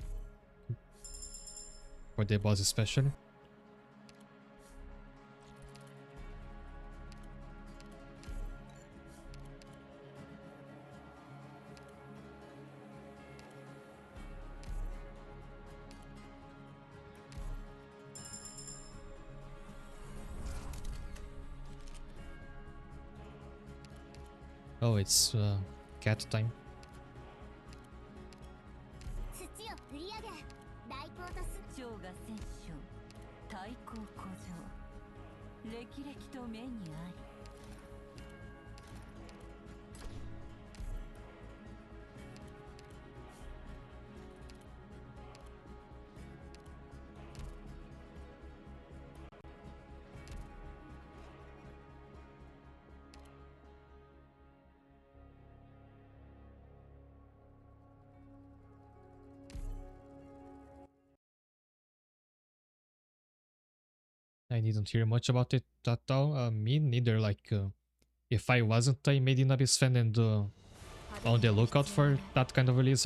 the boss especially. Oh, it's cat time. 土を振り上げ大工とす将が戦勝太閤古城歴々と目にあり I didn't hear much about it at all. Me neither. Like, if I wasn't a Made in Abyss fan and on the lookout for that kind of release,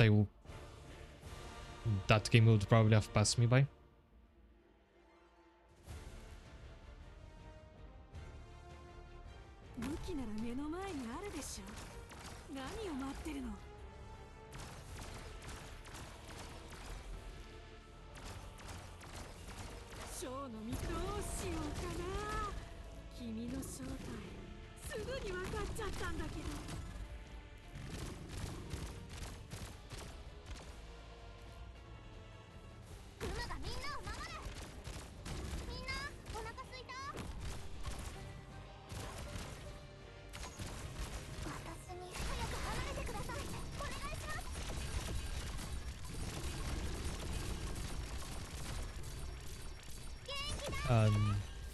that game would probably have passed me by. 武器なら目の前にあるでしょ。何を待ってるの。ショーの身どうしようかな。君の正体すぐに分かっちゃったんだけど。グムがみんなを守る。みんなお腹すいた。私に早く離れてください。お願いします。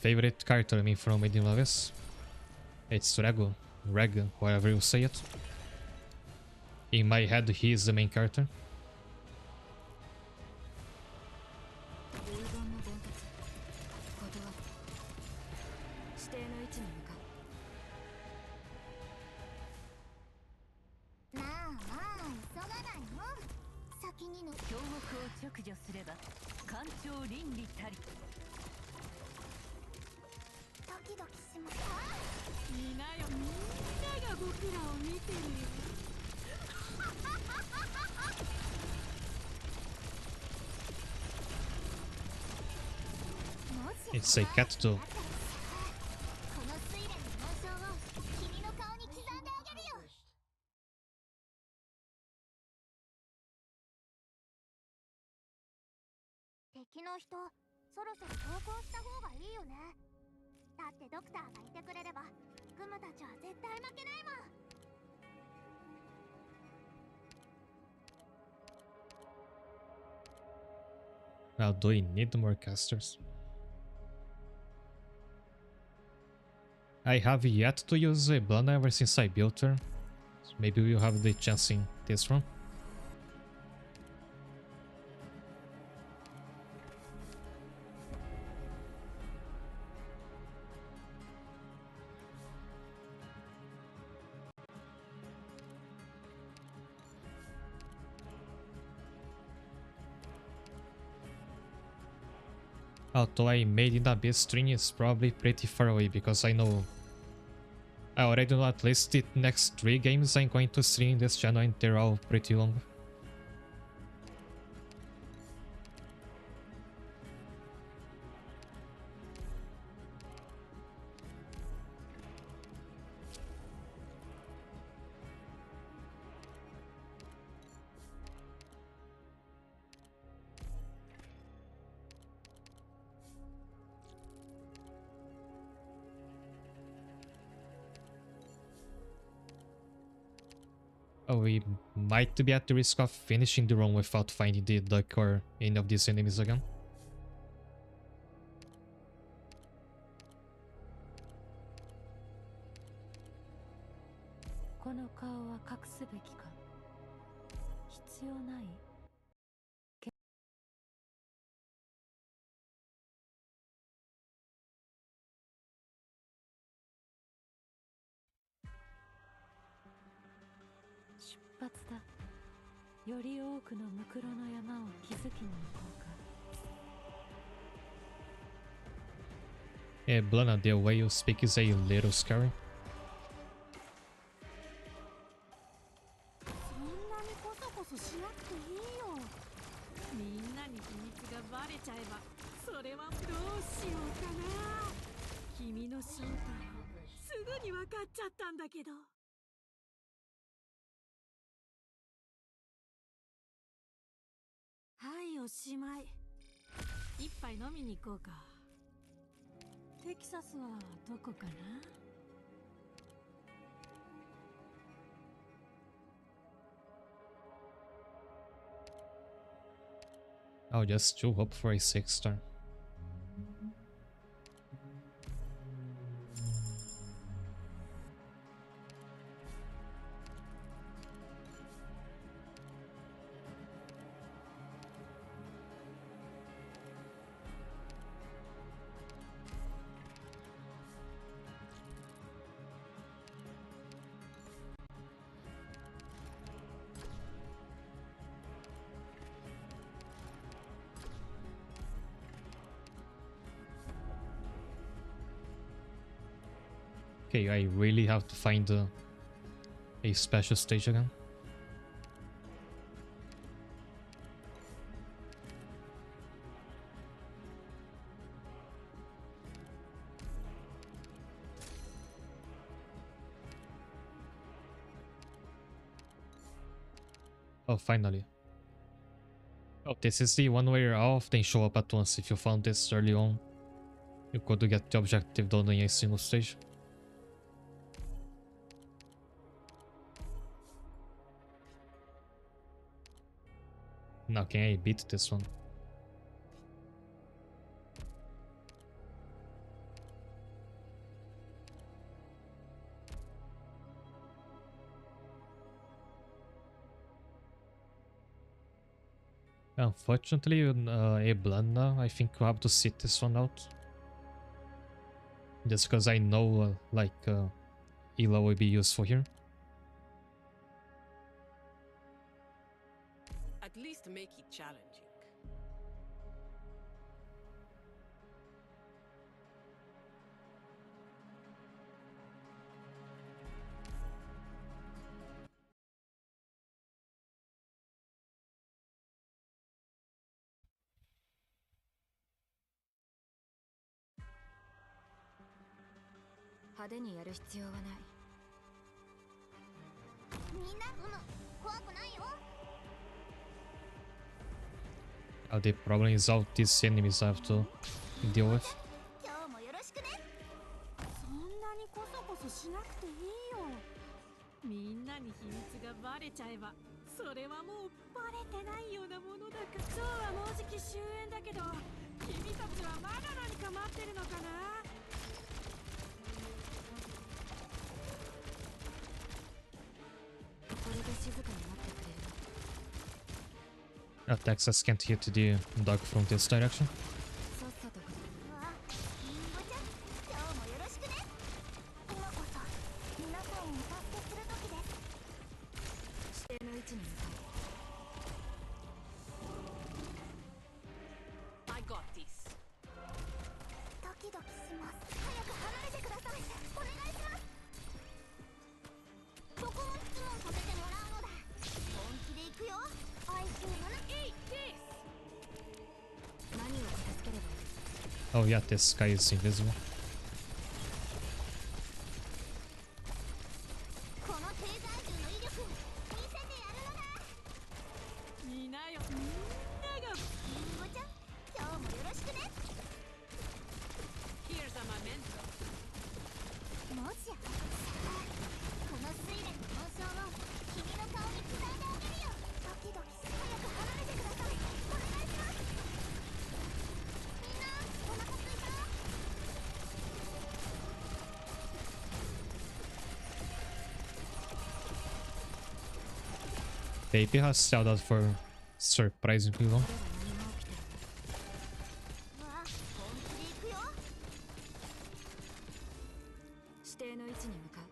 Favorite character, I mean, from Made in Abyss? It's Reg, whatever you say it. In my head, he is the main character. 遺言の伝達断る指定の位置に向かう。まあまあ急がないもん。先にの強国を直除すれば官庁倫理たり ドキドキします。みんなよ、みんなが僕らを見てるよ。 It's a cat too. この睡蓮の紋章を君の顔に刻んであげるよ。敵の人、そろそろ投降した方がいいよね。だってドクターがいてくれれば、グムたちは絶対負けないもん。 Now, do we need more casters? I have yet to use a Blana ever since I built her. So maybe we'll have the chance in this one. Although I made in Abyss string is probably pretty far away because I know I already know at least the next 3 games I'm going to stream in this channel and they're all pretty long. Oh, we might be at the risk of finishing the run without finding the duck or any of these enemies again. Yeah, Blana, the way you speak is a little scary. そんなにコソコソしなくていいよ。みんなに秘密がバレちゃえばそれはどうしようかな。君の正体すぐに分かっちゃったんだけど。はい、おしまい。一杯飲みに行こうか。テキサスはどこかな。 I'll just still hope for a 6-star. Okay, I really have to find a special stage again. Oh, finally. Oh, this is the one where all of them show up at once. If you found this early on, you could get the objective done in a single stage. Now can I beat this one? Unfortunately, a Blanda, I think you have to sit this one out. Just because I know, Ela will be useful here. At least make it challenging. Oh, the problem is all these enemies I have to deal with. 今日もよろしくね。そんなにコソコソしなくていいよ。みんなに秘密がバレちゃえばそれはもうバレてないようなものだから。今日はもうじき終焉だけど君たちはまだ何か待ってるのかな。これで静かになってくれる。 Texas can't hit the dog from this direction. さっさと。うわ、りんごちゃん、今日もよろしくね。今こそ皆さんに助けする時です。指定の位置に向かう。 I got this. ドキドキします。早く離れてください。お願いします。そこも質問させてもらうのだ。本気で行くよ。Oh yeah, this guy is invisible. この低体重の威力見せてやるのだ。みんなよ、みんなが。りんごちゃん、今日もよろしくね。 Here's a memento. もしやこの睡蓮の紋章を君の顔 Baby has held out for surprisingly long. わあ本気で行くよ。指定の位置に向かう。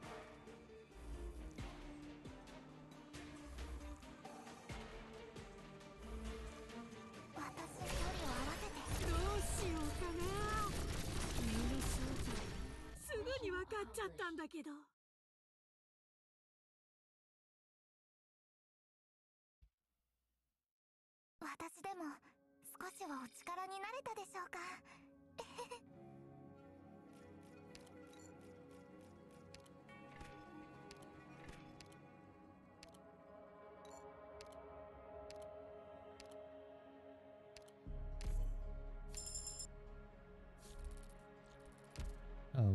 私距離を合わせて。どうしようかな。君の正体すぐに分かっちゃったんだけど。私でも少しはお力になれたでしょうか。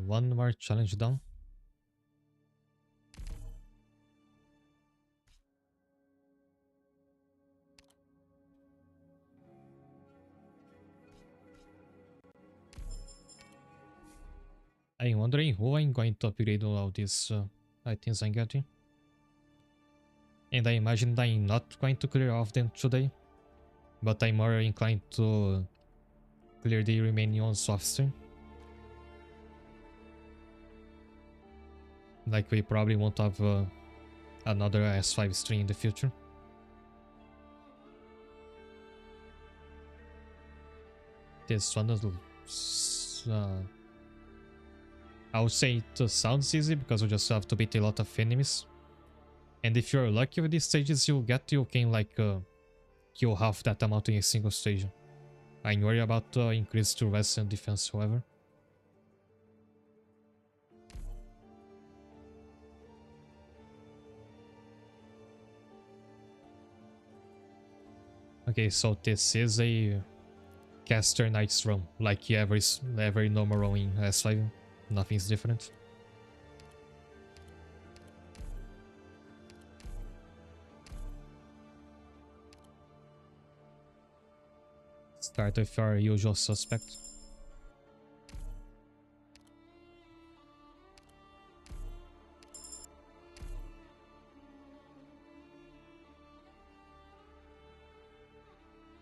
One more challenge down. I'm wondering who I'm going to upgrade all these items I'm getting. And I imagine I'm not going to clear all of them today. But I'm more inclined to clear the remaining ones off stream. Like we probably won't have another IS5 stream in the future. This one is I would say it sounds easy because you just have to beat a lot of enemies. And if you're lucky with these stages you can like kill half that amount in a single stage. I'm worried about increased res and defense, however. Okay, so this is a caster knight's run, like every normal run in S5. Nothing's different. Start with our usual suspect.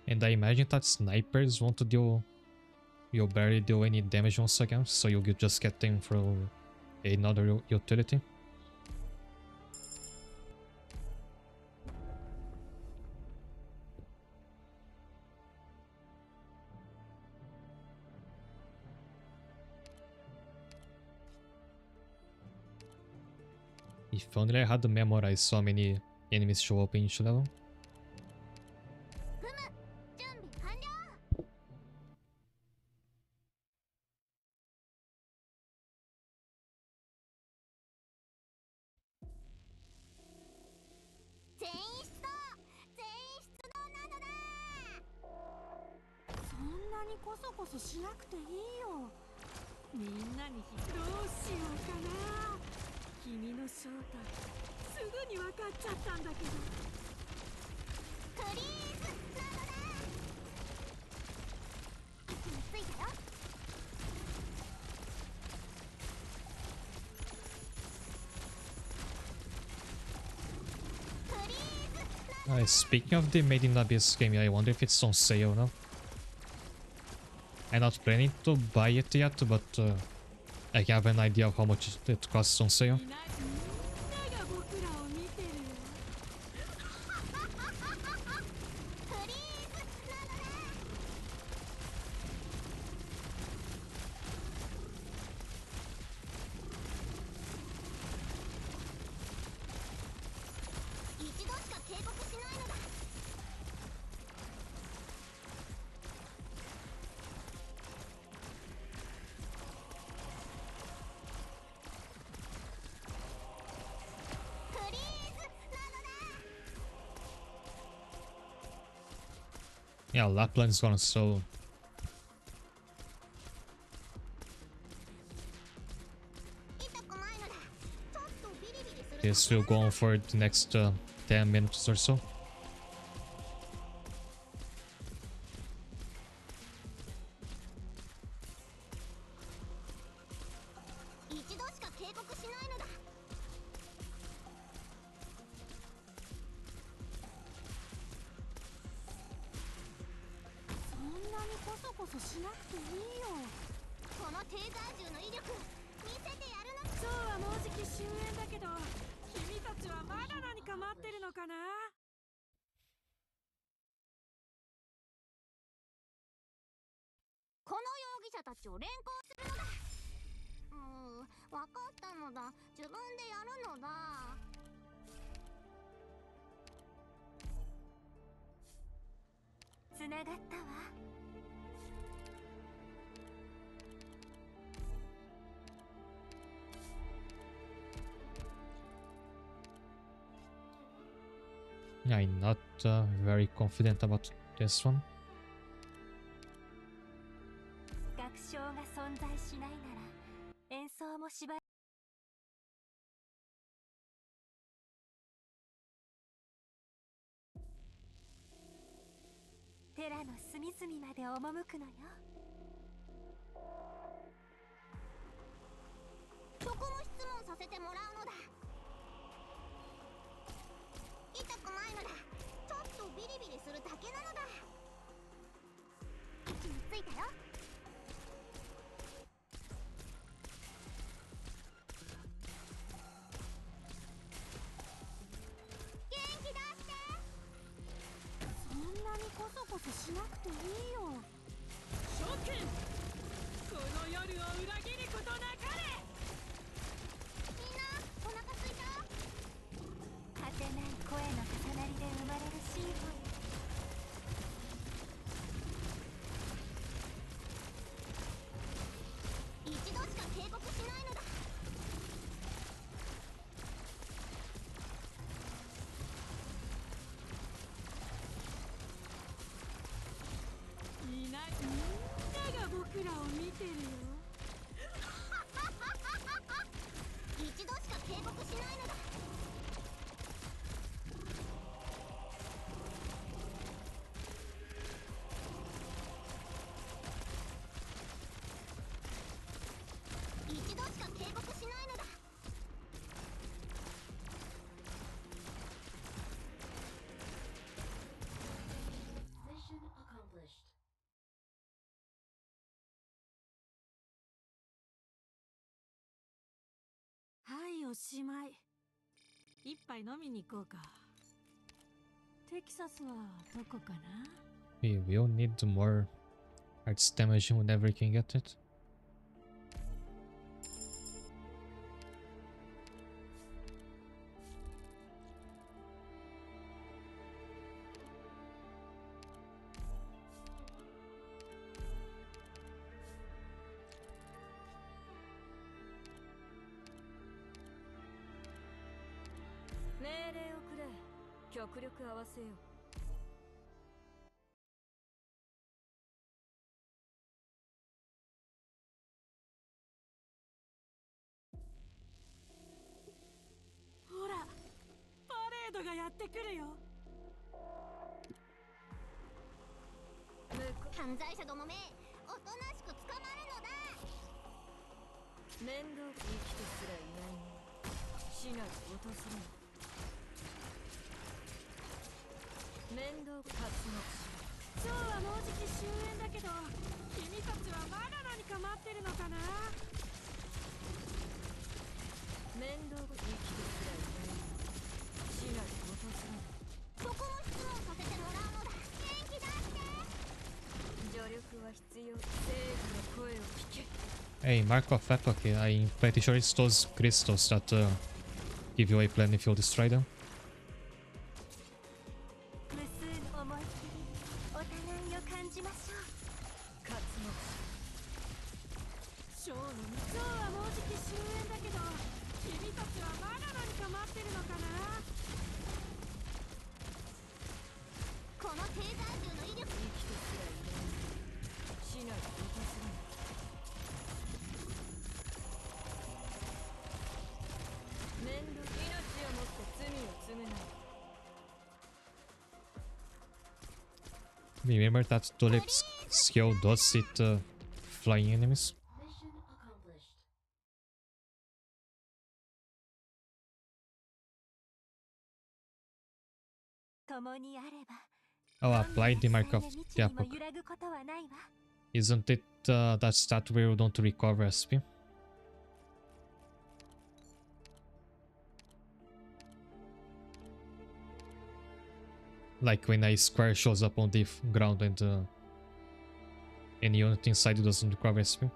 And I imagine that snipers won't deal... You'll barely do any damage once again, so you'll just get them for another utility. If only I had memorized so many enemies show up in each level. ふむ準備完了。全員出動なのだ。そんなにこそこそしなくていいよ。みんなにどうしようかな。君の正体すぐに分かっちゃったんだけど。フリーズなのだ。位置についたよ。フリーズ。Speaking of the Made in Abyss game, I wonder if it's on sale now. I'm not planning to buy it yet, but I have an idea of how much it costs on sale. みんなが僕らを見てるよ。フリーズなのだ。一度しか警告しないのだ。フリーズなのだ。 Yeah, Lapland's gone so... 痛くないのだ。ちょっとビリビリする。 This will go on for the next 10 minutes or so. 一度しか警告しないのだ。こそこそしなくていいよ。このテーザー銃の威力見せてやるの。そうはもうじき終焉だけど、君たちはまだ何か待ってるのかな。この容疑者たちを連行するのだ。分かったのだ。自分でやるのだ。つながったわ。Yeah, I'm not very confident about this one. 楽章が存在しないなら演奏も芝居。寺の隅々まで赴くのよ。そこも質問させてもらうのだ。痛くないのだ。ちょっとビリビリするだけなのだ。位置についたよ。元気出して。そんなにこそこそしなくていいよ。諸君、この夜を裏切ることなかれ。みんなお腹すいた。果てない声の重なりで生まれるシーンも。一度しか警告しないのだ。いない。みんなが僕らを見てるよ。一度しか警告しないのだ。一度しか警告しないのだ。はい、おしまい。一杯飲みに行こうか。テキサスはどこかな。 We will need more arts damage whenever we can get it. 命令をくれ。極力合わせよう。ほら、パレードがやってくるよ。犯罪者どもめ、おとなしく捕まるのだ。面倒生きてすらいないね。死なず落とすの。面倒活目し。今日はもうじき終焉だけど、君たちはまだ何か待ってるのかな。面倒生きてすらいないね。死なず落とすの。そこも質問させてもらうのだ。元気出して。助力は必要。正義の声を聞け。 Hey, mark of epoch, I'm pretty sure it's those crystals that give you a plan if you destroy them. 無数の思いっきりお互いを感じましょう。活目し。ショーの今日はもうじき終焉だけど、君たちはまだ何か待ってるのかな。このテーザー銃の威力。生きてすらいない。死なず落とすの。面倒。命をもって罪を償う。 Remember that Tulip's skill does hit flying enemies? 共にあれば Oh, applied the mark of the epoch. Isn't it that stat where you don't recover SP? Like when a square shows up on the ground and any unit inside doesn't recover SP?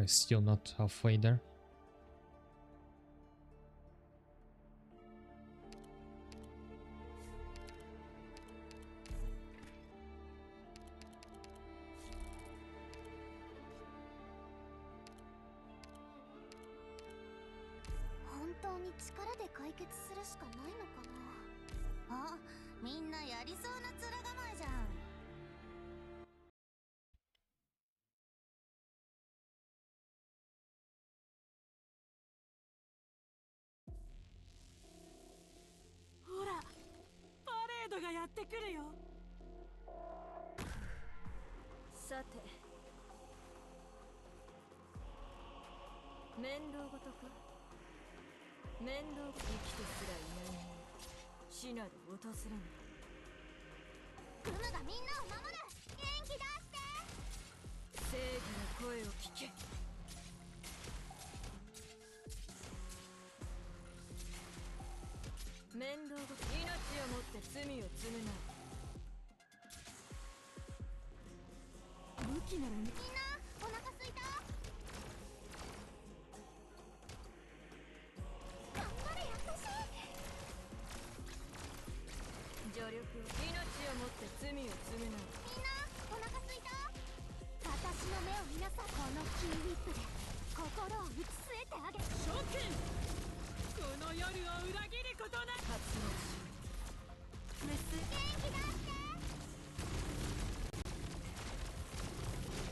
Still not halfway there.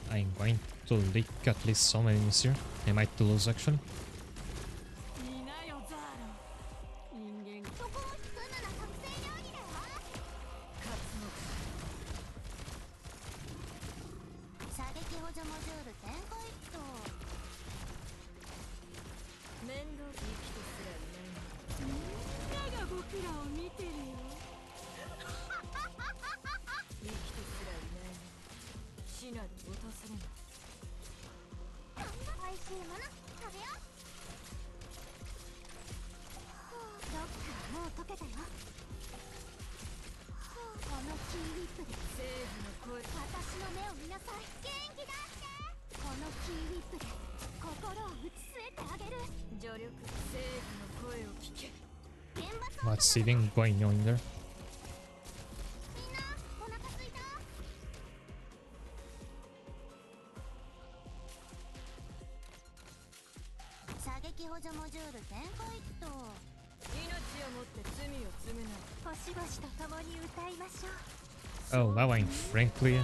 I'm going to leak at least some enemies here. I might lose actually. What's even going on there? Oh wow, I'm frankly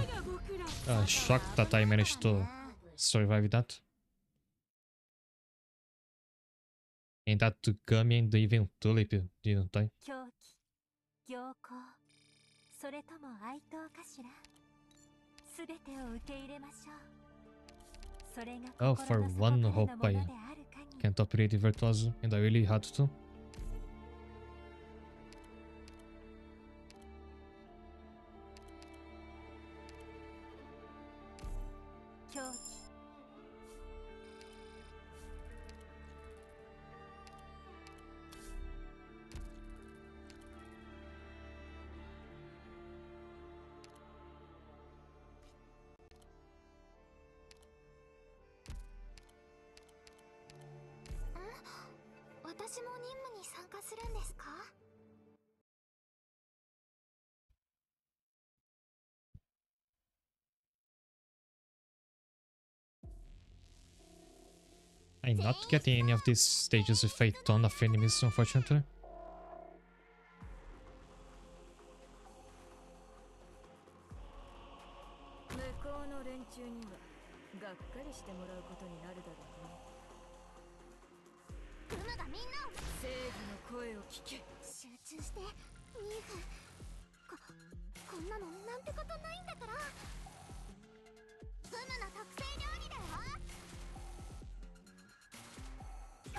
shocked that I managed to survive that. And that Gummy and even Tulip didn't I? Oh, for one hope I can't upgrade the Virtuoso, and I really had to. I'm not getting any of these stages with a ton of enemies, unfortunately. 中にはがっかりしてもらうことになるだろうね。グムがみんなを正義の声を聞け。集中してミーフ。こんなのなんてことないんだから。グムの特製料理だよ。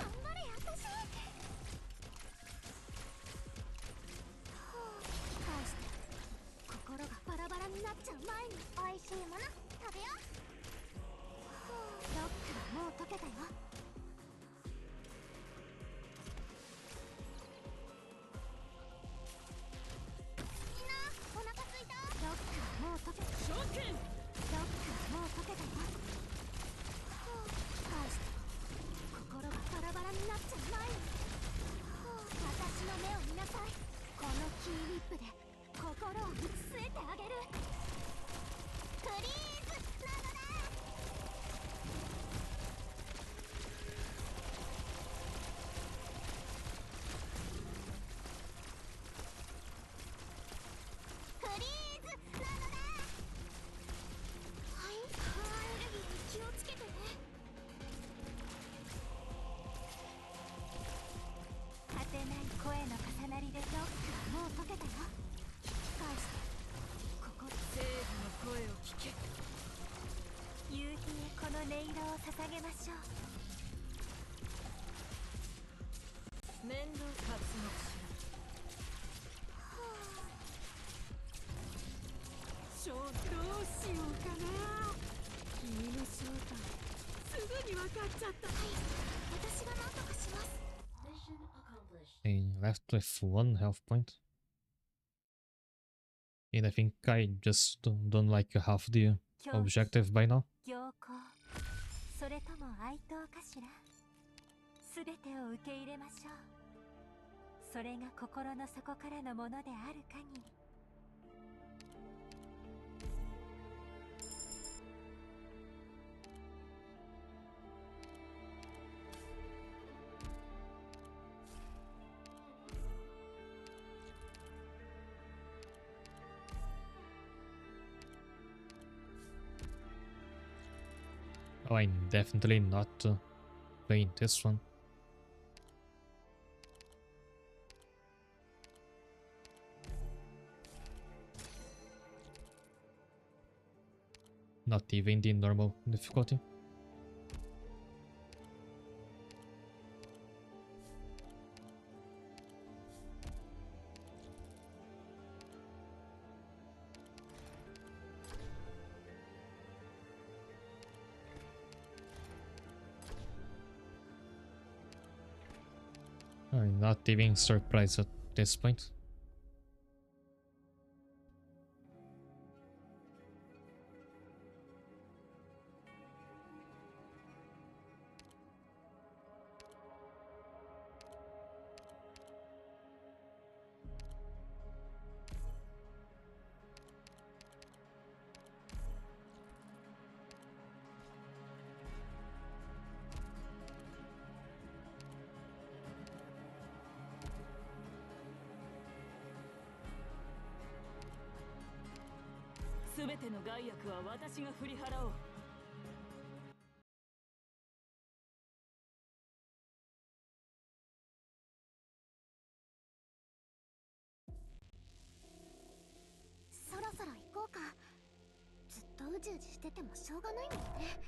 頑張れ私。返して心がバラバラになっちゃう前に美味しいもの食べよう。ロックはもう解けたよ。みんなお腹すいた。ロックはもう解けた。諸君、ロックはもう解けたよ。返して心がバラバラになっちゃう前に私の目を見なさい。このキーリップで心を打ち据えてあげる。フリーズなのだ。フリーズなのだ。はい、アレルギーに気をつけてね。果てない声の重なりでロックはもう解けたよ。引き返して正義の声を聞け。夕日へこの音色を捧げましょう。面倒活目しろ。どうしようかな。君の正体すぐに分かっちゃった。私が何とかします。 Okay, left with 1 health point. And I think I just done like half the objective by now. 行幸それとも哀悼かしら。すべてを受け入れましょう。それが心の底からのものである限り。Oh, I'm definitely not playing this one. Not even the normal difficulty. I'm not even surprised at this point.すべての害悪は私が振り払おう。そろそろ行こうか。ずっとうじうじしててもしょうがないもんね。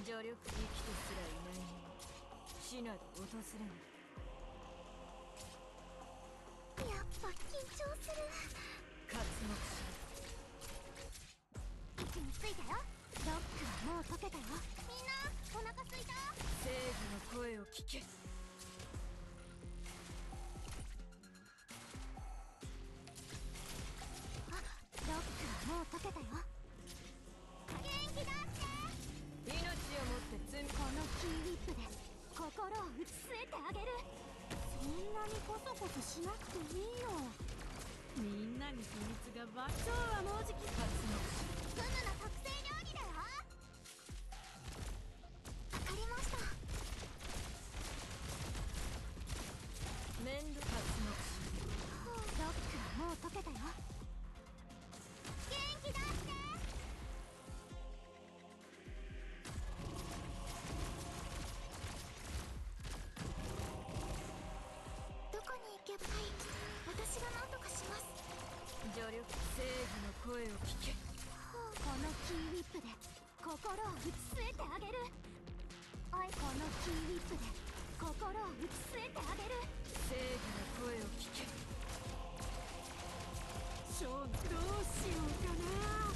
助力で生きてすらいないのに死など訪れない。やっぱ緊張する。活目し位置についたよ。ロックはもう解けたよ。みんなお腹すいた。正義の声を聞け。ロックはもう解けたよ。元気出して。命をもって罪。このキーリップで心を打ち据えてあげる。そんなにコソコソしなくていいよ。みんなに秘密がば超はもうじき。活目しグムの特製料理だよ。わかりました。面倒。活目しロックはもう解けたよ。助力正義の声を聞け。このキーウィップで心を打ち据えてあげる。おい、このキーウィップで心を打ち据えてあげる。正義の声を聞け。ショーン、どうしようかな。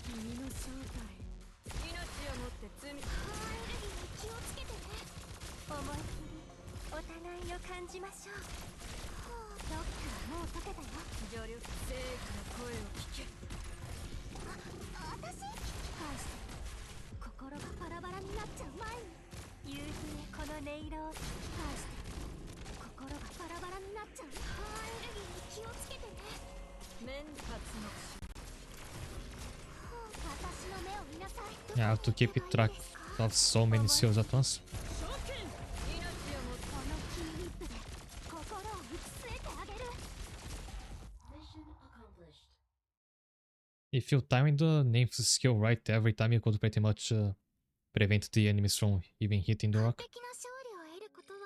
君の正体、命をもって罪。エネルギーに気をつけてね。思いっきりお互いを感じましょう。ロックはもう解けたよ。助力正義の声を聞け。私聞き返して。心がバラバラになっちゃう前に夕日へこの音色を聞き返して。心がバラバラになっちゃう。エネルギーに気をつけてね。面発の私の目を見なさい。 Yeah, I have to keep track of so many skills at once. 召喚。命をもって。このキーウィップで心を打ち据えてあげる。 If you time the name's skill right every time, you could pretty much prevent the enemies from even hitting the 完 rock. 璧な勝利を得ることは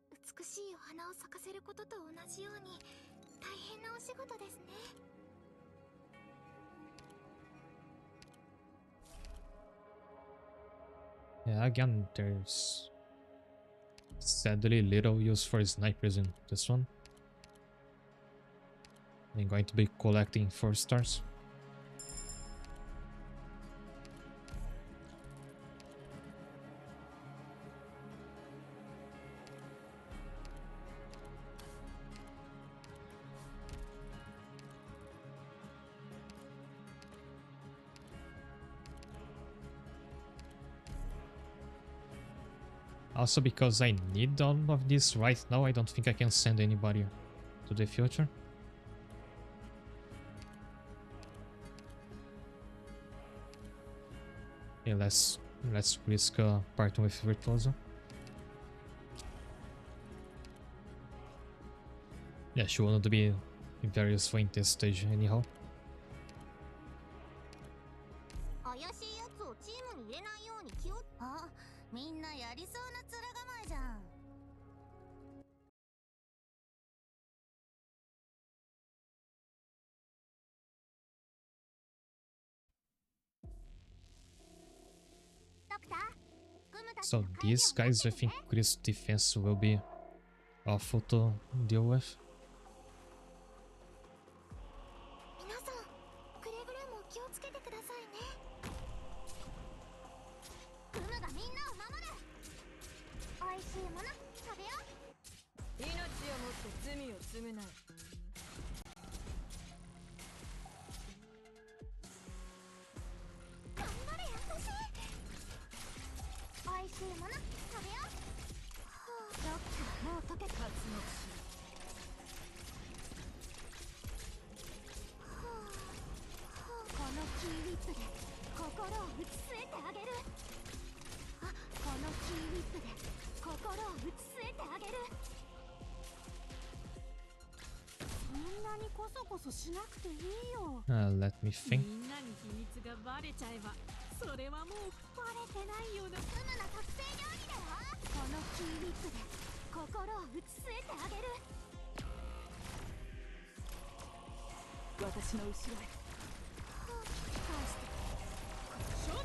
美しいお花を咲かせることと同じように大変なお仕事ですね。 Yeah, again, there's sadly little use for snipers in this one. I'm going to be collecting 4 stars. Also, because I need all of this right now, I don't think I can send anybody to the future. Okay, let's risk parting with Virtuoso. Yeah, she wanted to be very useful in this stage anyhow. 怪しいやつをチームに入れないように気を。あ、みんなやりそうな面構えじゃん。ドクター、グムたち So の会議を these guys, I 待って think てね。 Chris' defense will be awful to deal with. 皆さん、くれぐれも気をつけてくださいね。グムがみんなを守る。おいしいもの食べよう。命をもって罪を償う。頑張れ私。おいしいもの食べよう。ロックはもう解けた。活のし。このキーウィップで心を打ち据えてあげる。あ、このキーウィップで心を打ち据えてあげる。そんなにこそこそしなくていいよ。 Let me み think. んなに秘密がバレちゃえば、それはもうバレてないような。グムの特製料理だよ。このキーウィップで心を打ち据えてあげる。私の後ろへ。返して。召喚。こ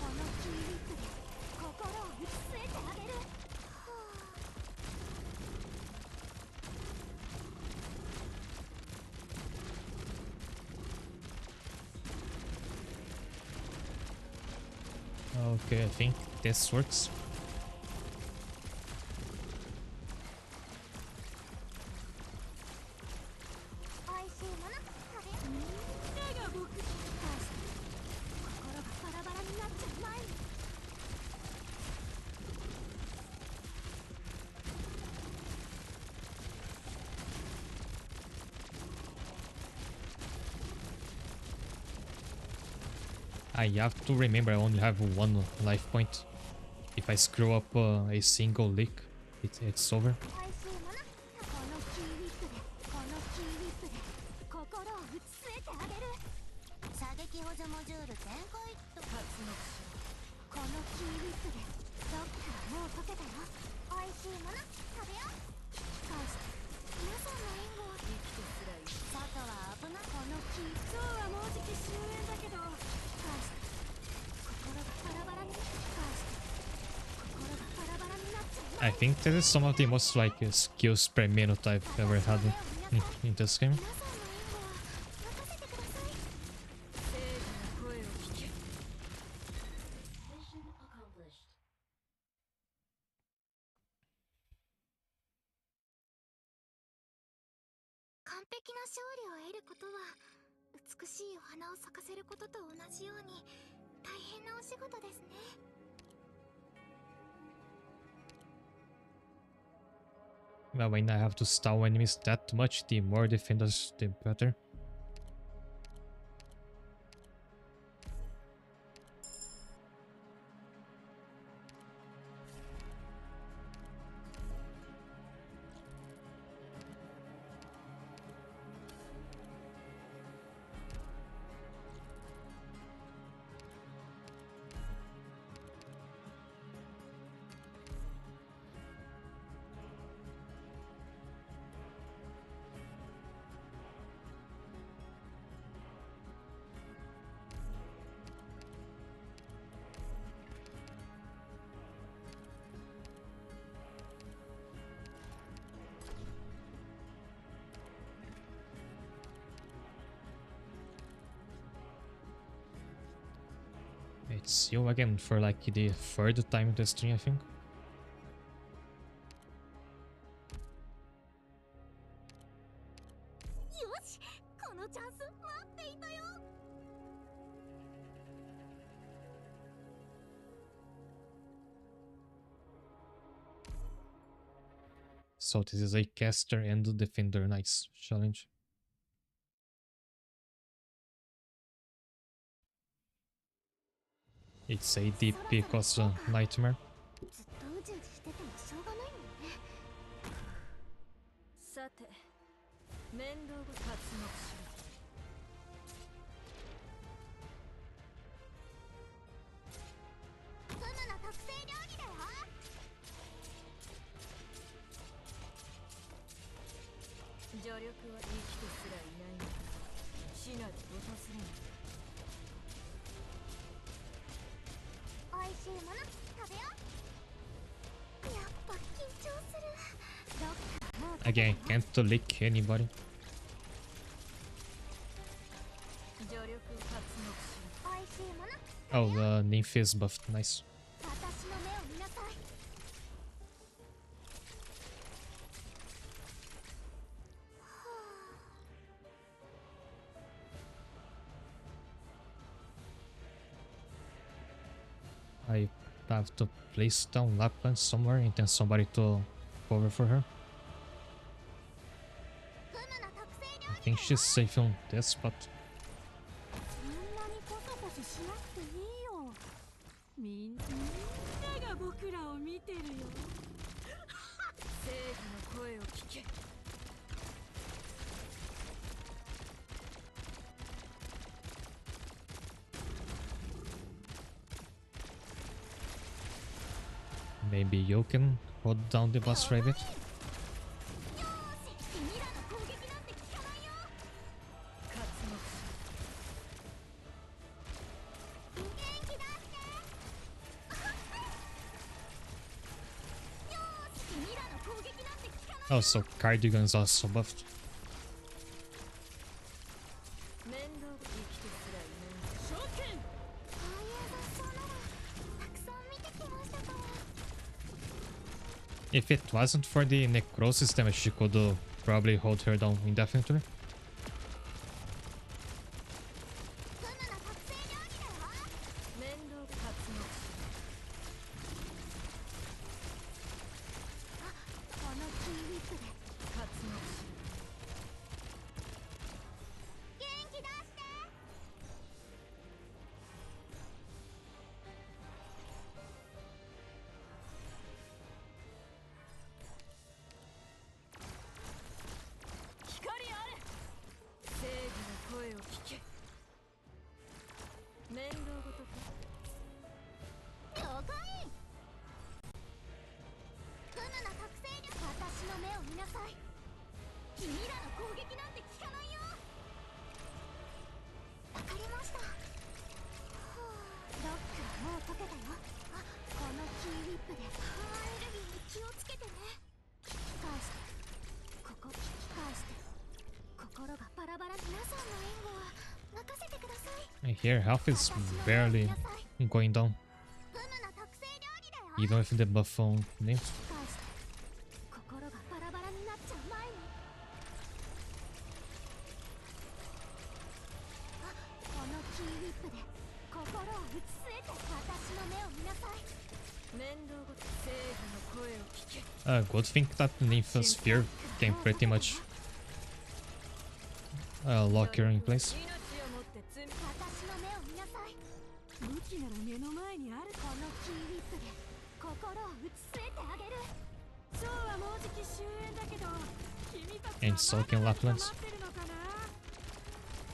のキーウィップで心を打ち据えてあげる。 Okay, I think this works. おいしいもの食べよう。みんなが僕。返して。心がバラバラになっちゃう前に。 I have to remember I only have 1 life point. If I screw up a single lick, it's over. おいしいもの。このキーウィップでこのキーウィップで心を打ち据えてあげる。射撃補助モジュール全開と。活のし。このキーウィップでロックはもう解けたよ。おいしいもの食べよう。引き返して。皆さんの援護を。生きてすらいい。外は危ない I think that is some of the most like skills per minute I've ever had in this game. 完璧な勝利を得ることは美しいお花を咲かせることと同じように大変なお仕事ですね。 Well, when I have to stall enemies that much, the more defenders, the better. It's you again for like the third time this stream, I think. So this is a caster and defender knights challenge. It's a deep because nightmare. ずっとうじうじしててもしょうがないもんね。さて、面倒ご活目しろ。フムの特製料理だよ。助力は生きてすらいないのだ。死など訪れない。 美味しいもの食べよう。やっぱ緊張する。どっかもう Again, can't lick anybody. 助力を活目しろ。美味しいもの。 Oh, the nymph is buffed. Nice. 私の目を見なさい。 I have to place down Lapland somewhere and then somebody to cover for her. フムの特製料 I think she's safe on this spot. そんなにコソコソしなくていいよ。みんなが僕らを見てるよ。正義の声を聞け。 Maybe you can hold down the boss for a bit. よーし、君らの攻撃なんて効かないよ。活目しろ。元気出して。よーし、君らの攻撃なんて効かない。 Oh, so Cardigan's also buffed. 面倒生きてすらいない。召喚。ああいう雑草ならたくさん見てきましたから。 If it wasn't for the necrosis damage, she could probably hold her down indefinitely. フムの特製料理だよ。 面倒活目しこのキーウィップでろ。活目しろ。 元気出して。 光あれ。正義の声を聞け。面倒ごとか。 了解。フムの特製料理。私の目を見なさい。君らの攻撃なんて効かないよ。わかりました。はあ、ロックはもう解けたよ。あ、このキーリップでアレルギーに気をつけてね。聞き返してここ聞き返して心がバラバラ。皆さんの援護は任せてください。 And here health is barely going down, フムの特製料理だよ。 even with the buff on nymph. 返して心がバラバラになっちゃう前に。あ、このキーリップで心を打ち据えて私の目を見なさい。面倒ごと正義の声を聞け。Good thing that Nympha's Fear can pretty much lock her in place. 命をもって罪。私の目を見なさい。武器なら目の前にある。このキーリップで心を打ち据えてあげる。蝶はもうじき終焉だけど、君たち And は Soaking まだ Laplands. 待ってるのかな。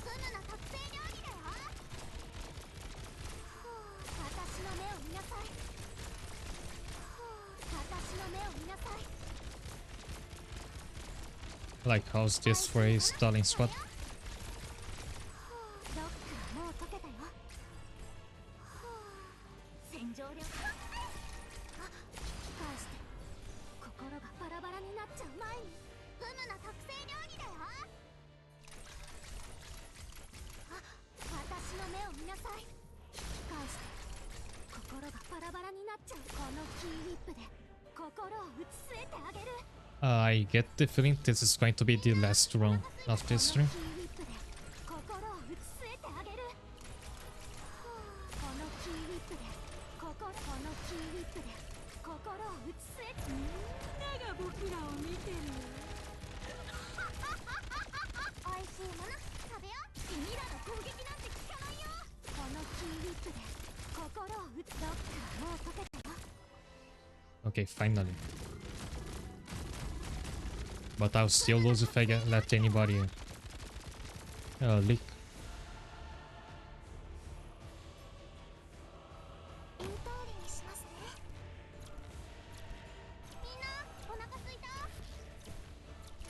フムの特製料理だよ。私の目を見なさい。私の目を見なさい。 Like, how's this for a stalling squad? ロックはもう解けたよ。戦場であ、聞き返して心がバラバラになっちゃう前に。フムの特製料理だよ。あ、私の目を見なさい。聞き返して心がバラバラになっちゃう。このキーリップで心を打ち据えてあげる。I get the feeling this is going to be the last run of this stream. このキーリップで心を打ち据えてあげる。このキーリップでこのキーリップで心を打ち据えて。みんなが僕らを見てる。おいしいもの食べよう。君らの攻撃なんて効かないよ。このキーリップで心を打つ。ロックはもう解けたよ。 Okay, finally. But I'll still lose if I let anybody leak. イントーリにしますね。みんなお腹すいた。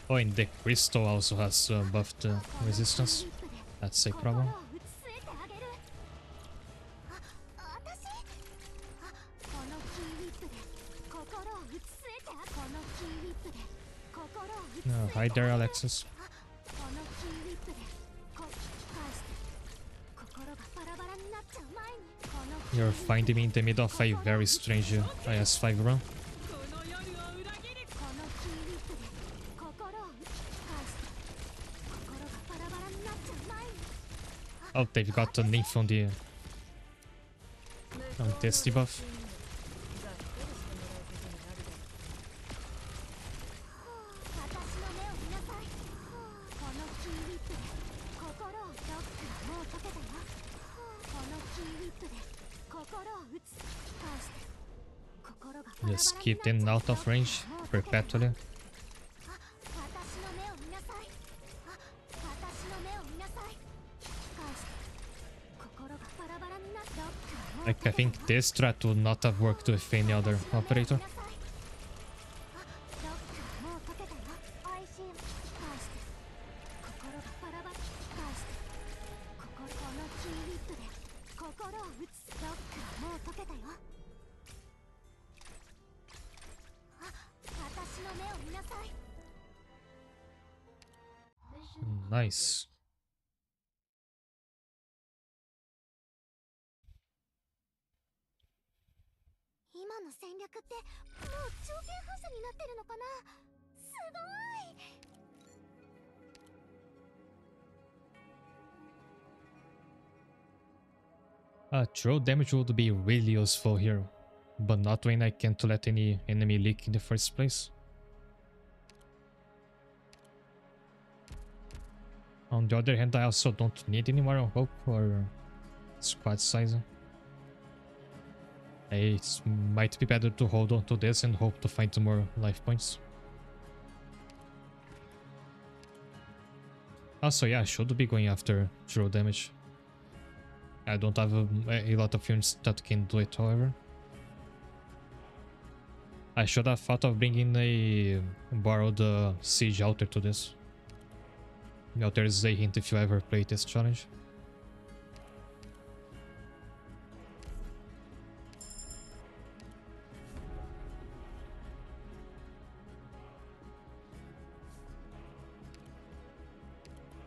Oh, and the crystal also has buffed resistance. That's a problem. 心を打ち据えてあげる。あ、私。あ、このキーリップで心を打ち据えてあ。このキーリップで心を打ち据えて。 Hi there, Alexis. このキーリップでこ聞き返して心がバラバラになっちゃう前に。このキーリッ You're プで finding me in the middle of a very strange IS5 run. この夜を裏切る。このキーリップで心を聞き返して心がバラバラになっちゃう前に。 Oh, they've got a nymph on the this debuff. 私の目を見なさい。このキーリップで心を。ロックはもう解けたよ。このキーリップで心を打つ。聞き返して心がバラバラになっ Just ちゃう。 keep them out of range perpetually. あ、私の目を見なさい。あ、私の目を見なさい。聞き返して心がバラバラになっ。ロックはもう Like, I think this strat would not have worked with any other operator. あ、ロックはもう解けたよ。おいしい。聞き返して心がバラバラ。聞き返してこのキーリップで心を打つ。ロックはもう解けたよ。あ、私の目を見なさい。 Nice. 今の戦略ってもう条件反射になってるのかな。すごい。 Throw damage would be really useful here, but not when I can't let any enemy leak in the first place. On the other hand, I also don't need any more hope or squad size. It might be better to hold on to this and hope to find more life points. Also, yeah, I should be going after throw damage. I don't have a lot of units that can do it, however. I should have thought of bringing a borrowed siege altar to this. The altar is a hint if you ever play this challenge.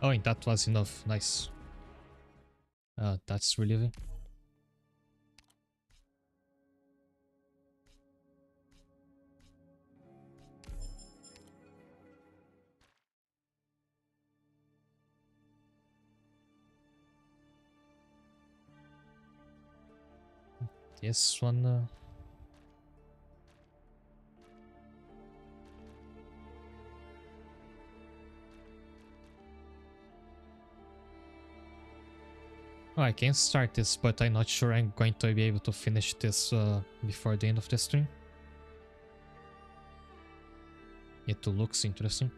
Oh, and that was enough. Nice. That's relieving. This one... Oh, I can start this, but I'm not sure I'm going to be able to finish this before the end of the stream. It looks interesting.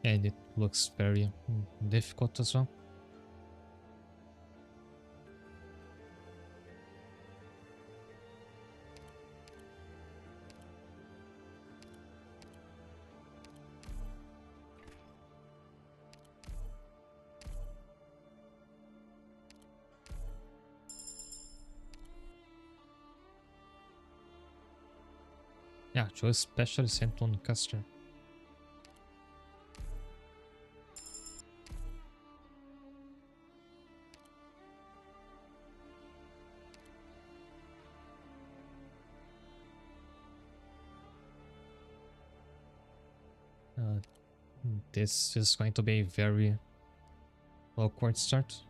And it looks very difficult as well. Yeah, choose special sent on caster. This is going to be a very awkward start.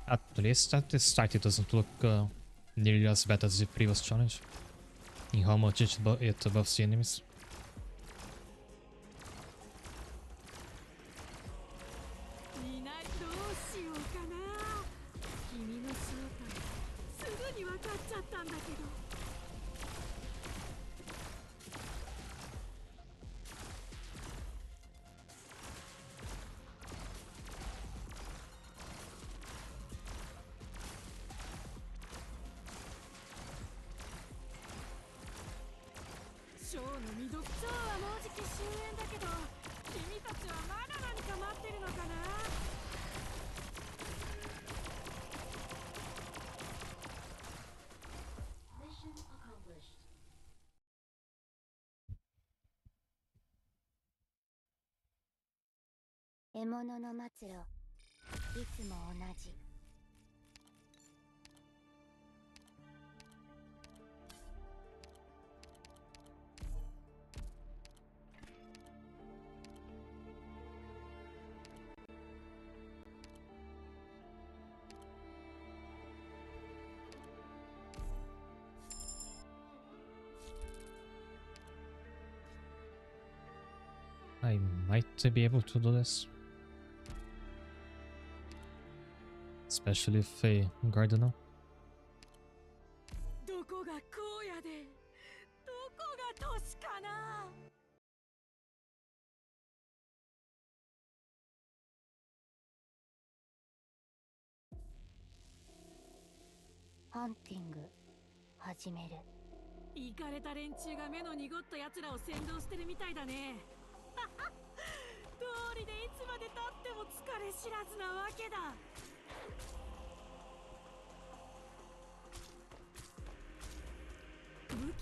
At least at the start it doesn't look nearly as bad as the previous challenge, in how much it buffs the enemies. I might be able to do this. Especially if I guard now. Hunting 始める。イカれた連中が目の濁った奴らを先導してるみたいだね。通りでいつまで経っても疲れ知らずなわけだ。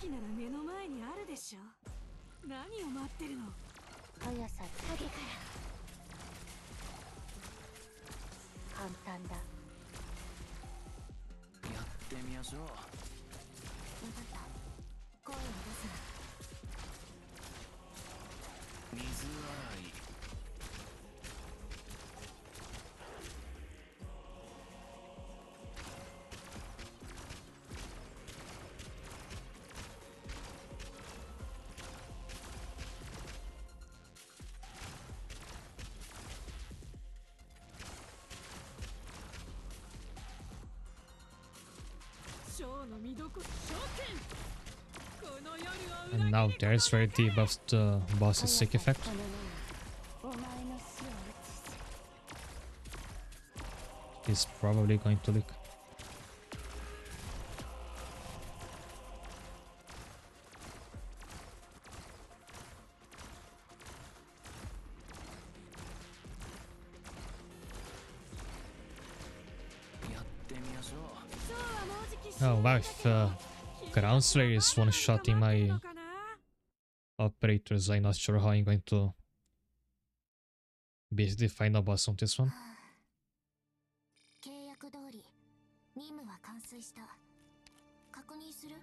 機なら目の前にあるでしょ。何を待ってるの。速さ影から簡単だ。やってみましょう。分かった。声を出すな。水洗い。ショーの見どころ召喚。この夜を And 裏 now 切ること there's where なく debuffed boss's sick effect. この目にお前の死を映す。 He's probably going to leak. やってみましょう。ショーはもうじき終 Oh 了 wow, だ if けど Ground Slayer is one-shotting 待ってる my のかな。 operators, I'm not sure how I'm going to beat the final boss on this one. 契約通り任務は完遂した。確認する。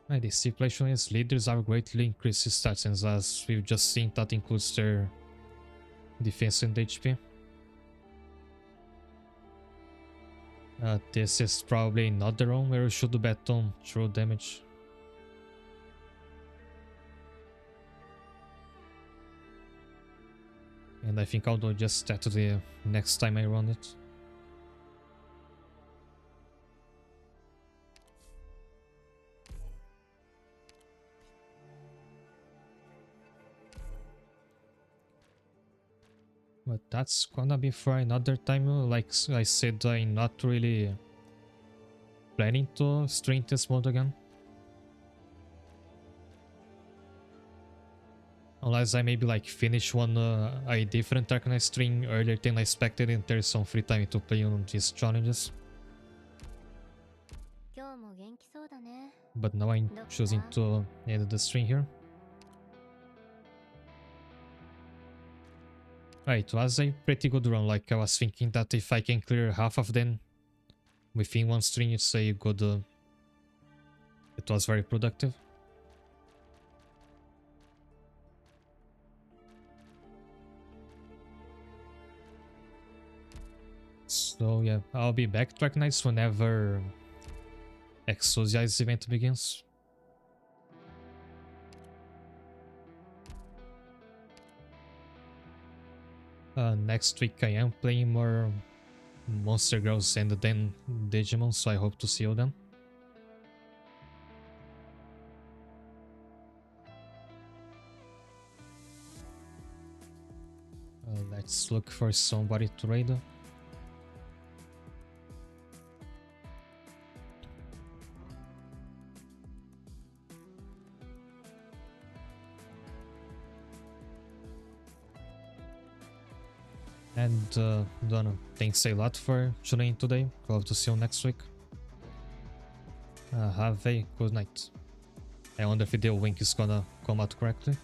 The stipulation is leaders are greatly increased stats, and as we've just seen, that includes their defense and HP. This is probably not the round where we should bet on true damage. And I think I'll do just that the next time I run it. But that's gonna be for another time. Like I said, I'm not really planning to stream this mode again. Unless I maybe like finish one a different Arknights stream earlier than I expected and there's some free time to play on these challenges. 今日も元気そうだね。 But now I'm choosing to end the stream here. It was a pretty good run. Like I was thinking that if I can clear half of them within one stream, it's a good... it was very productive. So yeah, I'll be back to Arknights whenever Exosia's event begins. Next week I am playing more Monster Girls and then Digimon, so I hope to see you then. Let's look for somebody to raid. And Donna, thanks a lot for tuning in today. Hope to see you next week. Have a good night. I wonder if the wink is gonna come out correctly.